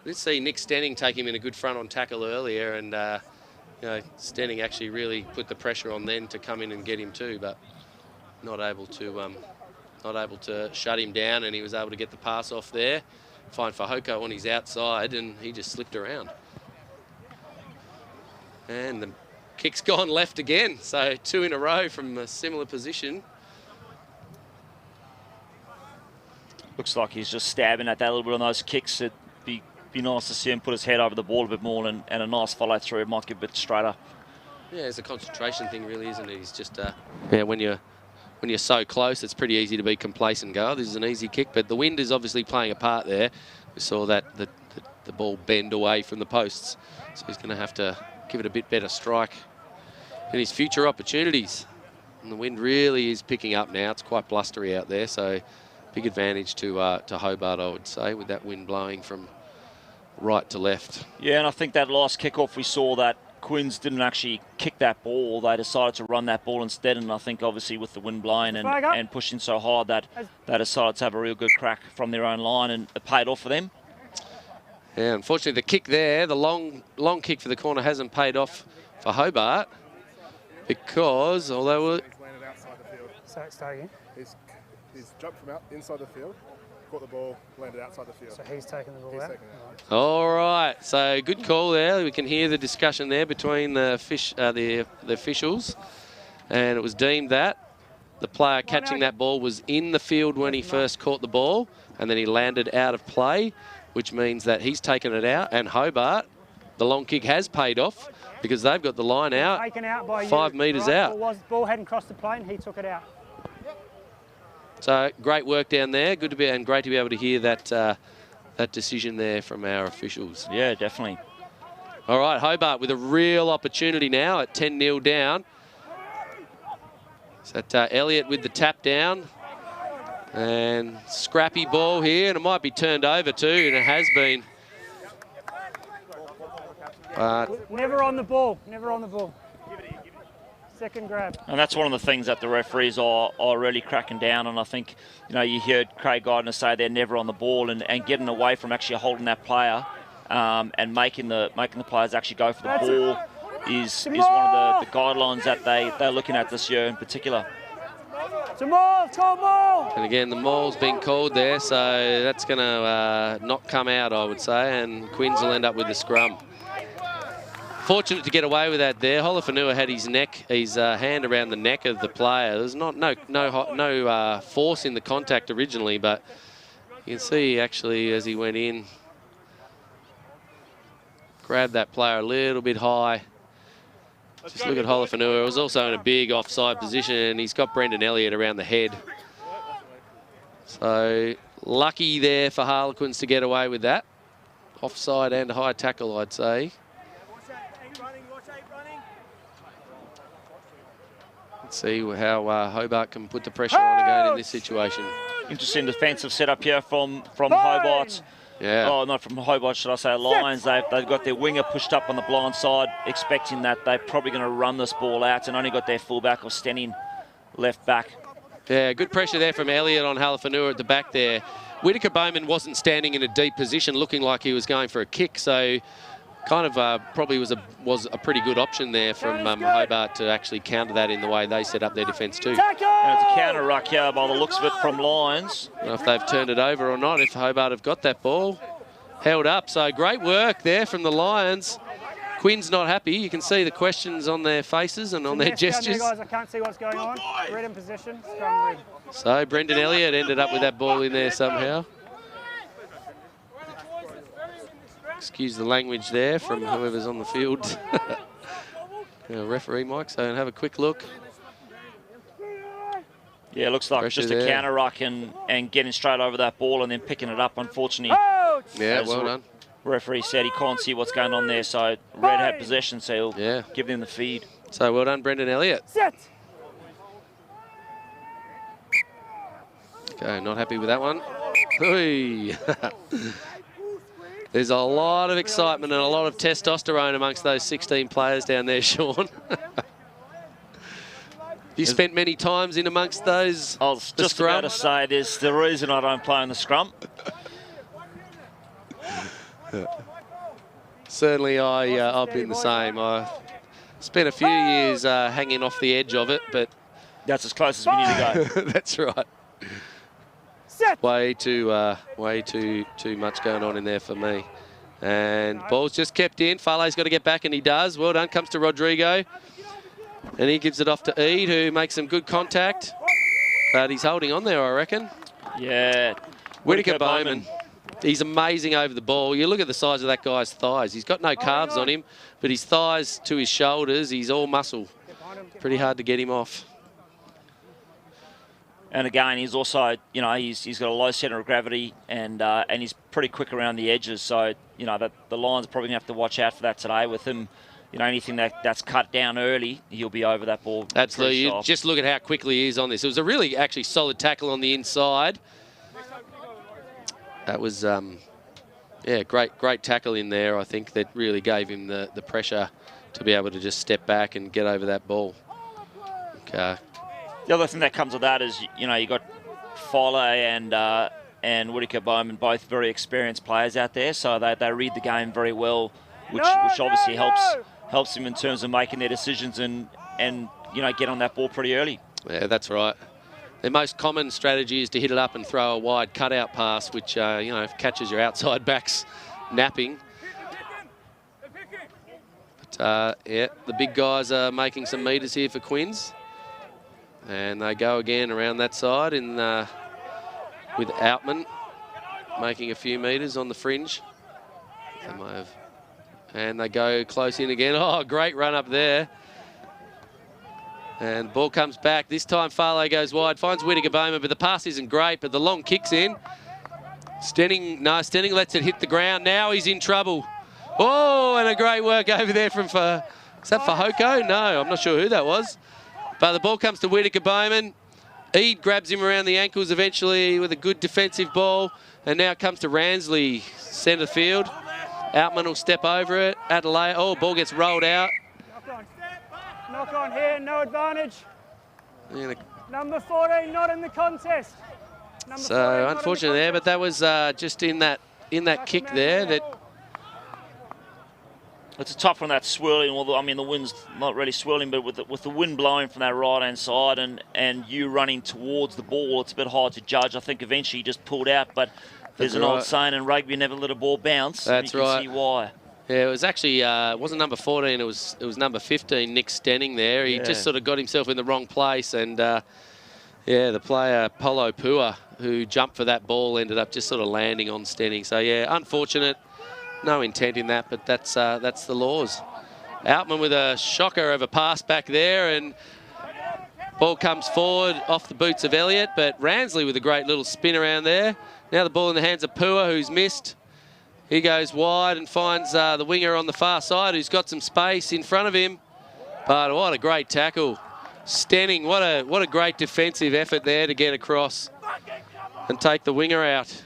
Let's see Nick Stenning take him in a good front-on tackle earlier, and you know, Stenning actually really put the pressure on then to come in and get him too, but not able to shut him down, and he was able to get the pass off there. Fine for Hoko on his outside, and he just slipped around. And the kick's gone left again, so 2 in a row from a similar position. Looks like he's just stabbing at that a little bit on those kicks. It'd be nice to see him put his head over the ball a bit more, and a nice follow through. It might get a bit straighter. Yeah, it's a concentration thing, really, isn't it? He's just yeah. When you're so close, it's pretty easy to be complacent. Go, oh, this is an easy kick, but the wind is obviously playing a part there. We saw that the ball bend away from the posts, so he's going to have to give it a bit better strike in his future opportunities. And the wind really is picking up now. It's quite blustery out there, so. Big advantage to Hobart, I would say, with that wind blowing from right to left. Yeah, and I think that last kickoff we saw that Quins didn't actually kick that ball. They decided to run that ball instead, and I think obviously with the wind blowing and pushing so hard that they decided to have a real good crack from their own line, and it paid off for them. Yeah, unfortunately the kick there, the long kick for the corner hasn't paid off for Hobart, because although... Start again. He's jumped from inside the field, caught the ball, landed outside the field. So he's taken the ball out? All right, so good call there. We can hear the discussion there between the officials, and it was deemed that the player catching that ball was in the field when he first caught the ball, and then he landed out of play, which means that he's taken it out, and Hobart, the long kick has paid off because they've got the line out, taken out by 5 metres out. The ball hadn't crossed the plane, he took it out. So great work down there. Good to be, and great to be able to hear that that decision there from our officials. Yeah, definitely. All right, Hobart with a real opportunity now at 10-0 down. So that Elliott with the tap down, and scrappy ball here, and it might be turned over too, and it has been. Never on the ball. Never on the ball. Second grab. And that's one of the things that the referees are really cracking down on. I think, you know, you heard Craig Gardner say they're never on the ball, and getting away from actually holding that player and making the players actually go for the ball is one of the guidelines that they're looking at this year in particular. And again, the maul's been called there, so that's going to not come out, I would say, and Quins will end up with the scrum. Fortunate to get away with that there. Holofanua had his hand around the neck of the player. There's no force in the contact originally, but you can see actually as he went in, grabbed that player a little bit high. Just look at Holofanua. It was also in a big offside position, and he's got Brendan Elliott around the head. So lucky there for Harlequins to get away with that. Offside and high tackle, I'd say. Let's see how Hobart can put the pressure on again in this situation. Interesting defensive setup here from Hobart. Yeah. Oh, not from Hobart, should I say, Lions. They've got their winger pushed up on the blind side, expecting that they're probably going to run this ball out, and only got their fullback or Stenning left back. Yeah, good pressure there from Elliott on Holofanua at the back there. Whitaker Bowman wasn't standing in a deep position, looking like he was going for a kick, so kind of probably was a pretty good option there from Hobart to actually counter that in the way they set up their defence too. And it's a counter ruck here by the looks of it from Lions. I don't know if they've turned it over or not, if Hobart have got that ball held up. So great work there from the Lions. Quinn's not happy. You can see the questions on their faces and on their gestures. Guys, I can't see what's going on. Red in position, scrum red. So Brendan Elliott ended up with that ball in there somehow. Excuse the language there from whoever's on the field. Referee Mike, so have a quick look. Yeah, it looks like Pressure just there. a counter ruck and getting straight over that ball and then picking it up. Unfortunately, Yeah, as well the done. referee said, he can't see what's going on there. So Red had possession, so he'll give them the feed. So well done, Brendan Elliott. Set. Okay, not happy with that one. Oi. There's a lot of excitement and a lot of testosterone amongst those 16 players down there, Sean. You spent many times in amongst those. I was just about to say, there's the reason I don't play in the scrum. Certainly, I've been the same. I spent a few years hanging off the edge of it, but that's as close as we need to go. That's right. Way too much going on in there for me. And ball's just kept in. Farley's got to get back, and he does. Well done. Comes to Rodrigo. And he gives it off to Eade, who makes some good contact. But he's holding on there, I reckon. Yeah. Whittaker Bowman. He's amazing over the ball. You look at the size of that guy's thighs. He's got no calves on him, but his thighs to his shoulders, he's all muscle. Pretty hard to get him off. And again, he's also, you know, he's got a low centre of gravity and he's pretty quick around the edges. So, you know, the Lions are probably going to have to watch out for that today with him. You know, anything that's cut down early, he'll be over that ball. Absolutely. You just look at how quickly he is on this. It was a really actually solid tackle on the inside. That was, yeah, great tackle in there, I think, that really gave him the pressure to be able to just step back and get over that ball. Okay. The other thing that comes with that is, you know, you got Foley and Whittaker Bowman, both very experienced players out there, so they read the game very well, which obviously helps them in terms of making their decisions and you know, get on that ball pretty early. Yeah, that's right. Their most common strategy is to hit it up and throw a wide cutout pass, which you know, catches your outside backs napping. But yeah, the big guys are making some metres here for Quins. And they go again around that side in with Outman making a few metres on the fringe. They might have, and they go close in again. Oh, great run up there. And the ball comes back. This time Farley goes wide, finds Whittaker Bowman, but the pass isn't great, but the long kick's in. Stenning lets it hit the ground. Now he's in trouble. Oh, and a great work over there from, is that for Hoko? No, I'm not sure who that was. But the ball comes to Whittaker Bowman. Eade grabs him around the ankles eventually with a good defensive ball. And now it comes to Ransley, centre field. Outman will step over it. Adelaide, oh, ball gets rolled out. Knock on here, no advantage. Yeah, Number 14 not in the contest. So unfortunately there, but that was just in that kick there that. It's a tough one, that swirling. Well, I mean, the wind's not really swirling, but with the wind blowing from that right-hand side and you running towards the ball, it's a bit hard to judge. I think eventually he just pulled out, but there's an old saying in rugby, you never let a ball bounce. That's right. You can see why. Yeah, it was actually, it wasn't number 14, it was number 15, Nick Stenning there. He just sort of got himself in the wrong place, and yeah, the player, Polo Pua, who jumped for that ball, ended up just sort of landing on Stenning. So yeah, unfortunate. No intent in that, but that's the laws. Outman with a shocker of a pass back there, and ball comes forward off the boots of Elliott, but Ransley with a great little spin around there. Now the ball in the hands of Pua, who's missed. He goes wide and finds the winger on the far side, who's got some space in front of him. But what a great tackle. Stenning, what a great defensive effort there to get across and take the winger out.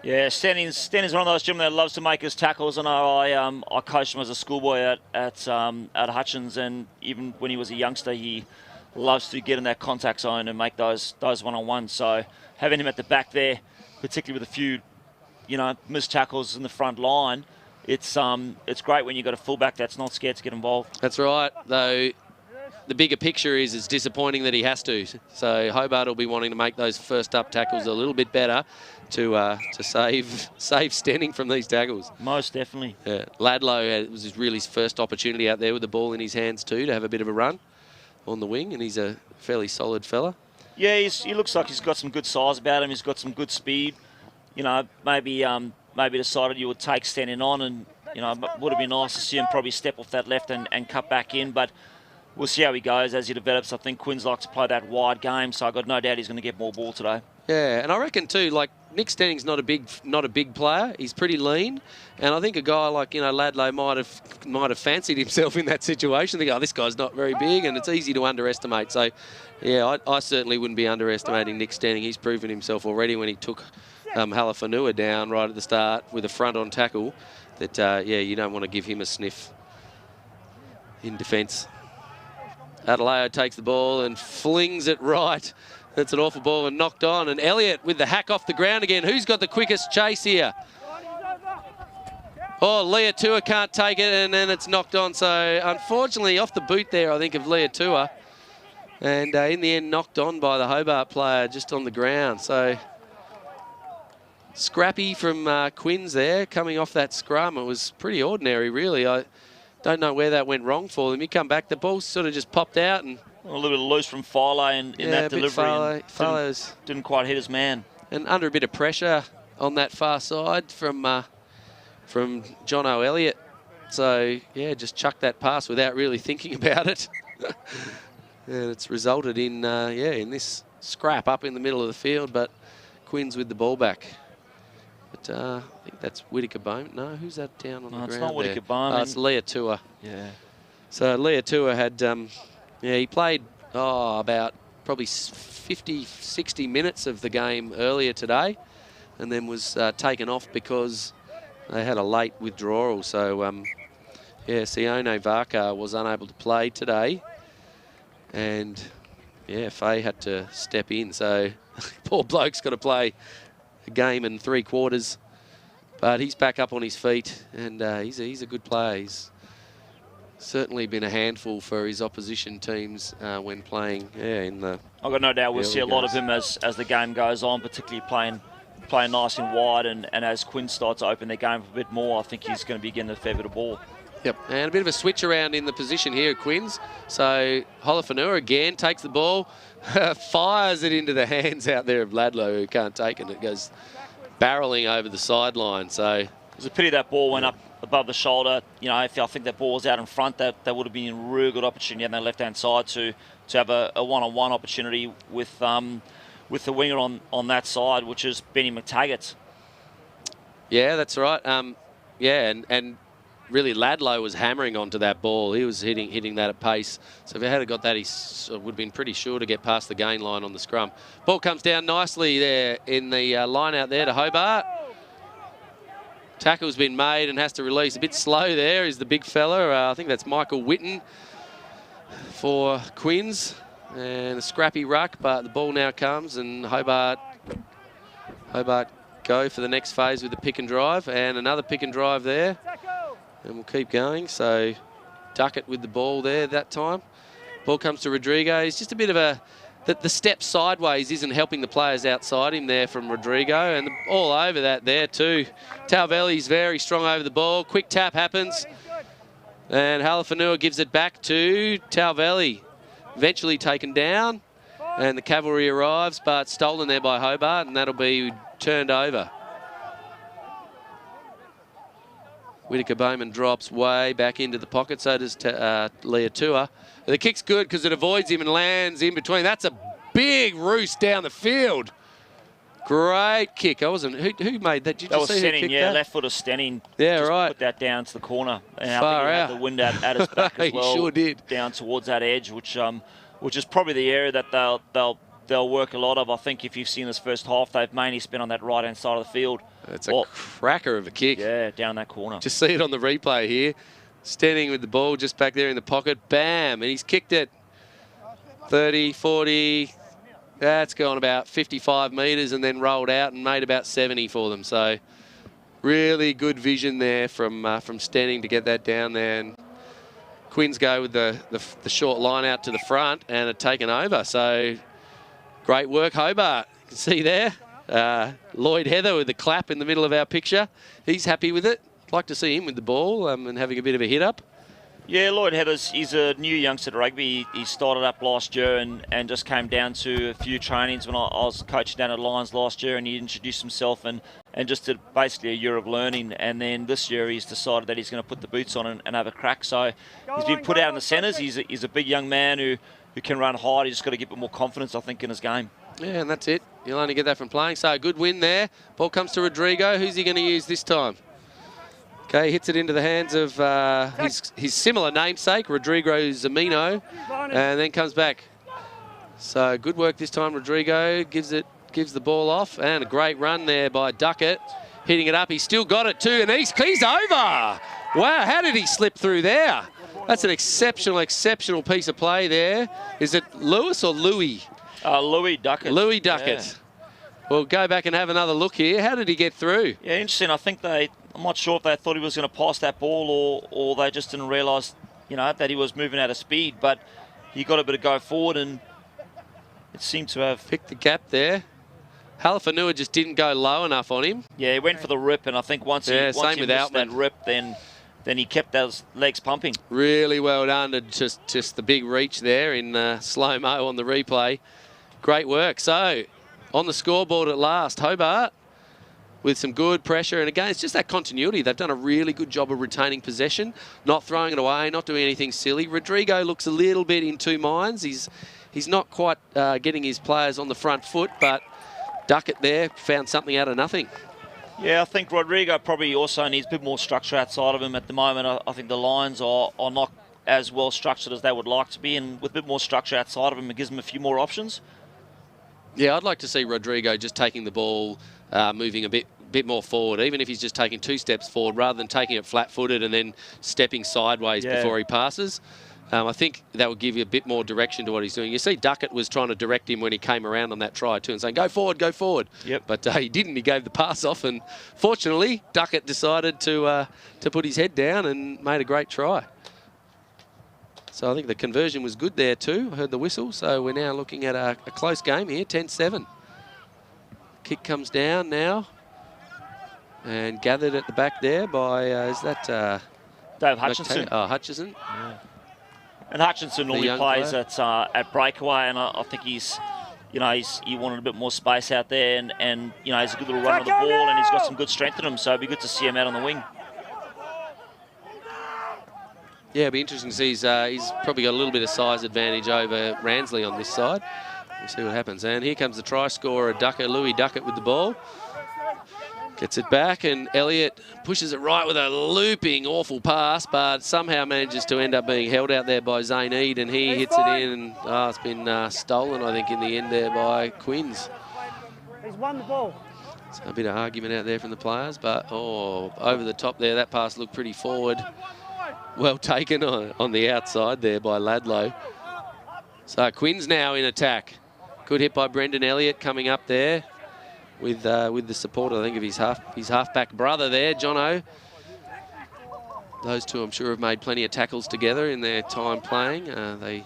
Yeah, Stenning's one of those gentlemen that loves to make his tackles. I know I coached him as a schoolboy at Hutchins, and even when he was a youngster, he loves to get in that contact zone and make those one-on-ones. So having him at the back there, particularly with a few, you know, missed tackles in the front line, it's great when you've got a fullback that's not scared to get involved. That's right, though. The bigger picture is it's disappointing that he has to. So Hobart will be wanting to make those first up tackles a little bit better to save Stenning from these tackles. Most definitely. Yeah. Ladlow, it was really his first opportunity out there with the ball in his hands too to have a bit of a run on the wing, and he's a fairly solid fella. Yeah, he looks like he's got some good size about him. He's got some good speed. You know, maybe decided you would take Stenning on, and you know, it would have been nice to see him probably step off that left and cut back in, but we'll see how he goes as he develops. I think Quins likes to play that wide game, so I've got no doubt he's going to get more ball today. Yeah, and I reckon too, like, Nick Stanning's not a big player. He's pretty lean, and I think a guy like, you know, Ladlow might have fancied himself in that situation. Think, oh, this guy's not very big, and it's easy to underestimate. So, yeah, I certainly wouldn't be underestimating Nick Stanning. He's proven himself already when he took Halafanua down right at the start with a front-on tackle. That yeah, you don't want to give him a sniff in defence. Adeleo takes the ball and flings it right. That's an awful ball and knocked on. And Elliott with the hack off the ground again. Who's got the quickest chase here? Oh, Leatua can't take it, and then it's knocked on. So, unfortunately, off the boot there, I think, of Leatua. And in the end, knocked on by the Hobart player just on the ground. So, scrappy from Quins there, coming off that scrum. It was pretty ordinary, really. I don't know where that went wrong for them. You come back, the ball sort of just popped out, and a little bit loose from Farley in that delivery. Didn't quite hit his man. And under a bit of pressure on that far side from John O'Elliott. So, yeah, just chucked that pass without really thinking about it. And it's resulted in, in this scrap up in the middle of the field, but Quins with the ball back. But I think that's Whittaker Bowman. No, who's that down on the ground? It's not Whittaker Bowman. Oh, it's Leatua. Yeah. So Leatua had, he played about probably 50, 60 minutes of the game earlier today, and then was taken off because they had a late withdrawal. So, Sione Varka was unable to play today, and Faye had to step in. So, poor bloke's got to play a game and 3 quarters, but he's back up on his feet, and he's a good player. He's certainly been a handful for his opposition teams when playing in the... I've got no doubt we'll see a lot of him as the game goes on, particularly playing nice and wide, and as Quinn starts to open their game a bit more, I think he's going to be getting a fair bit of ball. Yep, and a bit of a switch around in the position here at Quins. So Halafanua again takes the ball, fires it into the hands out there of Ladlow, who can't take it. It goes barreling over the sideline. So it was a pity that ball went up above the shoulder. You know, if I think that ball was out in front, that would have been a real good opportunity on that left-hand side to have a one-on-one opportunity with the winger on that side, which is Benny McTaggart. Yeah, that's right. And really Ladlow was hammering onto that ball. He was hitting that at pace. So if he had got that, he would have been pretty sure to get past the gain line on the scrum. Ball comes down nicely there in the line out there to Hobart. Tackle's been made and has to release. A bit slow there is the big fella. I think that's Michael Whitten for Quins. And a scrappy ruck, but the ball now comes, and Hobart go for the next phase with the pick and drive, and another pick and drive there. And we'll keep going. So Duckett with the ball there that time. Ball comes to Rodrigo. He's just a bit of the step sideways isn't helping the players outside him there from Rodrigo, and all over that there too. Talvelli's very strong over the ball. Quick tap happens, and Halafanua gives it back to Talvelli. Eventually taken down, and the cavalry arrives, but stolen there by Hobart, and that'll be turned over. Whittaker Bowman drops way back into the pocket, so does Leatua. The kick's good because it avoids him and lands in between. That's a big roost down the field. Great kick. Who made that? Did you that just was see Stenning, who kicked yeah, that? left foot of Stenning. Yeah, just right. Put that down to the corner. And Far I think he out. had the wind at his back as well. He sure did. Down towards that edge, which is probably the area that they'll work a lot of. I think if you've seen this first half, they've mainly spent on that right-hand side of the field. It's a cracker of a kick. Yeah, down that corner. Just see it on the replay here. Standing with the ball just back there in the pocket. Bam! And he's kicked it 30, 40... That's gone about 55 metres and then rolled out and made about 70 for them. So really good vision there from Stenning to get that down there. And Quins go with the short line out to the front and are taken over. So great work, Hobart. You can see there. Lloyd Heather with the clap in the middle of our picture. He's happy with it. Like to see him with the ball and having a bit of a hit up. Yeah, Lloyd he's a new youngster to rugby. He started up last year and just came down to a few trainings when I was coaching down at Lions last year, and he introduced himself and and just did basically a year of learning. And then this year he's decided that he's going to put the boots on and have a crack. So he's been put out in the centres. He's a big young man who can run hard. He's just got to get a bit more confidence, I think, in his game. Yeah, and that's it. You'll only get that from playing. So a good win there. Ball comes to Rodrigo. Who's he going to use this time? Okay, hits it into the hands of his similar namesake, Rodrigo Zamino, and then comes back. So good work this time. Rodrigo gives the ball off, and a great run there by Duckett, hitting it up. He's still got it too, and he's over. Wow, how did he slip through there? That's an exceptional piece of play there. Is it Lewis or Louis? Louis Duckett. Louis Duckett. Yeah. We'll go back and have another look here. How did he get through? Yeah, interesting. I think I'm not sure if they thought he was going to pass that ball or they just didn't realise, that he was moving out of speed. But he got a bit of go forward and it seemed to have picked the gap there. Halafanua just didn't go low enough on him. Yeah, he went for the rip, and I think once he missed that rip, then he kept those legs pumping. Really well done. And just the big reach there in slow-mo on the replay. Great work. So, on the scoreboard at last, Hobart with some good pressure. And again, it's just that continuity. They've done a really good job of retaining possession, not throwing it away, not doing anything silly. Rodrigo looks a little bit in two minds. He's not quite getting his players on the front foot, but Duckett there found something out of nothing. Yeah, I think Rodrigo probably also needs a bit more structure outside of him at the moment. I think the lines are not as well structured as they would like to be, and with a bit more structure outside of him, it gives him a few more options. Yeah, I'd like to see Rodrigo just taking the ball, moving a bit more forward, even if he's just taking 2 steps forward rather than taking it flat-footed and then stepping sideways before he passes. I think that would give you a bit more direction to what he's doing. You see Duckett was trying to direct him when he came around on that try too and saying, go forward, go forward. Yep. But he didn't. He gave the pass off, and fortunately Duckett decided to put his head down and made a great try. So I think the conversion was good there too. I heard the whistle. So we're now looking at a close game here, 10-7. Kick comes down now and gathered at the back there by, is that... Dave Hutchinson. Oh, Hutchison. Yeah. And Hutchinson normally plays at breakaway, and I think he wanted a bit more space out there, and he's a good little runner of the ball, and he's got some good strength in him, so it'd be good to see him out on the wing. Yeah, it'd be interesting to see. He's probably got a little bit of size advantage over Ransley on this side. We'll see what happens. And here comes the try scorer, Louis Duckett with the ball. Gets it back, and Elliott pushes it right with a looping, awful pass, but somehow manages to end up being held out there by Zane Eade, and he hits it in, and it's been stolen, I think, in the end there by Quins. He's won the ball. So a bit of argument out there from the players, but over the top there, that pass looked pretty forward. Well taken on the outside there by Ladlow. So Quins now in attack. Good hit by Brendan Elliott coming up there with the support, I think, of his halfback brother there, Jono. Those two, I'm sure, have made plenty of tackles together in their time playing. They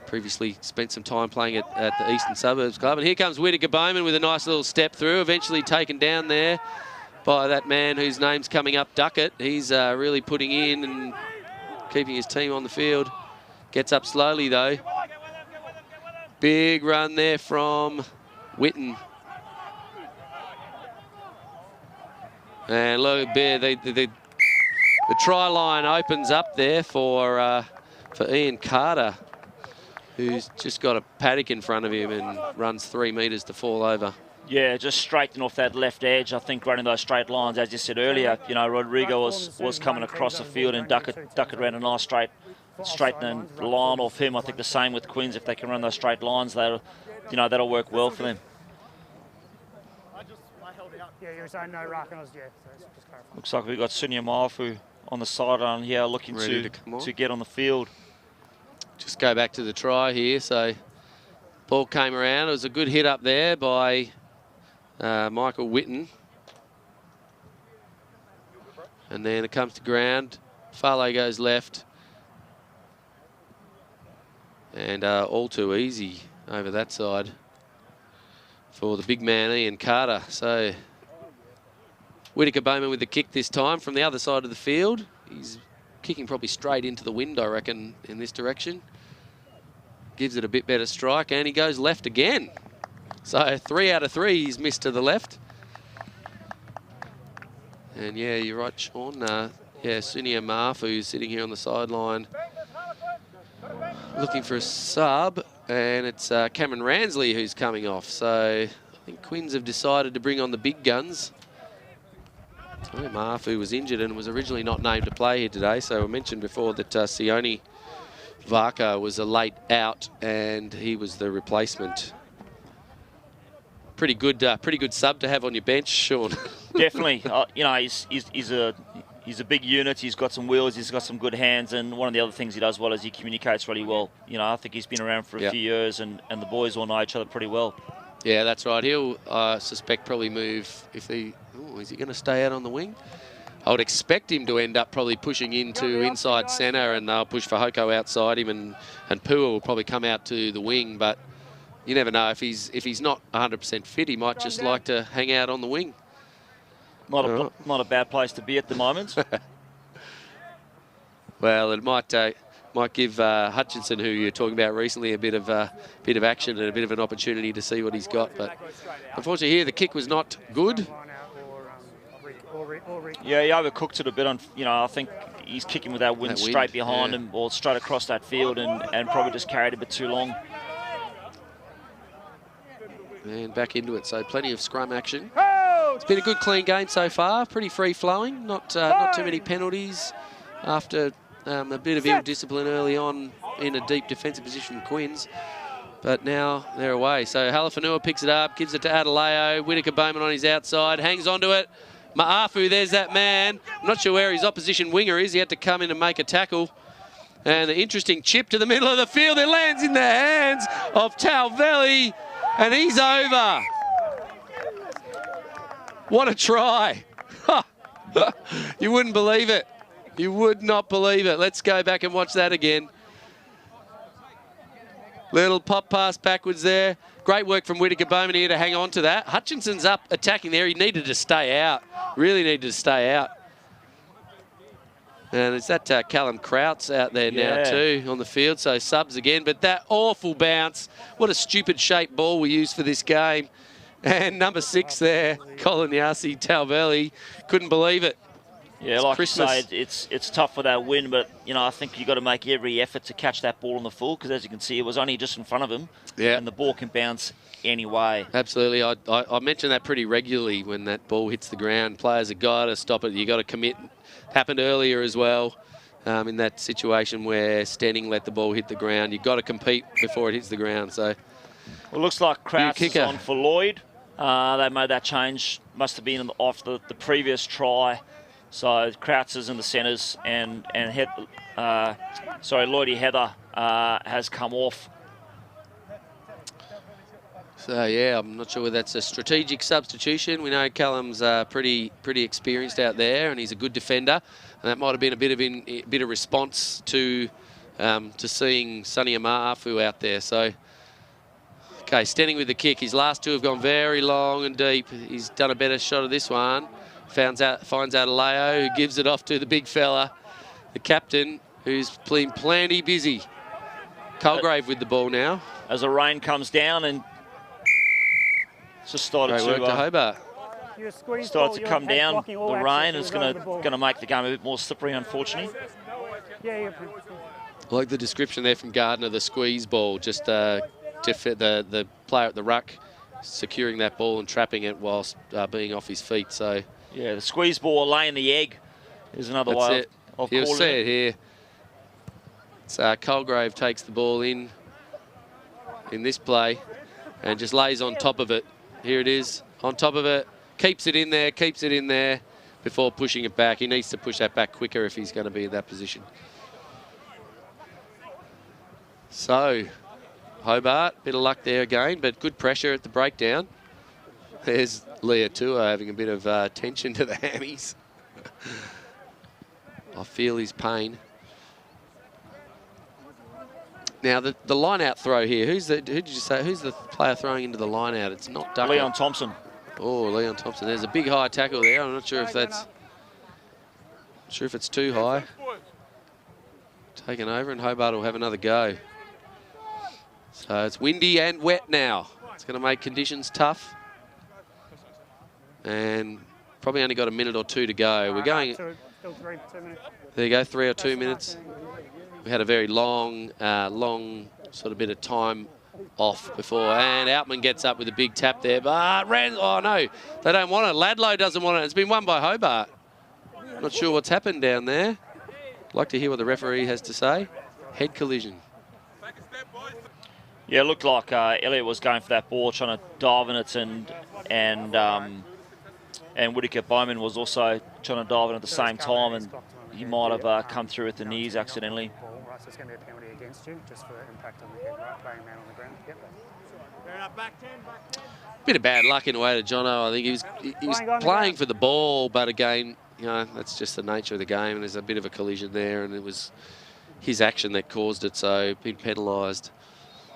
previously spent some time playing at the Eastern Suburbs Club. And here comes Whittaker Bowman with a nice little step through, eventually taken down there by that man whose name's coming up, Duckett. He's really putting in and keeping his team on the field. Gets up slowly, though. Big run there from Whitten. And look, the try line opens up there for Ian Carter, who's just got a paddock in front of him and runs 3 metres to fall over. Yeah, just straighten off that left edge. I think running those straight lines, as you said earlier, Rodrigo was coming across the field, and Duckett ran a nice straightening line off him. I think the same with Quins. If they can run those straight lines, that'll work well for them. Yeah, you were saying no ruck, and I was, so just clarifying. Looks like we've got Sunya Mafu on the sideline here, looking to get on the field. Just go back to the try here. So ball came around. It was a good hit up there by Michael Whitten. And then it comes to ground. Farlow goes left. And all too easy over that side for the big man, Ian Carter. So Whittaker Bowman with the kick this time from the other side of the field. He's kicking probably straight into the wind, I reckon, in this direction. Gives it a bit better strike, and he goes left again. So 3 out of 3 he's missed to the left. And yeah, you're right, Sean. Yeah, Sunia Mafu's sitting here on the sideline looking for a sub, and it's Cameron Ransley who's coming off. So I think Quins have decided to bring on the big guns. Oh, Mafu was injured and was originally not named to play here today. So I mentioned before that Sione Varka was a late out, and he was the replacement. Pretty good sub to have on your bench, Sean. Definitely. You know, he's a big unit. He's got some wheels. He's got some good hands. And one of the other things he does well is he communicates really well. You know, I think he's been around for a few years, and the boys all know each other pretty well. Yeah, that's right. He'll, I suspect, probably move if he... Oh, is he going to stay out on the wing? I would expect him to end up probably pushing into inside centre, and they'll push for Hoko outside him, and Pua will probably come out to the wing. But you never know. If he's not 100% fit, he might just like to hang out on the wing. Not a bad place to be at the moment. Well, it might give Hutchinson, who you're talking about recently, a bit of action and a bit of an opportunity to see what he's got. But unfortunately here, the kick was not good. Yeah, he overcooked it a bit. You know, I think he's kicking with that wind straight behind him, or straight across that field, and probably just carried a bit too long. And back into it, so plenty of scrum action. It's been a good, clean game so far. Pretty free-flowing. Not too many penalties after a bit of ill discipline early on in a deep defensive position from Quins. But now they're away. So Halafanua picks it up, gives it to Adeleo. Whitaker Bowman on his outside, hangs onto it. Ma'afu, there's that man. I'm not sure where his opposition winger is. He had to come in and make a tackle. And the interesting chip to the middle of the field. It lands in the hands of Talvelli, and he's over. What a try. You wouldn't believe it. You would not believe it. Let's go back and watch that again. Little pop pass backwards there. Great work from Whitaker Bowman here to hang on to that. Hutchinson's up attacking there. He needed to stay out. Really needed to stay out. And it's that Callum Kraut's out there now too on the field. So subs again. But that awful bounce. What a stupid shaped ball we used for this game. And number 6 there, Colin Yasi Talvelli, couldn't believe it. Yeah, like you say, it's tough for that win, but you know, I think you got to make every effort to catch that ball on the full, because as you can see, it was only just in front of him, and the ball can bounce anyway. Absolutely, I mention that pretty regularly when that ball hits the ground. Players have got to stop it. You got to commit. Happened earlier as well, in that situation where Stenning let the ball hit the ground. You've got to compete before it hits the ground. So, well, it looks like Krauts is on for Lloyd. They made that change. Must have been off the previous try. So Krauts is in the centres, and Lloydie Heather has come off. So yeah, I'm not sure whether that's a strategic substitution. We know Callum's pretty experienced out there, and he's a good defender, and that might have been a bit of response to seeing Sonny Amafu out there. So okay, Stenning with the kick. His last two have gone very long and deep. He's done a better shot of this one. Finds out Leo, who gives it off to the big fella, the captain, who's been plenty busy. Colgrave with the ball now. As the rain comes down and just started to Hobart. Started to come down. The rain is going to make the game a bit more slippery, unfortunately. Yeah. I like the description there from Gardner, the squeeze ball, just the player at the ruck securing that ball and trapping it whilst being off his feet. So yeah, the squeeze ball, laying the egg is another way of You'll calling see it here. So Colgrave takes the ball in this play and just lays on top of it. Here it is, on top of it, keeps it in there before pushing it back. He needs to push that back quicker if he's going to be in that position. So Hobart, bit of luck there again, but good pressure at the breakdown. There's Leah Tua having a bit of tension to the hammies. I feel his pain. Now the line out throw here. Who did you say? Who's the player throwing into the line out? It's not Ducker. Leon Thompson. Oh, Leon Thompson. There's a big high tackle there. I'm not sure if that's. Not sure if it's too high. Taken over, and Hobart will have another go. So it's windy and wet now. It's going to make conditions tough. And Probably only got a minute or two to go. We're going... Still 2 minutes. There you go, 3 or 2 minutes. We had a very long sort of bit of time off before. And Outman gets up with a big tap there. But oh, no, they don't want it. Ladlow doesn't want it. It's been won by Hobart. Not sure what's happened down there. Like to hear what the referee has to say. Head collision. Yeah, it looked like Elliott was going for that ball, trying to dive in it, and Whittaker Bowman was also trying to dive in at the same time, and he might have come through with the knees accidentally. Right, so it's going to be a penalty against you, just for impact on the head, right? Playing man on the ground. Yep. Back 10, back 10. Bit of bad luck in a way to Jono. I think he was playing for the ball, but again, you know, that's just the nature of the game, and there's a bit of a collision there, and it was his action that caused it, so been penalised.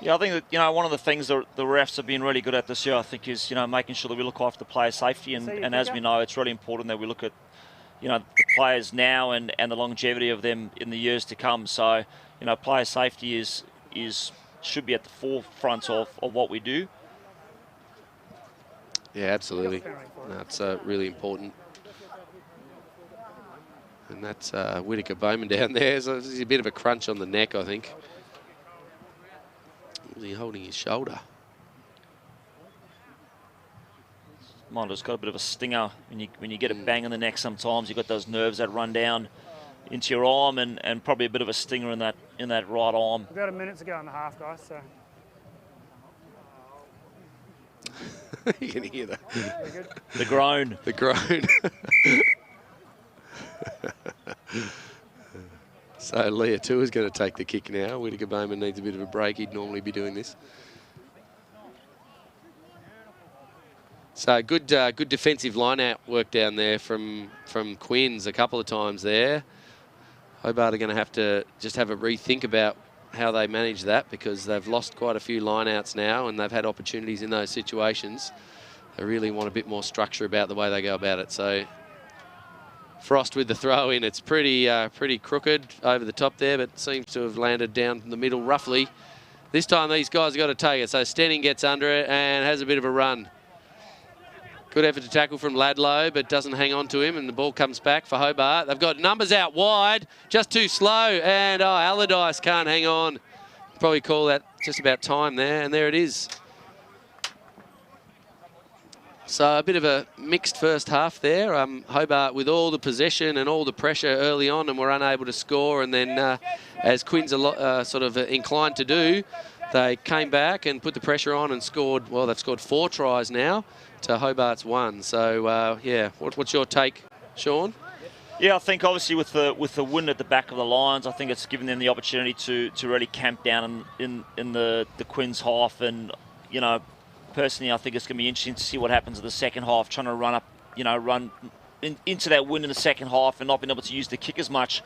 Yeah, I think that, you know, one of the things that the refs have been really good at this year, I think, is, you know, making sure that we look after the player safety, and as we know, it's really important that we look at, you know, the players now and the longevity of them in the years to come. So, you know, player safety should be at the forefront of what we do. Yeah, absolutely. That's really important. And that's Whittaker Bowman down there. So there's a bit of a crunch on the neck, I think. Was he holding his shoulder? Mind has got a bit of a stinger when you get a bang in the neck. Sometimes you've got those nerves that run down into your arm, and probably a bit of a stinger in that right arm. We've got a minute to go in the half, guys. So you can hear the groan. The groan. So Leah too is going to take the kick now. Whittaker Bowman needs a bit of a break. He'd normally be doing this. So good defensive line-out work down there from Quins a couple of times there. Hobart are going to have to just have a rethink about how they manage that, because they've lost quite a few line-outs now, and they've had opportunities in those situations. They really want a bit more structure about the way they go about it. So Frost with the throw in. It's pretty crooked over the top there, but seems to have landed down the middle roughly. This time these guys have got to take it. So Stenning gets under it and has a bit of a run. Good effort to tackle from Ladlow, but doesn't hang on to him, and the ball comes back for Hobart. They've got numbers out wide, just too slow, and Allardyce can't hang on. Probably call that just about time there, and there it is. So a bit of a mixed first half there. Hobart with all the possession and all the pressure early on, and were unable to score, and then as Quinn's sort of inclined to do, they came back and put the pressure on and scored. Well, they've scored 4 tries now to Hobart's 1. So yeah, what's your take, Sean? Yeah, I think obviously with the wind at the back of the Lions, I think it's given them the opportunity to really camp down in the Quins half, and you know, personally, I think it's going to be interesting to see what happens in the second half, trying to run up, you know, run into that wind in the second half and not being able to use the kick as much.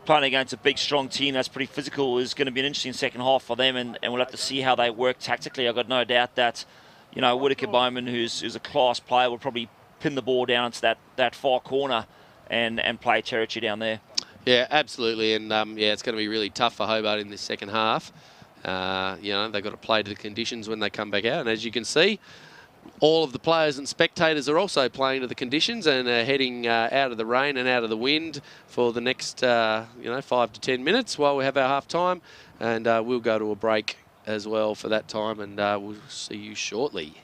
Playing against a big, strong team that's pretty physical is going to be an interesting second half for them, and we'll have to see how they work tactically. I've got no doubt that, you know, Whittaker Bowman, who's a class player, will probably pin the ball down into that far corner and play territory down there. Yeah, absolutely, and yeah, it's going to be really tough for Hobart in this second half. You know, they've got to play to the conditions when they come back out, and as you can see, all of the players and spectators are also playing to the conditions and heading out of the rain and out of the wind for the next, you know, 5 to 10 minutes while we have our half time, and we'll go to a break as well for that time, and we'll see you shortly.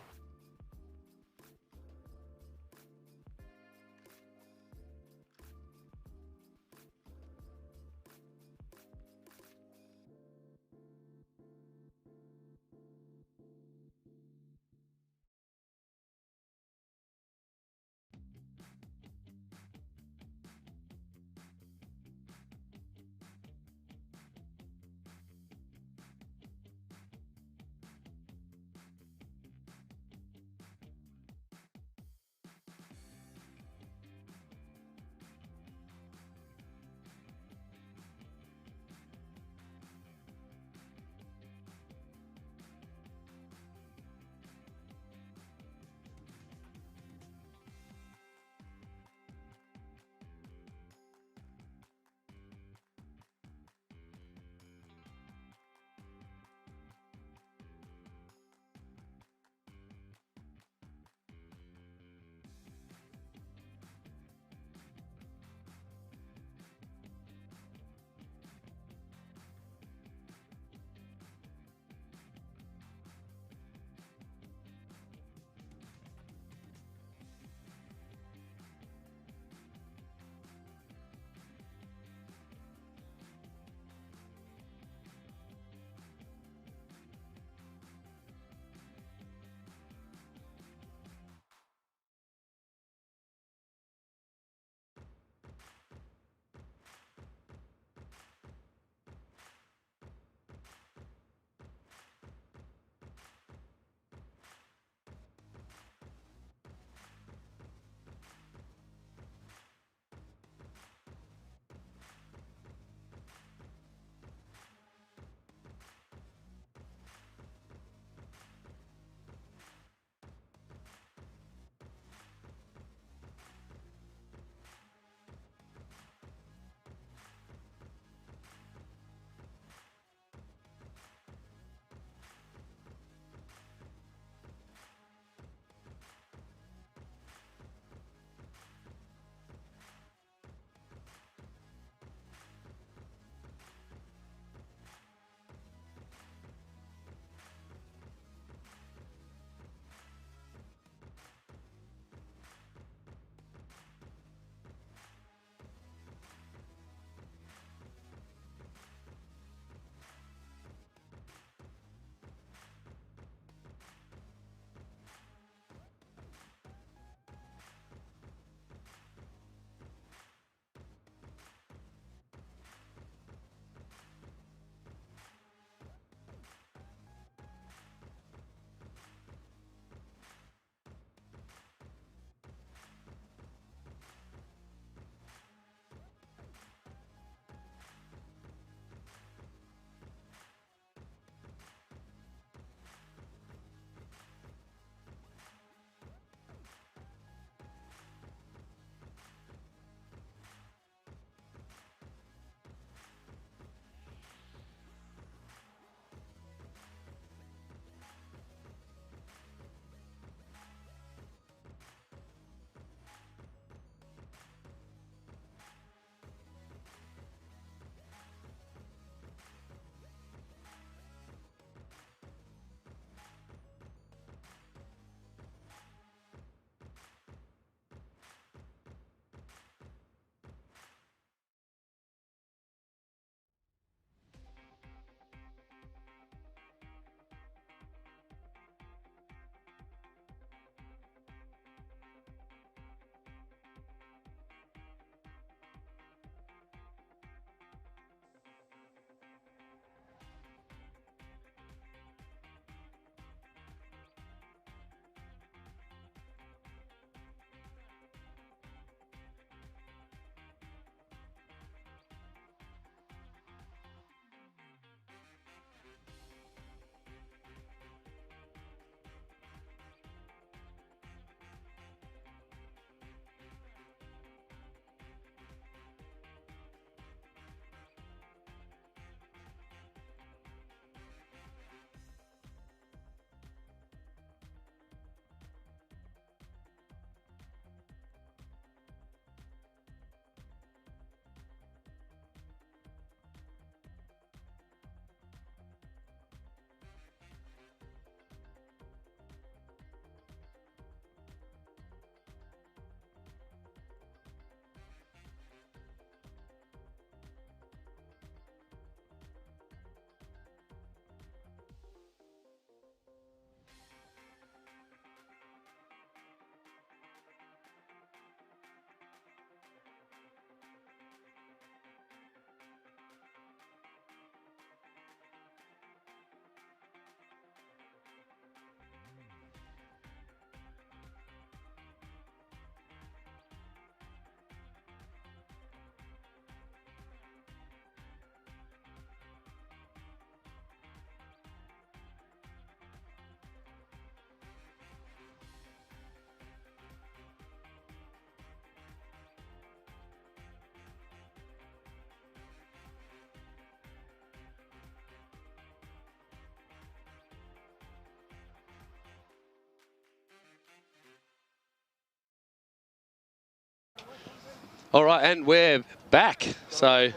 All right, and we're back. So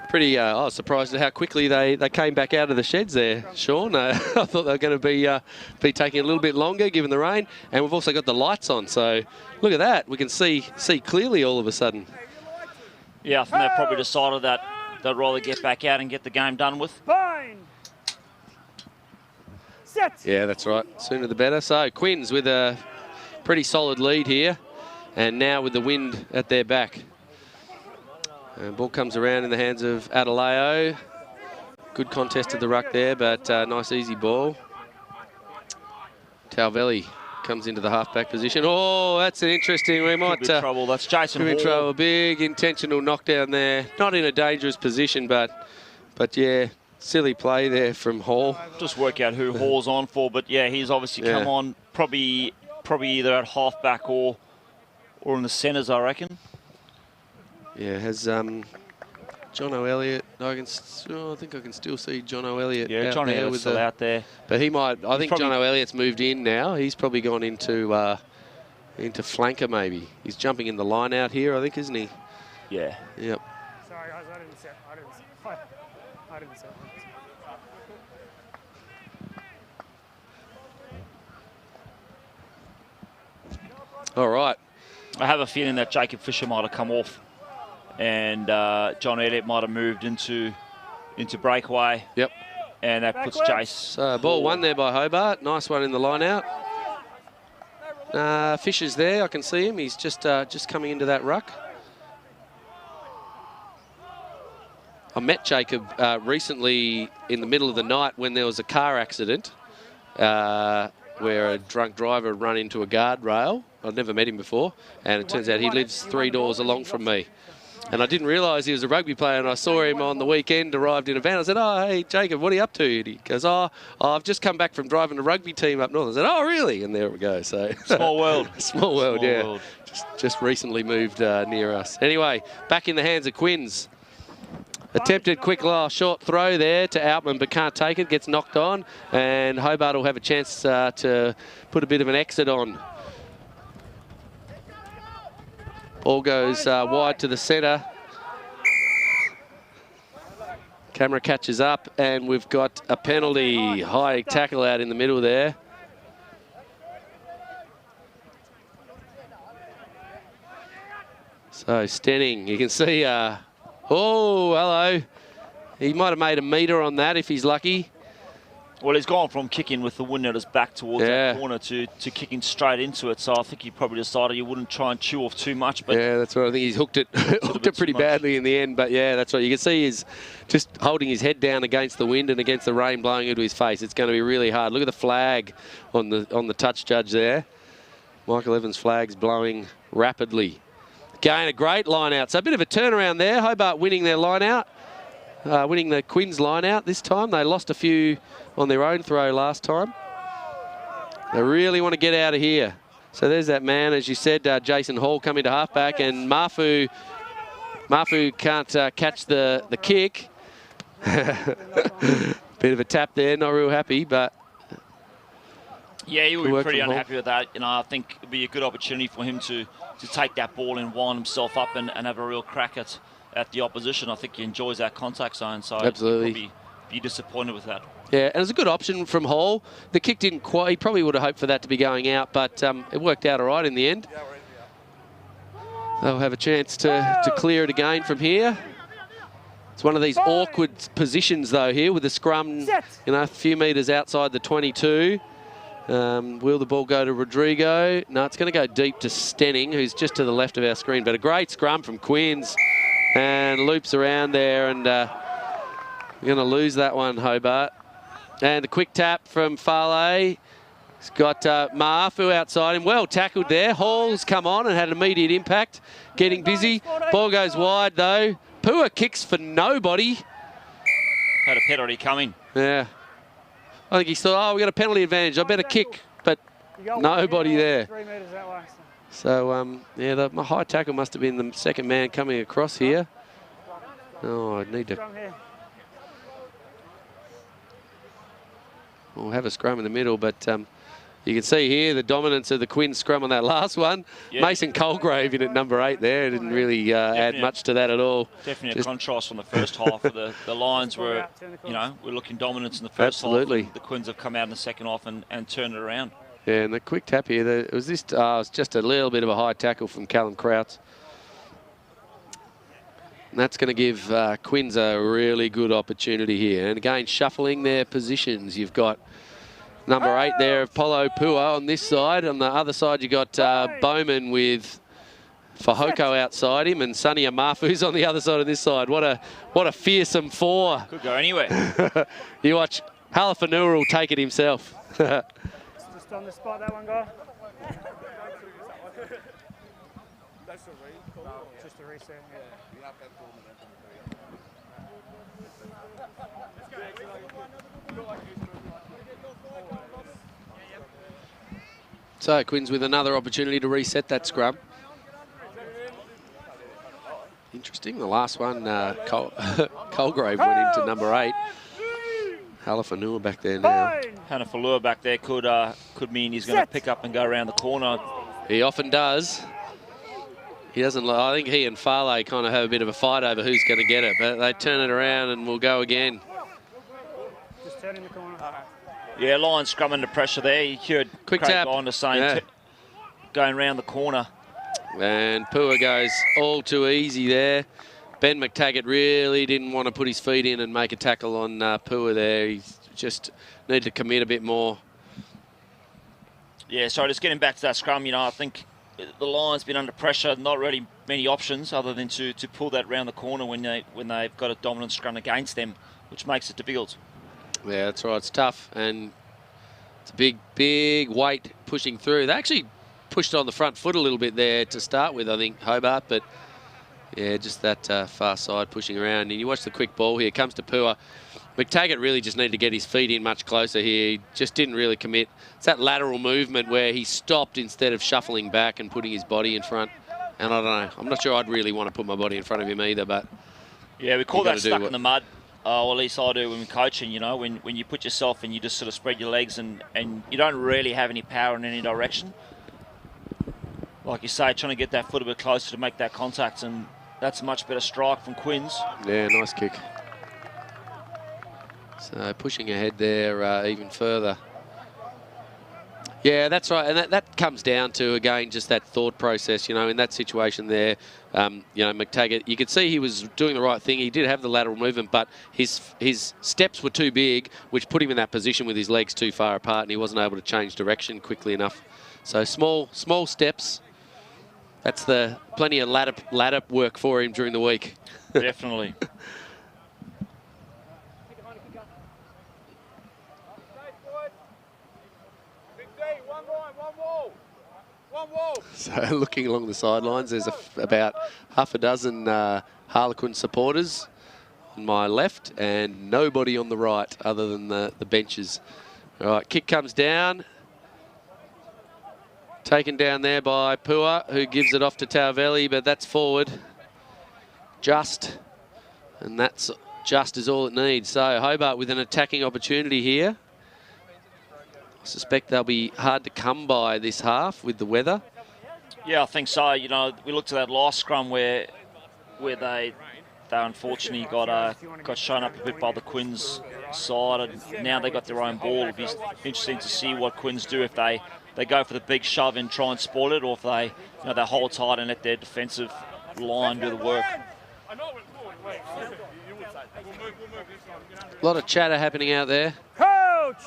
pretty, I was surprised at how quickly they came back out of the sheds there, Sean. I thought they were going to be taking a little bit longer given the rain. And we've also got the lights on, so look at that. We can see clearly all of a sudden. Yeah, I think they probably decided that they'd rather get back out and get the game done with. Fine. Set. Yeah, that's right. Sooner the better. So Quins with a pretty solid lead here. And now with the wind at their back. Ball comes around in the hands of Adeleo. Good contest at the ruck there, but nice easy ball. Talvelli comes into the halfback position. Oh, that's an interesting. We might be trouble. That's Jason Hall. In trouble. Big intentional knockdown there. Not in a dangerous position, but yeah, silly play there from Hall. Just work out who Hall's on for, but yeah, he's obviously come on probably either at halfback or in the centres, I reckon. Yeah, has John O'Elliott. I think I can still see John O'Elliott. Yeah, John O'Elliott's still out there. But he might. I think John O'Elliott's moved in now. He's probably gone into flanker maybe. He's jumping in the line out here, I think, isn't he? Yeah. Yep. Sorry guys, I didn't set. All right. I have a feeling that Jacob Fisher might have come off, and John Elliott might have moved into breakaway. Yep. And that puts Jace. So ball one there by Hobart. Nice one in the line out. Fisher's there. I can see him. He's just coming into that ruck. I met Jacob recently in the middle of the night when there was a car accident where a drunk driver had run into a guardrail. I'd never met him before, and it turns out he lives 3 doors along from me. And I didn't realise he was a rugby player, and I saw him on the weekend, arrived in a van. I said, oh, hey, Jacob, what are you up to? And he goes, oh, I've just come back from driving a rugby team up north. I said, oh, really? And there we go. So Small world. Small world, yeah. Just recently moved near us. Anyway, back in the hands of Quins. Attempted quick short throw there to Outman, but can't take it. Gets knocked on, and Hobart will have a chance to put a bit of an exit on. Ball goes wide to the centre. Camera catches up, and we've got a penalty. High tackle out in the middle there. So Stenning, you can see, oh, hello. He might have made a metre on that if he's lucky. Well, he's gone from kicking with the wind at his back towards that corner to kicking straight into it. So I think he probably decided he wouldn't try and chew off too much. But yeah, that's right. I think he's hooked it pretty badly in the end. But yeah, that's right. You can see he's just holding his head down against the wind and against the rain blowing into his face. It's going to be really hard. Look at the flag on the touch judge there. Michael Evans' flag's blowing rapidly. Again, a great line out. So a bit of a turnaround there. Hobart winning their line out. Winning the Quins line out this time. They lost a few on their own throw last time. They really want to get out of here. So there's that man, as you said, Jason Hall coming to halfback, and Mafu can't catch the kick. Bit of a tap there, not real happy, but yeah, he would be pretty unhappy with that. You know, I think it'd be a good opportunity for him to take that ball and wind himself up and have a real crack at the opposition. I think he enjoys that contact zone, so absolutely he'll be disappointed with that. Yeah, and it was a good option from Hall. The kick didn't quite, he probably would have hoped for that to be going out, but it worked out all right in the end. They'll have a chance to clear it again from here. It's one of these awkward positions, though, here with the scrum, you know, a few metres outside the 22. Will the ball go to Rodrigo? No, it's going to go deep to Stenning, who's just to the left of our screen. But a great scrum from Quins, and loops around there, and we're going to lose that one, Hobart. And the quick tap from Farley. He's got Maafu outside him. Well tackled there. Hall's come on and had an immediate impact. Getting busy. Ball goes wide, though. Pua kicks for nobody. Had a penalty coming. Yeah. I think he thought, oh, we got a penalty advantage. I better kick. But nobody there. 3 metres that way. So, yeah, the high tackle must have been the second man coming across here. Oh, I need to... We'll have a scrum in the middle, but You can see here the dominance of the Quinn scrum on that last one. Yeah. Mason Colgrave in at number 8 there. Didn't really add much to that at all. Definitely a contrast from the first half. The Lions were, we're looking dominance in the first half. The Quins have come out in the second half and turned it around. Yeah, and the quick tap here, it was just a little bit of a high tackle from Callum Crouch. And that's going to give Quins a really good opportunity here. And again, shuffling their positions. You've got number 8 there of Polo Pua on this side. On the other side, you got Bowman with Fahoko outside him, and Sonny Amafu's on the other side of this side. What a fearsome 4. Could go anywhere. You watch, Halafanua will take it himself. Just on the spot, that one guy. Just a reset. So Quins with another opportunity to reset that scrum. Interesting, the last one, Colgrave went into number 8. Halafanua back there now. Halafanua back there could mean he's going to pick up and go around the corner. He often does. He doesn't. I think he and Farley kind of have a bit of a fight over who's going to get it, but they turn it around and we'll go again. Just turning the corner. Yeah, Lions scrum under pressure there. You heard quick Craig tap on the same going around the corner. And Pua goes all too easy there. Ben McTaggart really didn't want to put his feet in and make a tackle on Pua there. He just needed to commit a bit more. Yeah, so just getting back to that scrum, I think the Lions been under pressure, not really many options other than to pull that round the corner when they've got a dominant scrum against them, which makes it difficult. Yeah, that's right. It's tough, and it's a big weight pushing through. They actually pushed on the front foot a little bit there to start with, I think, Hobart, but yeah, just that far side pushing around. And you watch the quick ball here. Comes to Pua. McTaggart really just needed to get his feet in much closer here. He just didn't really commit. It's that lateral movement where he stopped instead of shuffling back and putting his body in front. And I don't know. I'm not sure I'd really want to put my body in front of him either, but... Yeah, we call that stuck in the mud. Or at least I do when we're coaching, when you put yourself and you just sort of spread your legs and you don't really have any power in any direction. Like you say, trying to get that foot a bit closer to make that contact, and that's a much better strike from Quins. Yeah, nice kick. So pushing ahead there even further. Yeah, that's right, and that comes down to, again, just that thought process, in that situation there. McTaggart, you could see he was doing the right thing. He did have the lateral movement, but his steps were too big, which put him in that position with his legs too far apart, and he wasn't able to change direction quickly enough. So small steps. That's plenty of ladder work for him during the week. Definitely. So looking along the sidelines, there's about half a dozen Harlequin supporters on my left and nobody on the right other than the benches. All right, kick comes down. Taken down there by Pua, who gives it off to Tauvelli, but that's forward. And that's just is all it needs. So Hobart with an attacking opportunity here. I suspect they'll be hard to come by this half with the weather. Yeah, I think so. We looked at that last scrum where they unfortunately got shown up a bit by the Quins side, and now they got their own ball. It'll be interesting to see what Quins do if they go for the big shove and try and spoil it, or if they hold tight and let their defensive line do the work. A lot of chatter happening out there. Coach!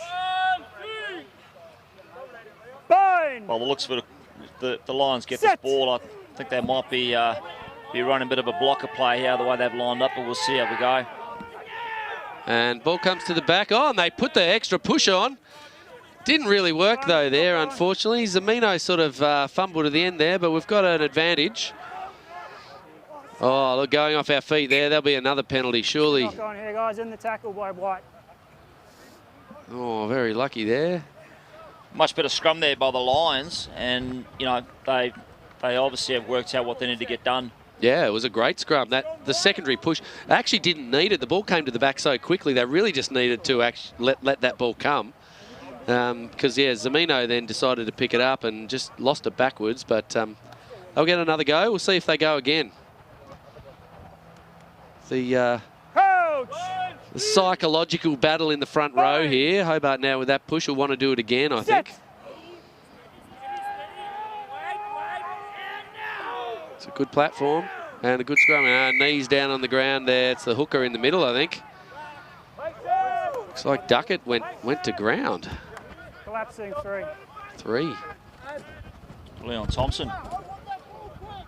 Bone! Well, the looks for the Lions get this ball. I think they might be running a bit of a blocker play here, the way they've lined up, but we'll see how we go. And ball comes to the back. Oh, and they put the extra push on. Didn't really work, though, there, unfortunately. Zamino sort of fumbled at the end there, but we've got an advantage. Oh, look, going off our feet there. There'll be another penalty, surely. Knock on here, guys, in the tackle by White. Oh, very lucky there. Much better scrum there by the Lions, and, they obviously have worked out what they need to get done. Yeah, it was a great scrum. The secondary push, they actually didn't need it. The ball came to the back so quickly. They really just needed to actually let that ball come. Because, yeah, Zamino then decided to pick it up and just lost it backwards. But they'll get another go. We'll see if they go again. The psychological battle in the front row here. Hobart now with that push will want to do it again, I think. It's a good platform and a good scrum. Knees down on the ground there. It's the hooker in the middle, I think. Looks like Duckett went to ground. Collapsing 3. Leon Thompson.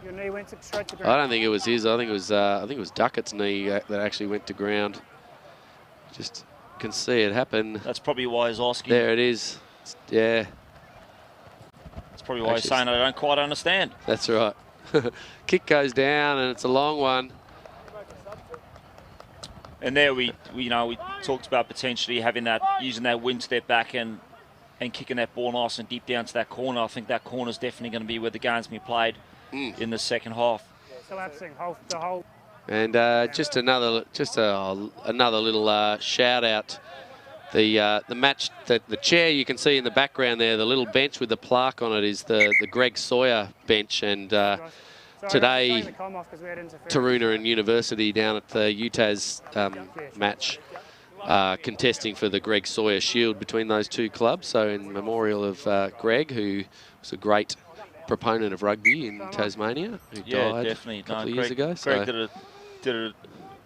Your knee went straight to ground. I don't think it was his. I think it was Duckett's knee that actually went to ground. Just can see it happen. That's probably why he's asking. There it is. Yeah. That's probably why he's saying I don't quite understand. That's right. Kick goes down and it's a long one. And there we talked about potentially having that, using that wind step back and kicking that ball nice and deep down to that corner. I think that corner is definitely going to be where the game's been played in the second half. Collapsing the whole. And just another little shout out. The match, the chair you can see in the background there, the little bench with the plaque on it is the Greg Sawyer bench. And today, Taroona and University down at the UTAS match contesting for the Greg Sawyer Shield between those two clubs. So in memorial of Greg, who was a great proponent of rugby in Tasmania, who died definitely. a couple of years ago. Greg did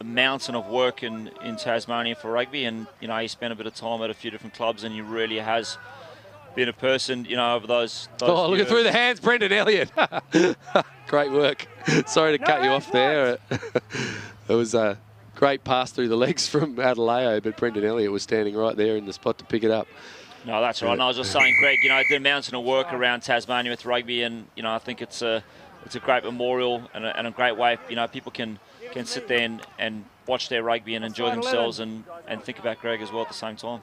a mountain of work in Tasmania for rugby, and he spent a bit of time at a few different clubs, and he really has been a person over those oh, look through the hands, Brendan Elliott. Great work. Sorry to cut you off there. It was a great pass through the legs from Adelaide, but Brendan Elliott was standing right there in the spot to pick it up. No, that's right. And I was just saying, Greg, did a mountain of work around Tasmania with rugby, and I think it's a great memorial and a great way. People can sit there and watch their rugby and enjoy themselves and think about Greg as well at the same time.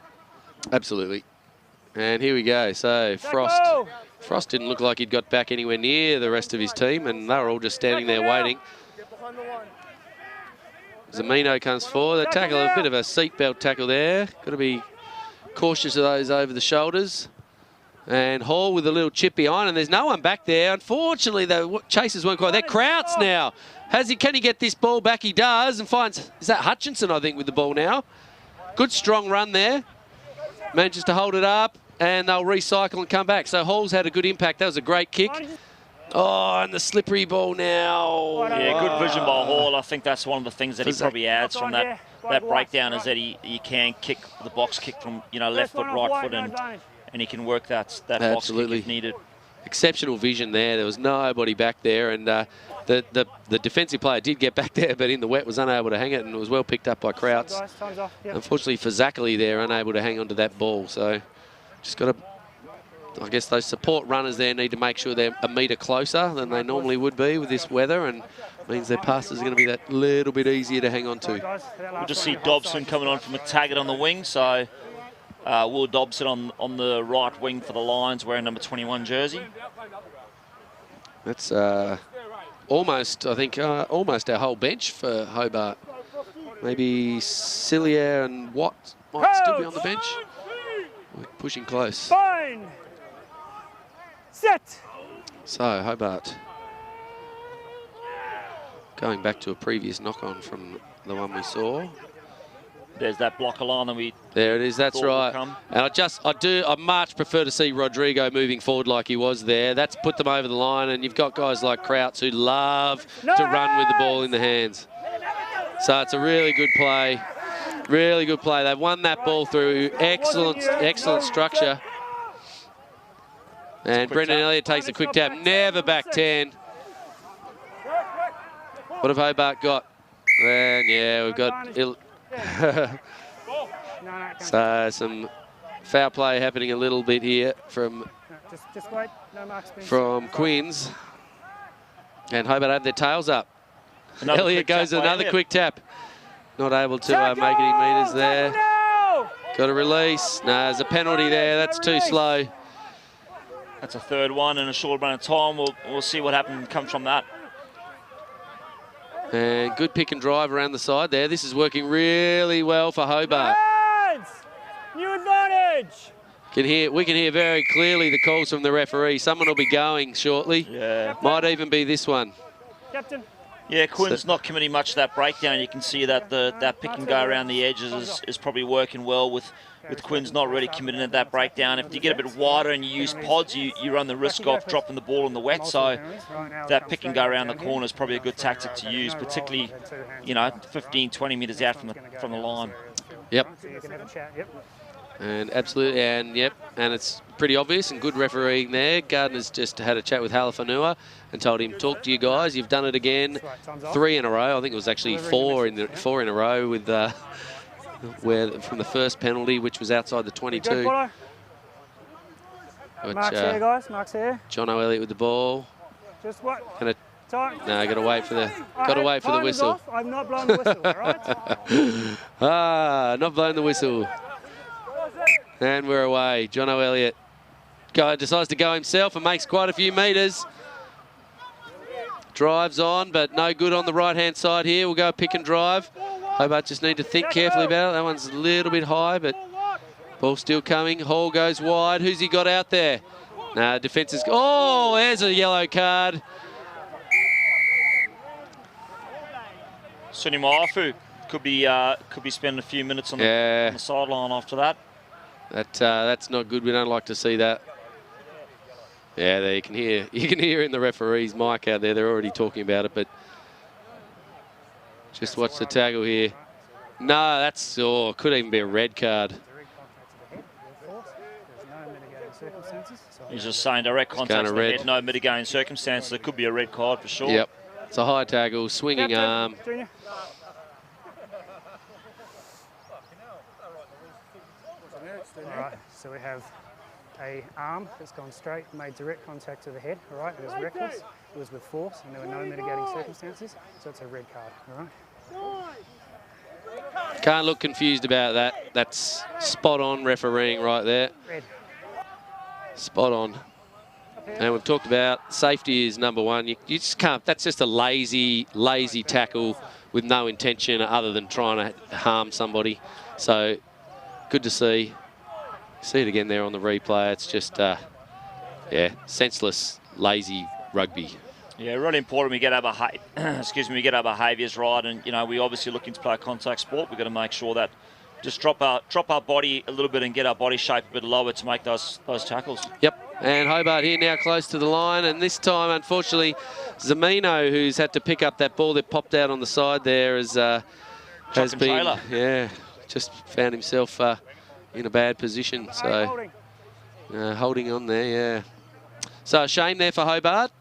Absolutely. And here we go. So Frost didn't look like he'd got back anywhere near the rest of his team, and they were all just standing there waiting. Zamino comes forward. They tackle a bit of a seatbelt tackle there. Got to be cautious of those over the shoulders. And Hall with a little chip behind, and there's no one back there. Unfortunately, the chasers weren't quite there. Krauts now. Can he get this ball back? He does, and finds, is that Hutchinson, I think, with the ball now. Good strong run there. Manages to hold it up, and they'll recycle and come back. So Hall's had a good impact. That was a great kick. Oh, and the slippery ball now. Yeah, good vision by Hall. I think that's one of the things that he probably adds from that breakdown, is that he can kick the box kick from left foot, right foot, and he can work that box kick if needed. Exceptional vision there. There was nobody back there, and the defensive player did get back there, but in the wet was unable to hang it, and it was well picked up by Krauts. Unfortunately for Zachary, they're unable to hang on to that ball. So just got to, I guess those support runners there need to make sure they're a metre closer than they normally would be with this weather, and means their passes are going to be that little bit easier to hang on to. We'll just see Dobson coming on from a Taggart on the wing. So Will Dobson on the right wing for the Lions, wearing number 21 jersey. That's almost, I think, almost our whole bench for Hobart. Maybe Cillier and Watt might still be on the bench. We're pushing close. Fine. Set. So Hobart going back to a previous knock-on from the one we saw. There's that blocker line that we. There it is. That's right. And I much prefer to see Rodrigo moving forward like he was there. That's put them over the line, and you've got guys like Krauts who love to run with the ball in the hands. So it's a really good play. Really good play. They've won that ball through excellent structure. And Brendan Elliott takes a quick tap. Never back 10. What have Hobart got? And yeah, we've got so some foul play happening a little bit here from Queens. And Hobart have their tails up. Elliott goes another quick tap. Not able to make any metres there. Got a release. No, there's a penalty there. That's too slow. That's a third one in a short amount of time. We'll see what comes from that. And good pick and drive around the side there. This is working really well for Hobart. New advantage. We can hear very clearly the calls from the referee. Someone will be going shortly. Yeah. Might even be this one. Captain. Yeah, Quinn's not committing much to that breakdown. You can see that that pick and go around the edges is probably working well with Quinn's not really committing to that breakdown. If you get a bit wider and you use pods, you run the risk of dropping the ball in the wet. So that pick and go around the corner is probably a good tactic to use, particularly, 15, 20 metres out from the line. Yep. And absolutely, and it's pretty obvious and good refereeing there. Gardner's just had a chat with Halafanua and told him, talk to you guys, you've done it again. 3 in a row. I think it was actually 4 in a row with from the first penalty, which was outside the 22. Mark's here, guys. Mark's here. John O'Elliott with the ball. Just what? No, got to wait for the whistle. I'm not blowing the whistle, all right? Not blowing the whistle. And we're away. John O'Elliott decides to go himself and makes quite a few metres. Drives on, but no good on the right-hand side here. We'll go pick and drive. Hobart just need to think carefully about it. That one's a little bit high, but ball still coming. Hall goes wide. Who's he got out there? Defence is... Oh, there's a yellow card. Suni Maafu could be spending a few minutes on the sideline after that. That's not good. We don't like to see that. Yeah, there you can hear in the referee's mic out there. They're already talking about it, but just watch the tackle here. No, could even be a red card. He's just saying direct contact to the head, no mitigating circumstances. It could be a red card for sure. Yep, it's a high tackle, swinging arm. All right, so we have a arm that's gone straight, made direct contact to the head. All right, it was reckless, it was with force, and there were no mitigating circumstances, so it's a red card. All right. Can't look confused about that. That's spot on refereeing right there. Red. Spot on. And we've talked about safety is number one. You just can't. That's just a lazy tackle with no intention other than trying to harm somebody. So good to see. See it again there on the replay. It's just, senseless, lazy rugby. Yeah, really important we get our behaviours right, and we obviously looking to play a contact sport. We've got to make sure that just drop our body a little bit and get our body shape a bit lower to make those tackles. Yep. And Hobart here now close to the line, and this time, unfortunately, Zamino, who's had to pick up that ball that popped out on the side there, has been just found himself in a bad position. So holding on there, yeah. So a shame there for Hobart.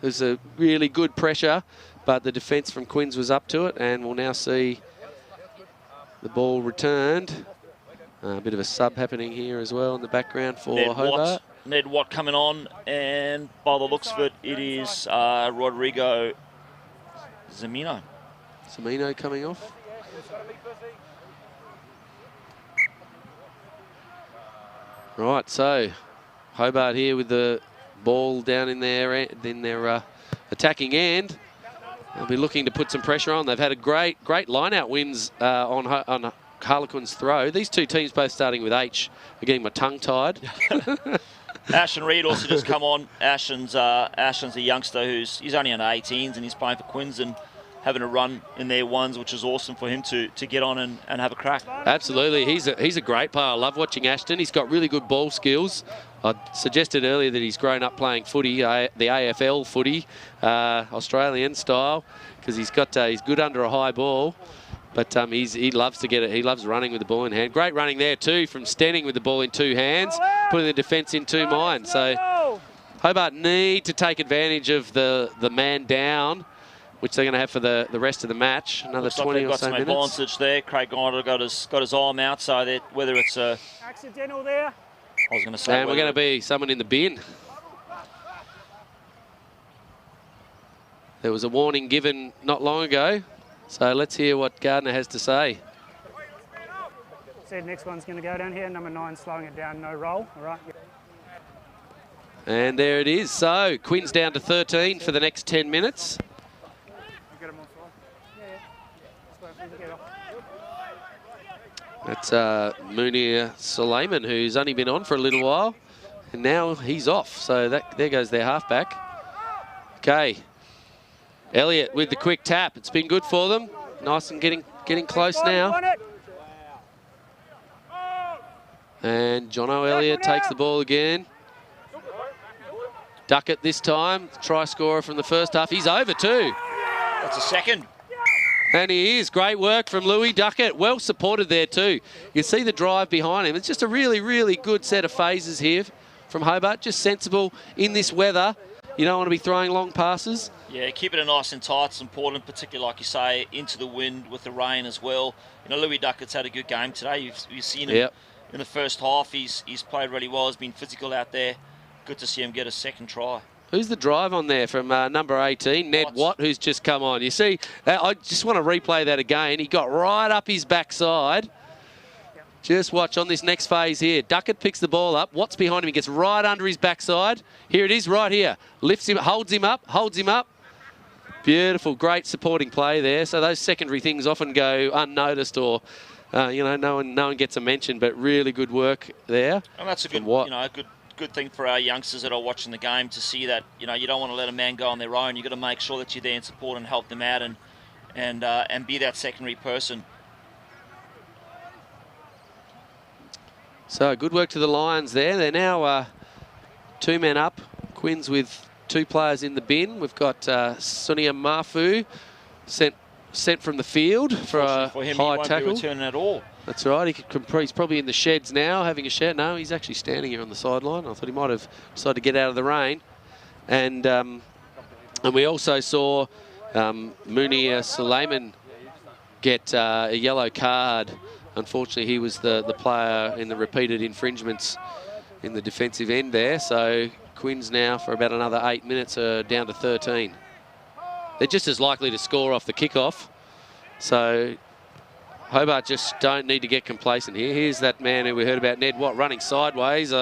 It was a really good pressure, but the defence from Quins was up to it, and we'll now see the ball returned. A bit of a sub happening here as well in the background for Hobart. Ned Watt coming on, and by the looks of it, it is Rodrigo Zamino. Zamino coming off. Right, so Hobart here with the ball down in their attacking end. They'll be looking to put some pressure on. They've had a great line-out wins on Harlequins throw. These two teams both starting with H. Are getting my tongue tied. Ashton Reid also just come on. Ashton's a youngster he's only under 18s and he's playing for Quins and having a run in their ones, which is awesome for him to get on and have a crack. Absolutely, he's a great player. I love watching Ashton. He's got really good ball skills. I suggested earlier that he's grown up playing footy, the AFL footy, Australian style, because he's good under a high ball. But he loves to get it. He loves running with the ball in hand. Great running there too from Stenning with the ball in two hands, putting the defence in two minds. So Hobart need to take advantage of the man down, which they're going to have for the rest of the match. Another Looks 20 like or so minutes. Got some advantage there. Craig Grinder got his arm out, so that whether it's a accidental there. I was going to say. And we're going to be someone in the bin. There was a warning given not long ago. So let's hear what Gardner has to say. Said next one's going to go down here. Number 9 slowing it down, no roll. All right. And there it is. So Quinn's down to 13 for the next 10 minutes. That's Munir Suleiman, who's only been on for a little while, and now he's off. So there goes their halfback. Okay, Elliott with the quick tap. It's been good for them. Nice and getting close now. And Jono Elliott takes the ball again. Duckett this time, try scorer from the first half. He's over too. That's a second. And he is. Great work from Louis Duckett. Well supported there too. You see the drive behind him. It's just a really, really good set of phases here from Hobart. Just sensible in this weather. You don't want to be throwing long passes. Yeah, keeping it nice and tight. It's important, particularly, like you say, into the wind with the rain as well. You know, Louis Duckett's had a good game today. You've seen him in the first half. He's played really well. He's been physical out there. Good to see him get a second try. Who's the drive on there from number 18? Ned Watt, who's just come on. You see, I just want to replay that again. He got right up his backside. Just watch on this next phase here. Duckett picks the ball up. Watt's behind him. He gets right under his backside. Here it is right here. Lifts him, holds him up. Beautiful, great supporting play there. So those secondary things often go unnoticed or, you know, no one gets a mention, but really good work there. And that's a good, you know, good thing for our youngsters that are watching the game to see that, you know, you don't want to let a man go on their own. You've got to make sure that you're there and support and help them out and be that secondary person. So good work to the Lions there. They're now 2 men up. Quins with 2 players in the bin. We've got Sunia Mafu sent from the field for a for him, high he won't tackle. be returning at all. That's right. He's probably in the sheds now, having a shower. No, he's actually standing here on the sideline. I thought he might have decided to get out of the rain. And we also saw Munir Suleiman get a yellow card. Unfortunately, he was the player in the repeated infringements in the defensive end there. So Quins now, for about another 8 minutes, are down to 13. They're just as likely to score off the kickoff. So Hobart just don't need to get complacent here. Here's that man who we heard about, Ned Watt, running sideways.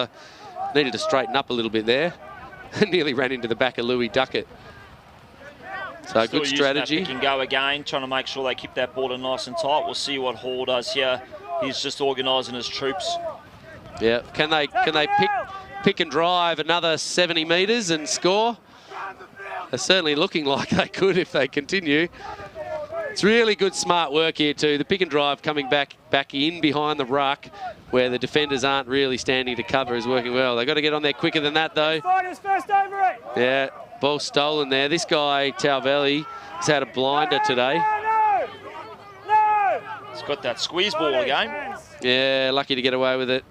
Needed to straighten up a little bit there. Nearly ran into the back of Louis Duckett. So Still good strategy. Pick and go again, trying to make sure they keep that border nice and tight. We'll see what Hall does here. He's just organising his troops. Yeah, can they pick and drive another 70 metres and score? They're certainly looking like they could if they continue. It's really good, smart work here too. The pick and drive coming back in behind the ruck where the defenders aren't really standing to cover is working well. They've got to get on there quicker than that though. First over it. Yeah, ball stolen there. This guy, Talvelli, has had a blinder today. No. He's got that squeeze ball again. Yeah, lucky to get away with it.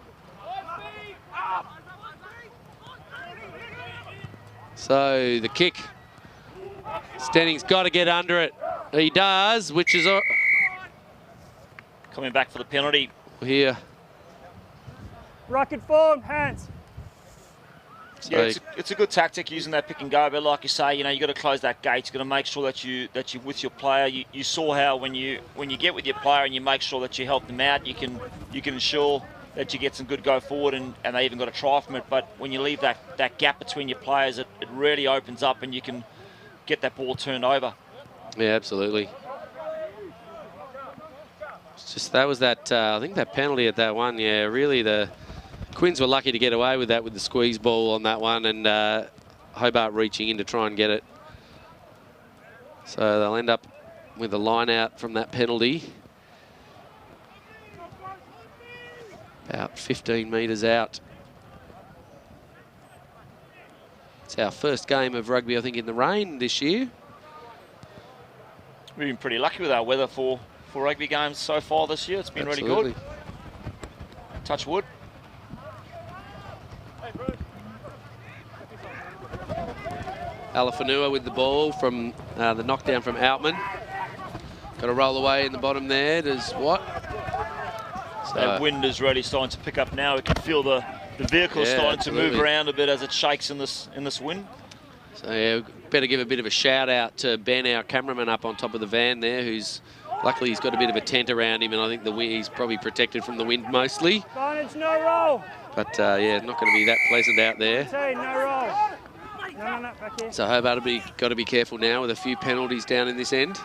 So the kick. Stenning's got to get under it. He does, which is coming back for the penalty. Here. Rocket form, hands. So yeah, it's a good tactic using that pick and go, but like you say, you know, you got to close that gate. You got to make sure that you with your player. You saw how when you get with your player and you make sure that you help them out, you can ensure that you get some good go forward and they even got a try from it. But when you leave that gap between your players, it really opens up and you can get that ball turned over. Yeah, absolutely. It's just that was that. I think that penalty at that one. Yeah, really the Quins were lucky to get away with that with the squeeze ball on that one, and Hobart reaching in to try and get it. So they'll end up with a line out from that penalty. About 15 metres out. It's our first game of rugby, I think, in the rain this year. We've been pretty lucky with our weather for rugby games so far this year. It's been really good. Touch wood. Alafanua with the ball from the knockdown from Outman. Got to roll away in the bottom there. Does what? So that wind is really starting to pick up now. We can feel the vehicle starting to move around a bit as it shakes in this wind. So yeah, better give a bit of a shout out to Ben, our cameraman up on top of the van there, who's luckily he's got a bit of a tent around him, and I think he's probably protected from the wind mostly. Advantage, no roll. But yeah, not going to be that pleasant out there. No roll. No, back here. So Hobart got to be careful now with a few penalties down in this end.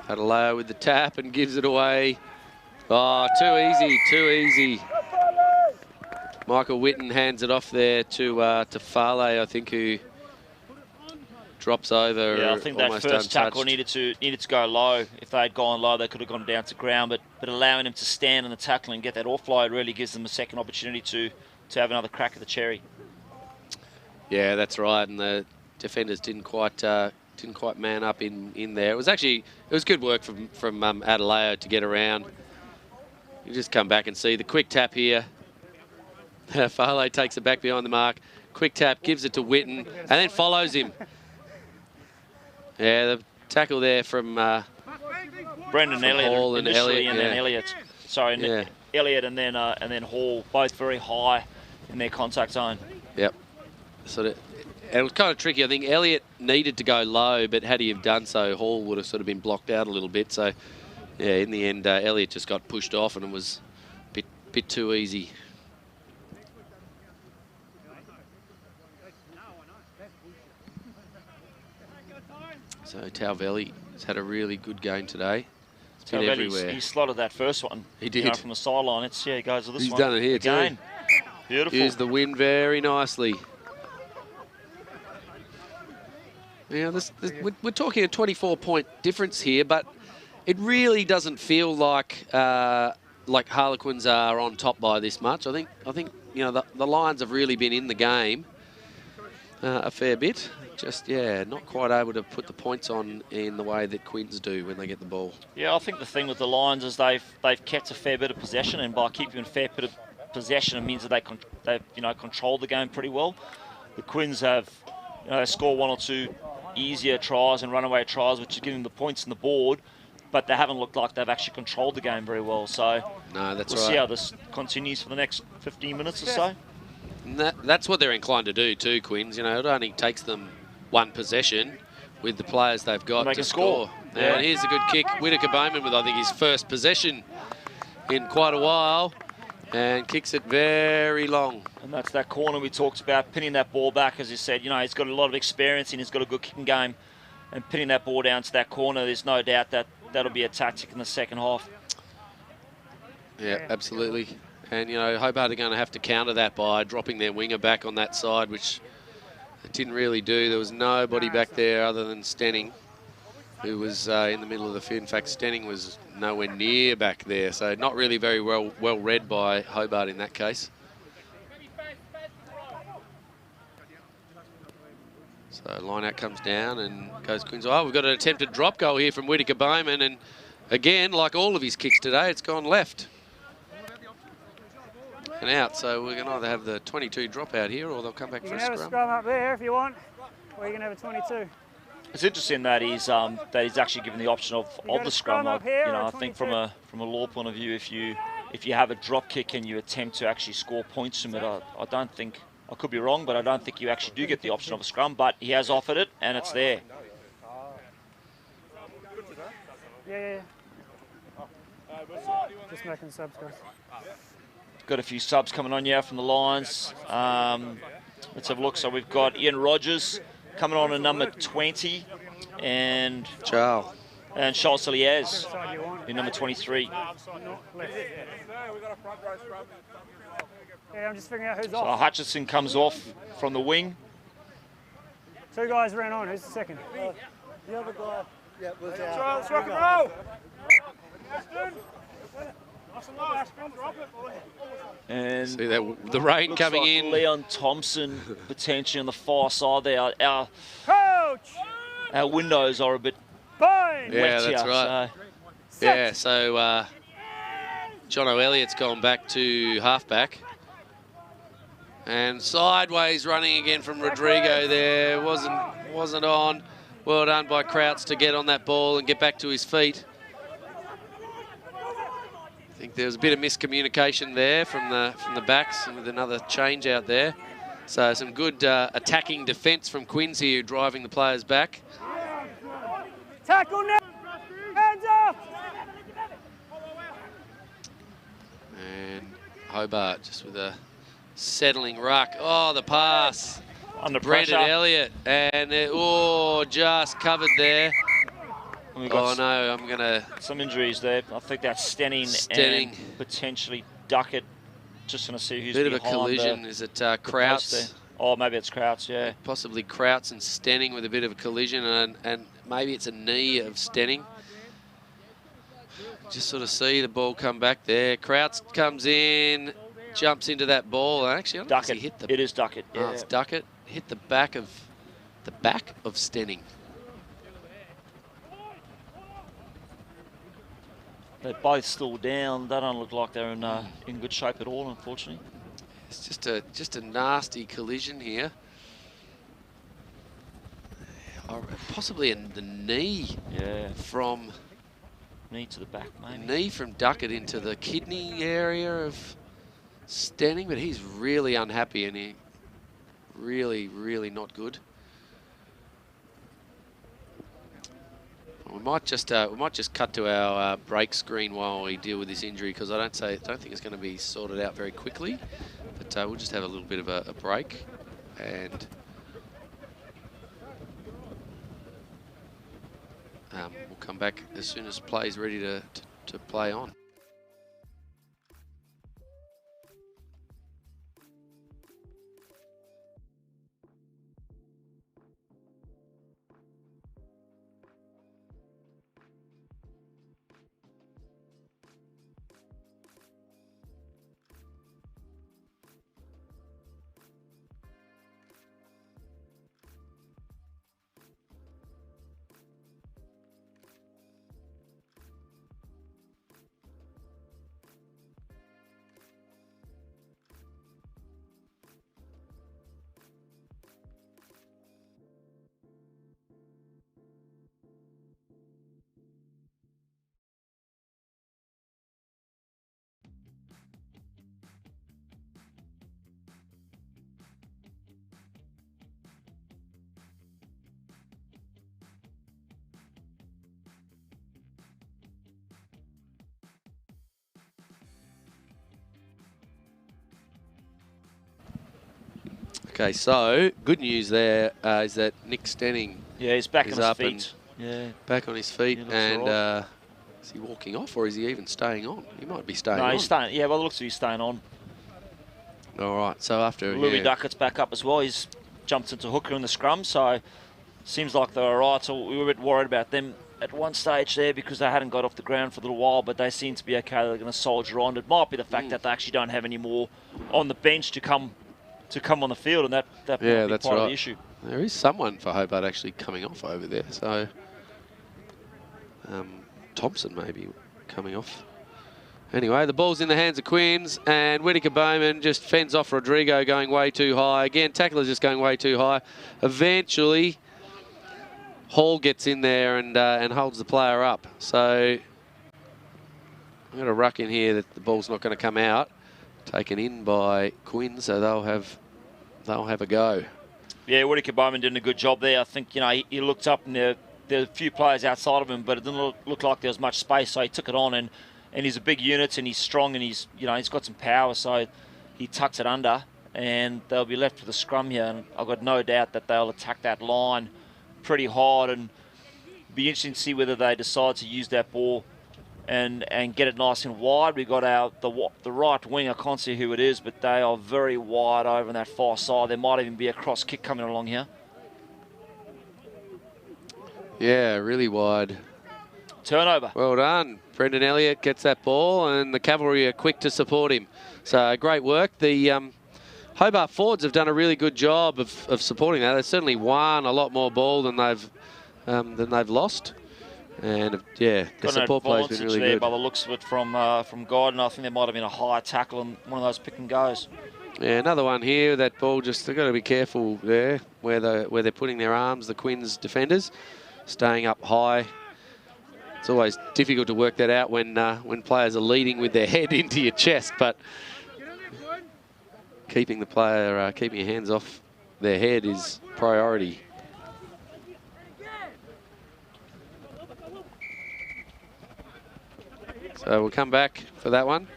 Adeleo with the tap and gives it away. Oh, too easy, too easy. Michael Whitten hands it off there to Fale, I think, who drops over. Yeah, I think that first tackle needed to go low. If they had gone low, they could have gone down to ground. But allowing him to stand on the tackle and get that offload really gives them a second opportunity to have another crack at the cherry. Yeah, that's right. And the defenders didn't quite man up in there. It was good work from Adeleo to get around. You just come back and see the quick tap here. Fale takes it back behind the mark. Quick tap, gives it to Whitten, and then follows him. Yeah, the tackle there from Brendan Elliott Hall and initially, Elliott, and then Elliott. Sorry, yeah. Elliott and then Hall, both very high in their contact zone. Yep. It was kind of tricky. I think Elliott needed to go low, but had he have done so, Hall would have sort of been blocked out a little bit. So, yeah, in the end, Elliott just got pushed off, and it was a bit too easy. So Tauvelli has had a really good game today. It's been everywhere. He slotted that first one. He did. From the sideline. He goes with this He's one. done it here again. Too. Beautiful. Used the wind very nicely. Yeah, we're talking a 24-point difference here, but it really doesn't feel like Harlequins are on top by this much. I think you know the Lions have really been in the game a fair bit. Just, yeah, not quite able to put the points on in the way that Quins do when they get the ball. Yeah, I think the thing with the Lions is they've kept a fair bit of possession, and by keeping a fair bit of possession, it means that they've controlled the game pretty well. The Quins have, they score one or two easier tries and runaway tries, which is giving them the points on the board, but they haven't looked like they've actually controlled the game very well. So no, that's we'll right. see how this continues for the next 15 minutes or so. And that's what they're inclined to do too, Quins. It only takes them one possession with the players they've got to score. Yeah. And here's a good kick. Whittaker Bowman with, I think, his first possession in quite a while, and kicks it very long. And that's that corner we talked about, pinning that ball back, as you said. He's got a lot of experience and he's got a good kicking game. And pinning that ball down to that corner, there's no doubt that that'll be a tactic in the second half. Yeah, absolutely. And, Hobart are going to have to counter that by dropping their winger back on that side, which it didn't really do. There was nobody back there other than Stenning, who was in the middle of the field. In fact, Stenning was nowhere near back there, so not really very well read by Hobart in that case. So line out comes down and goes Quins. Oh, we've got an attempted drop goal here from Whittaker Bowman, and again, like all of his kicks today, it's gone left and out. So we're going to either have the 22 drop out here, or they'll come back for a scrum. You can have a scrum up there if you want, or you can have a 22. It's interesting that he's actually given the option of the scrum. I think from a law point of view, if you have a drop kick and you attempt to actually score points from it, I don't think, I could be wrong, but I don't think you actually do get the option of a scrum. But he has offered it, and it's there. Yeah. Just making subs, guys. Got a few subs coming on from the Lions. Let's have a look. So we've got Ian Rogers coming on at number 20, and Charles Soliez in number 23. Yeah, I'm just figuring out who's So off. Hutchinson comes off from the wing. Two guys ran on. Who's the second? The other guy. Yeah, was Charles, rock and roll. And see that the rain looks coming like in. Leon Thompson potentially on the far side there. Our windows are a bit Fine. Yeah, wet that's here, right. so. Yeah, so John O'Elliott's gone back to halfback. And sideways running again from Rodrigo there. Wasn't on. Well done by Krauts to get on that ball and get back to his feet. I think there was a bit of miscommunication there from the backs, and with another change out there. So some good attacking defence from Quins here, driving the players back. Tackle now. Hands up. And Hobart just with a settling ruck. Oh, the pass. Under Brendan pressure. Elliott. And just covered there. And we've Oh got no, I'm gonna. some injuries there. I think that's Stenning Stenning. and potentially Duckett. Just going to see who's Bit of a behind collision. the, Is it the post Krauts? there. Oh, maybe it's Krauts, yeah. Possibly Krauts and Stenning with a bit of a collision, and maybe it's a knee of Stenning. Just sort of see the ball come back there. Krauts comes in, jumps into that ball. Actually, I don't think he hit the. It is Duckett. Yeah. Oh, it's Duckett. Hit the back of Stenning. They're both still down. They don't look like they're in good shape at all, unfortunately. It's just a nasty collision here. Oh, possibly the knee. Yeah. From knee to the back, maybe. Knee from Duckett into the kidney area of Stenning, but he's really unhappy and he really not good. We might just cut to our break screen while we deal with this injury, because I don't think it's going to be sorted out very quickly. But we'll just have a little bit of a break, and we'll come back as soon as play's ready to play on. Okay, so good news there is that Nick Stenning he's back on his feet. Back on his feet, and right. Is he walking off or is he even staying on? He might be staying on. No, he's staying. Yeah, well, it looks like he's staying on. All right, so after Louis Duckett's back up as well. He's jumped into hooker in the scrum, so seems like they're all right. So we were a bit worried about them at one stage there because they hadn't got off the ground for a little while, but they seem to be okay. They're going to soldier on. It might be the fact that they actually don't have any more on the bench to come on the field, and that might be that's part right. of the issue. There is someone for Hobart actually coming off over there, so Thompson maybe coming off. Anyway, the ball's in the hands of Quins, and Whittaker Bowman just fends off Rodrigo going way too high. Again, tackler's just going way too high. Eventually, Hall gets in there and holds the player up. So I've got a ruck in here that the ball's not going to come out. Taken in by Quinn, so they'll have a go. Yeah, Whittaker Bowman did a good job there. I think, you know, he looked up and there were a few players outside of him, but it didn't look like there was much space, so he took it on, and he's a big unit and he's strong and he's got some power, so he tucks it under and they'll be left with a scrum here, and I've got no doubt that they'll attack that line pretty hard, and be interesting to see whether they decide to use that ball and get it nice and wide. We've got the right wing. I can't see who it is, but they are very wide over on that far side. There might even be a cross kick coming along here. Yeah, really wide. Turnover. Well done. Brendan Elliott gets that ball, and the Cavalry are quick to support him. So great work. The Hobart Fords have done a really good job of supporting that. They've certainly won a lot more ball than they've lost. And yeah, the support play has been really there good. By the looks of it from Gordon, I think there might have been a high tackle and one of those pick and goes. Yeah, another one here. That ball they've got to be careful there where they're putting their arms. The Quins defenders staying up high. It's always difficult to work that out when players are leading with their head into your chest, but keeping the player keeping your hands off their head is priority. So we'll come back for that one.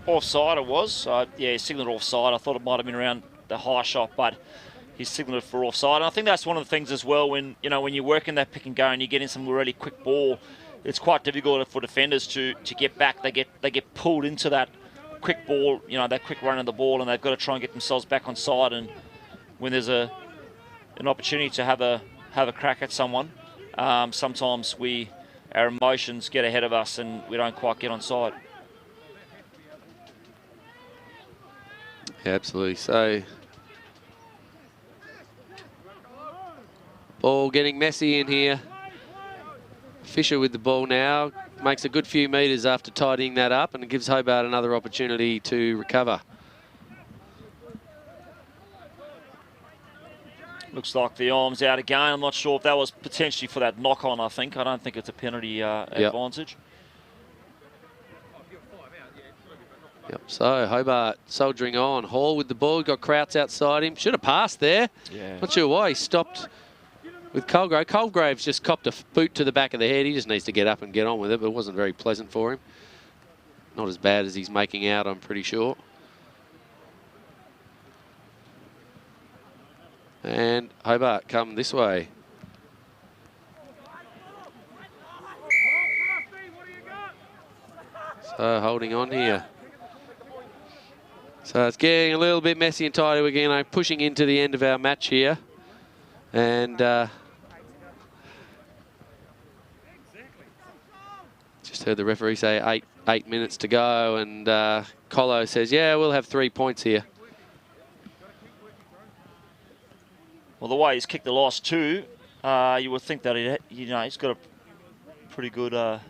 Offside it was. Yeah, signalled offside. I thought it might have been around the high shot, but he's signalled for offside. And I think that's one of the things as well when, you know, when you're working that pick and go and you're getting some really quick ball, it's quite difficult for defenders to get back. They get pulled into that quick ball, you know, that quick run of the ball, and they've got to try and get themselves back on side. And when there's an opportunity to have a crack at someone, sometimes our emotions get ahead of us and we don't quite get on side. Yeah, absolutely. So, ball getting messy in here. Fisher with the ball now. Makes a good few metres after tidying that up, and it gives Hobart another opportunity to recover. Looks like the arm's out again. I'm not sure if that was potentially for that knock-on, I think. I don't think it's a penalty advantage. Yep, so Hobart soldiering on. Hall with the ball, got Krauts outside him. Should have passed there. Yeah. Not sure why he stopped with Colgrave. Colgrave's just copped a boot to the back of the head. He just needs to get up and get on with it, but it wasn't very pleasant for him. Not as bad as he's making out, I'm pretty sure. And Hobart come this way. So holding on here. So it's getting a little bit messy and tidy again. I'm pushing into the end of our match here. And just heard the referee say eight minutes to go. And Colo says, yeah, we'll have 3 points here. Well, the way he's kicked the last two, you would think that he's got a pretty good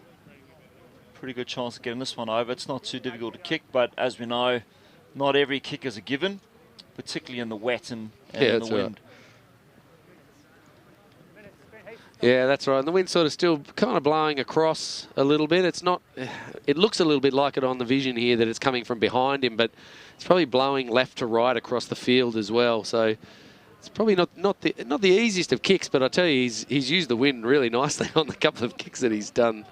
chance of getting this one over. It's not too difficult to kick, but as we know, not every kick is a given, particularly in the wet and in the wind. Right. Yeah, that's right. And the wind's sort of still kind of blowing across a little bit. It's not. It looks a little bit like it on the vision here that it's coming from behind him, but it's probably blowing left to right across the field as well. So it's probably not the easiest of kicks, but I tell you, he's used the wind really nicely on the couple of kicks that he's done,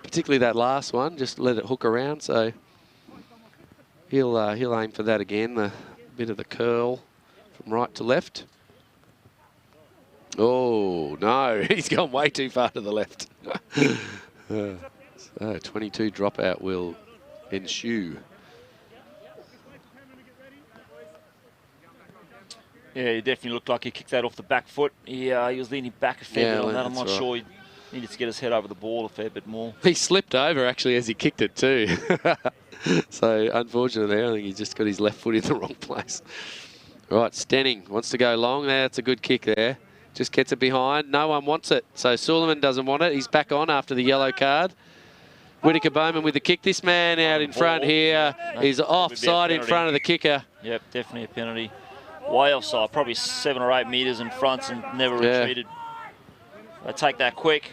particularly that last one. Just let it hook around. So he'll aim for that again. The bit of the curl from right to left. Oh no, he's gone way too far to the left. So 22 dropout will ensue. Yeah, he definitely looked like he kicked that off the back foot. He was leaning back a fair bit on that. I'm not sure. He needed to get his head over the ball a fair bit more. He slipped over actually as he kicked it too. So unfortunately, I think he just got his left foot in the wrong place. Right, Stenning wants to go long. That's a good kick there. Just gets it behind. No one wants it. So Suleiman doesn't want it. He's back on after the yellow card. Whittaker Bowman with the kick. This man out in front here is offside in front of the kicker. Yep, definitely a penalty. Way offside, probably 7 or 8 metres in front and never retreated. They take that quick.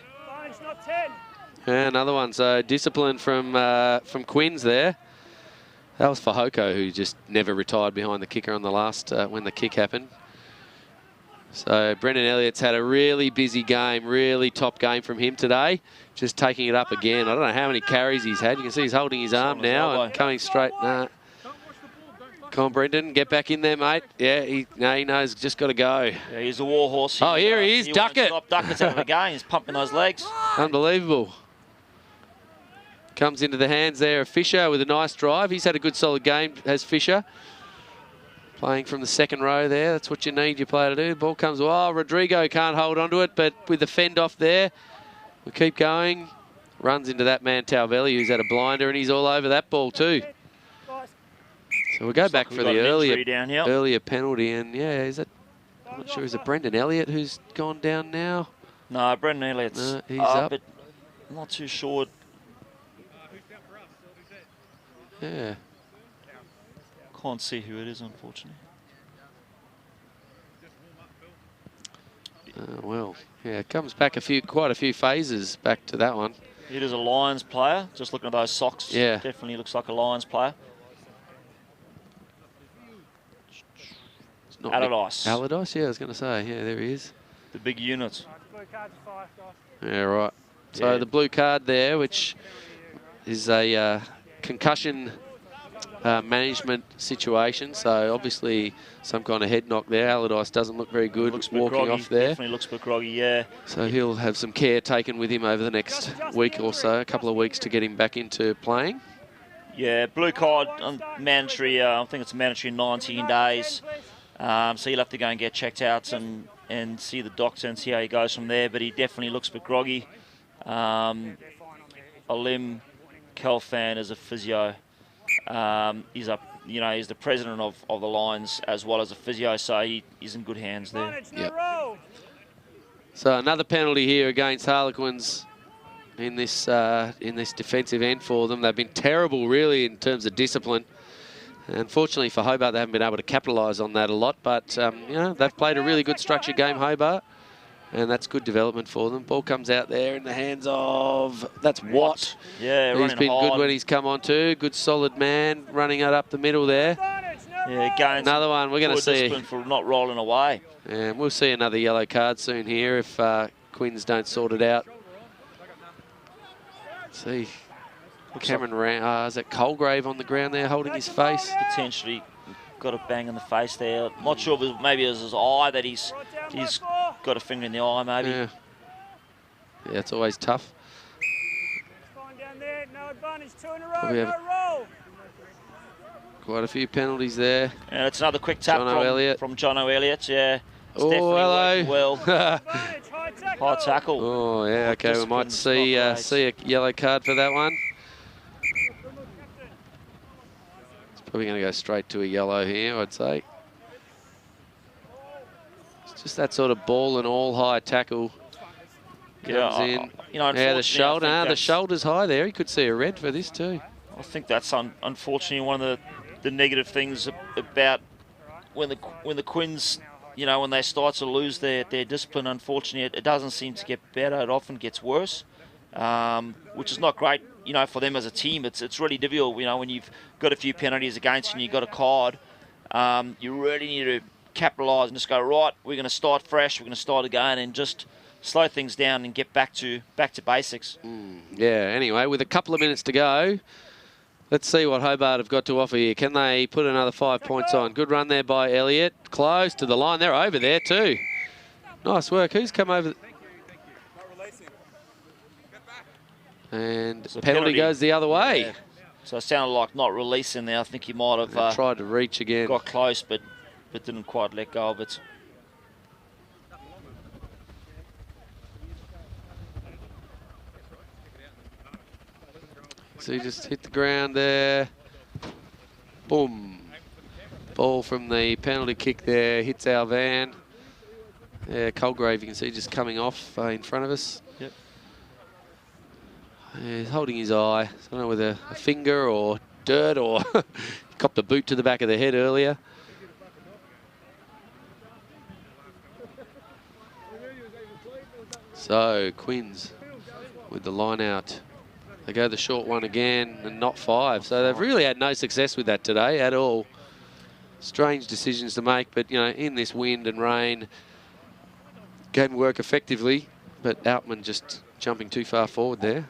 Yeah, another one. So discipline from Quinns there. That was for Hoko, who just never retired behind the kicker on the last when the kick happened. So Brendan Elliott's had a really busy game, really top game from him today. Just taking it up again. I don't know how many carries he's had. You can see he's holding his arm now and coming straight. Nah. Come on, Brendan, get back in there, mate. Yeah, he knows, just got to go. Yeah, he's a war horse. Here he is, Duckett. Duckett's out of the game. He's pumping those legs. Unbelievable. Comes into the hands there of Fisher with a nice drive. He's had a good solid game, has Fisher. Playing from the second row there. That's what you need your player to do. The ball comes, Rodrigo can't hold onto it, but with the fend off there, we keep going. Runs into that man, Talvelli, who's had a blinder, and he's all over that ball too. So we'll go back for the earlier penalty, and yeah, I'm not sure, is it Brendan Elliott who's gone down now? No, Brendan Elliott's he's up. But I'm not too sure. Yeah. Can't see who it is, unfortunately. Well, yeah, it comes back quite a few phases back to that one. It is a Lions player. Just looking at those socks, yeah, definitely looks like a Lions player. Allardyce. Allardyce, yeah, I was going to say. Yeah, there he is. The big unit. Yeah, right. So the blue card there, which is a concussion management situation. So obviously some kind of head knock there. Allardyce doesn't look very good walking off there. Definitely looks a bit groggy, yeah. So he'll have some care taken with him over the next week or so, a couple of weeks to get him back into playing. Yeah, blue card, mandatory, I think it's mandatory 19 days. So he'll have to go and get checked out and see the doctor and see how he goes from there. But he definitely looks a bit groggy. Alim Kelfan is a physio. He's the president of the Lions as well as a physio, so he's in good hands there. Yep. So another penalty here against Harlequins in this defensive end for them. They've been terrible, really, in terms of discipline. Unfortunately for Hobart, they haven't been able to capitalise on that a lot, but you know, they've played a really good structured game, Hobart, and that's good development for them. Ball comes out there in the hands of, that's Watt. Yeah, he's been good when he's come on too. Good solid man running it up the middle there. Yeah, again, another one. We're going to see for not rolling away. And we'll see another yellow card soon here if Quins don't sort it out. Let's see. Cameron Ram, is that Colgrave on the ground there holding his face? Potentially got a bang in the face there. Not sure if maybe it was his eye that he's got a finger in the eye maybe. Yeah, it's always tough. Probably have quite a few penalties there. And it's another quick tap from Jono Elliott, yeah. It's hello. Well. High tackle. Oh, yeah, okay, we might see a yellow card for that one. Probably going to go straight to a yellow here, I'd say. It's just that sort of ball and all high tackle comes in. The shoulder. The shoulder's high there. He could see a red for this too. I think that's unfortunately one of the negative things about when the Quins, when they start to lose their discipline. Unfortunately, it doesn't seem to get better. It often gets worse, which is not great. For them as a team, it's really difficult. When you've got a few penalties against you and you've got a card, you really need to capitalise and just go, right, we're going to start fresh, we're going to start again and just slow things down and get back to basics. Yeah, anyway, with a couple of minutes to go, let's see what Hobart have got to offer here. Can they put another 5 points on? Good run there by Elliott. Close to the line. They're over there too. Nice work. Who's come over? And penalty goes the other way. Yeah. So it sounded like not releasing there. I think he might have tried to reach again. Got close, but didn't quite let go of it. So he just hit the ground there. Boom. Ball from the penalty kick there. Hits our van. Yeah, Colgrave, you can see just coming off in front of us. Yep. He's holding his eye. I don't know whether a finger or dirt or copped a boot to the back of the head earlier. So Quins with the line out. They go the short one again and not 5. So they've really had no success with that today at all. Strange decisions to make, but in this wind and rain, game work effectively, but Outman just jumping too far forward there.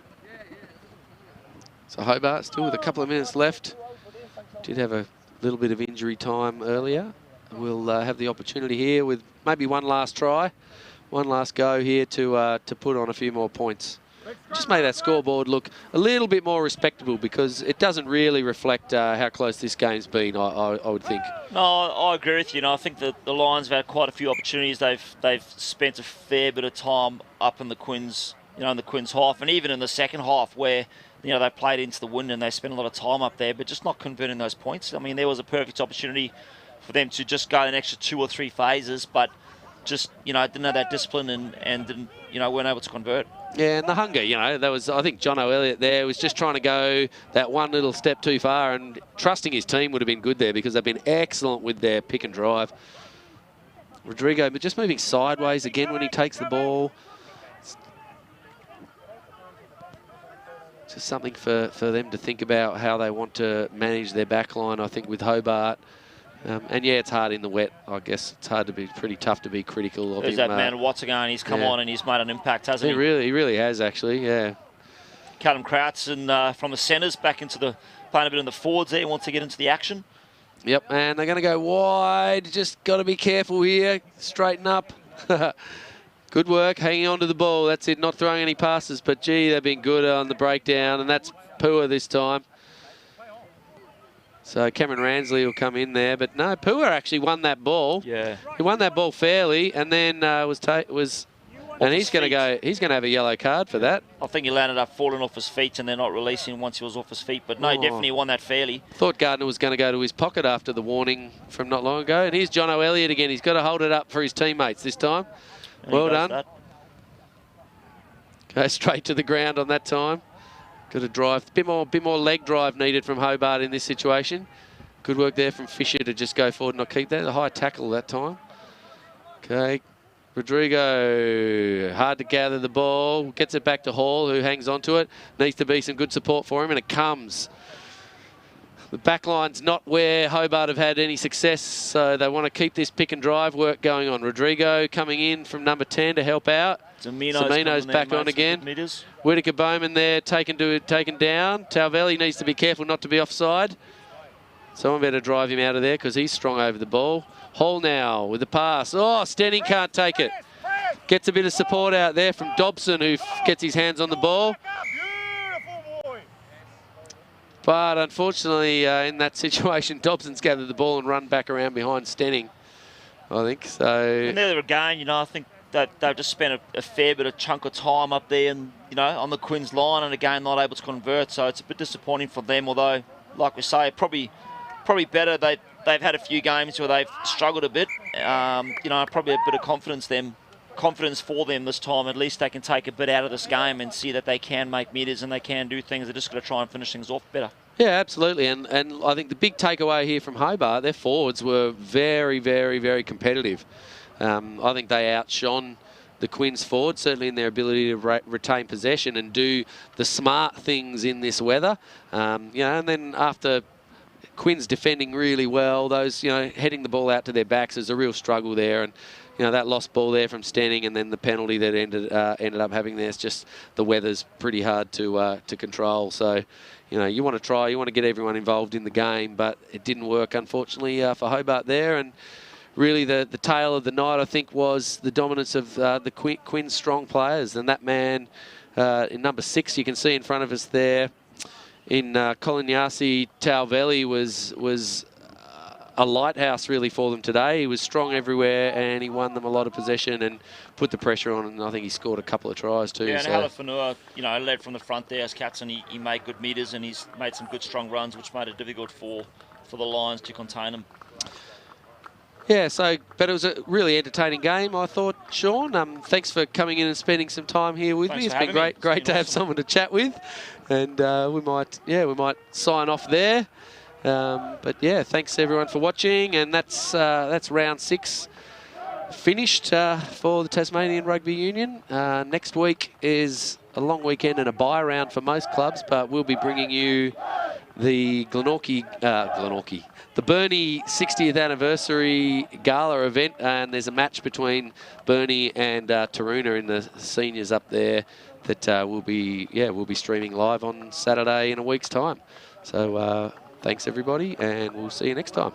So Hobart still with a couple of minutes left. Did have a little bit of injury time earlier. We'll have the opportunity here with maybe one last try, one last go here to put on a few more points. Just make that scoreboard look a little bit more respectable because it doesn't really reflect how close this game's been, I would think. No, I agree with you. I think that the Lions have had quite a few opportunities. They've spent a fair bit of time up in the Quins, in the Quins half, and even in the second half where they played into the wind and they spent a lot of time up there, but just not converting those points. I mean, there was a perfect opportunity for them to just go an extra 2 or 3 phases, but just didn't have that discipline and didn't weren't able to convert. Yeah, and the hunger, that was, I think Jono Elliott there was just trying to go that one little step too far, and trusting his team would have been good there because they've been excellent with their pick and drive. Rodrigo, but just moving sideways again when he takes the ball. It's just something for them to think about how they want to manage their back line, I think, with Hobart. And yeah, it's hard in the wet. I guess it's hard to be pretty tough to be critical of him. There's that man Watts again. He's come on and he's made an impact, hasn't he? He really has, actually. Yeah. Callum Crouch and from the centres back into the playing a bit in the forwards there, wants to get into the action. Yep, and they're going to go wide. Just got to be careful here. Straighten up. Good work, hanging on to the ball. That's it, not throwing any passes, but gee, they've been good on the breakdown, and that's Pua this time. So Cameron Ransley will come in there, but no, Pua actually won that ball. Yeah. He won that ball fairly, and then and he's going to have a yellow card for that. I think he landed up falling off his feet and they're not releasing once he was off his feet. But no, he definitely won that fairly. Thought Gardner was going to go to his pocket after the warning from not long ago. And here's John O'Elliott again. He's got to hold it up for his teammates this time. And well done. Go straight to the ground on that time. Got to drive. Bit more leg drive needed from Hobart in this situation. Good work there from Fisher to just go forward and not keep that. A high tackle that time. Okay. Rodrigo, hard to gather the ball, gets it back to Hall, who hangs on to it. Needs to be some good support for him, and it comes. The back line's not where Hobart have had any success, so they want to keep this pick and drive work going on. Rodrigo coming in from number 10 to help out. Zamino's back on again. Whitaker Bowman there taken down. Talvelli needs to be careful not to be offside. Someone better drive him out of there because he's strong over the ball. Hall now with the pass. Oh, Stenning can't take it. Gets a bit of support out there from Dobson, who gets his hands on the ball. But unfortunately, in that situation, Dobson's gathered the ball and run back around behind Stenning, I think. So. And there again, you know, I think that they've just spent a fair bit of chunk of time up there, and you know, on the Quins line, and again, not able to convert. So it's a bit disappointing for them. Although, like we say, probably better. They've had a few games where they've struggled a bit. You know, probably a bit of confidence for them this time. At least they can take a bit out of this game and see that they can make meters and they can do things. They're just going to try and finish things off better. Yeah, absolutely. And I think the big takeaway here from Hobart, their forwards were very, very, very competitive. I think they outshone the Quins forward, certainly in their ability to retain possession and do the smart things in this weather. You know, and then after Quins defending really well, those, you know, heading the ball out to their backs is a real struggle there. And, you know, that lost ball there from Stenning and then the penalty that ended up having there. It's just the weather's pretty hard to control. So, you know, you want to get everyone involved in the game, but it didn't work, unfortunately, for Hobart there. And really the tale of the night, I think, was the dominance of the Quins strong players. And that man in number 6, you can see in front of us there, in Colignasi, Talvelli was a lighthouse really for them today. He was strong everywhere and he won them a lot of possession and put the pressure on, and I think he scored a couple of tries too. Yeah, and so. Halafanua, you know, led from the front there as captain. He made good meters and he's made some good strong runs, which made it difficult for the Lions to contain him. Yeah, but it was a really entertaining game, I thought, Sean. Thanks for coming in and spending some time here with me. It's been great to have someone to chat with, and we might sign off there. But yeah, thanks everyone for watching, and that's round 6 finished for the Tasmanian Rugby Union. Next week is a long weekend and a bye round for most clubs, but we'll be bringing you the the Burnie 60th anniversary gala event, and there's a match between Burnie and Taroona in the seniors up there that we'll be streaming live on Saturday in a week's time. So thanks everybody, and we'll see you next time.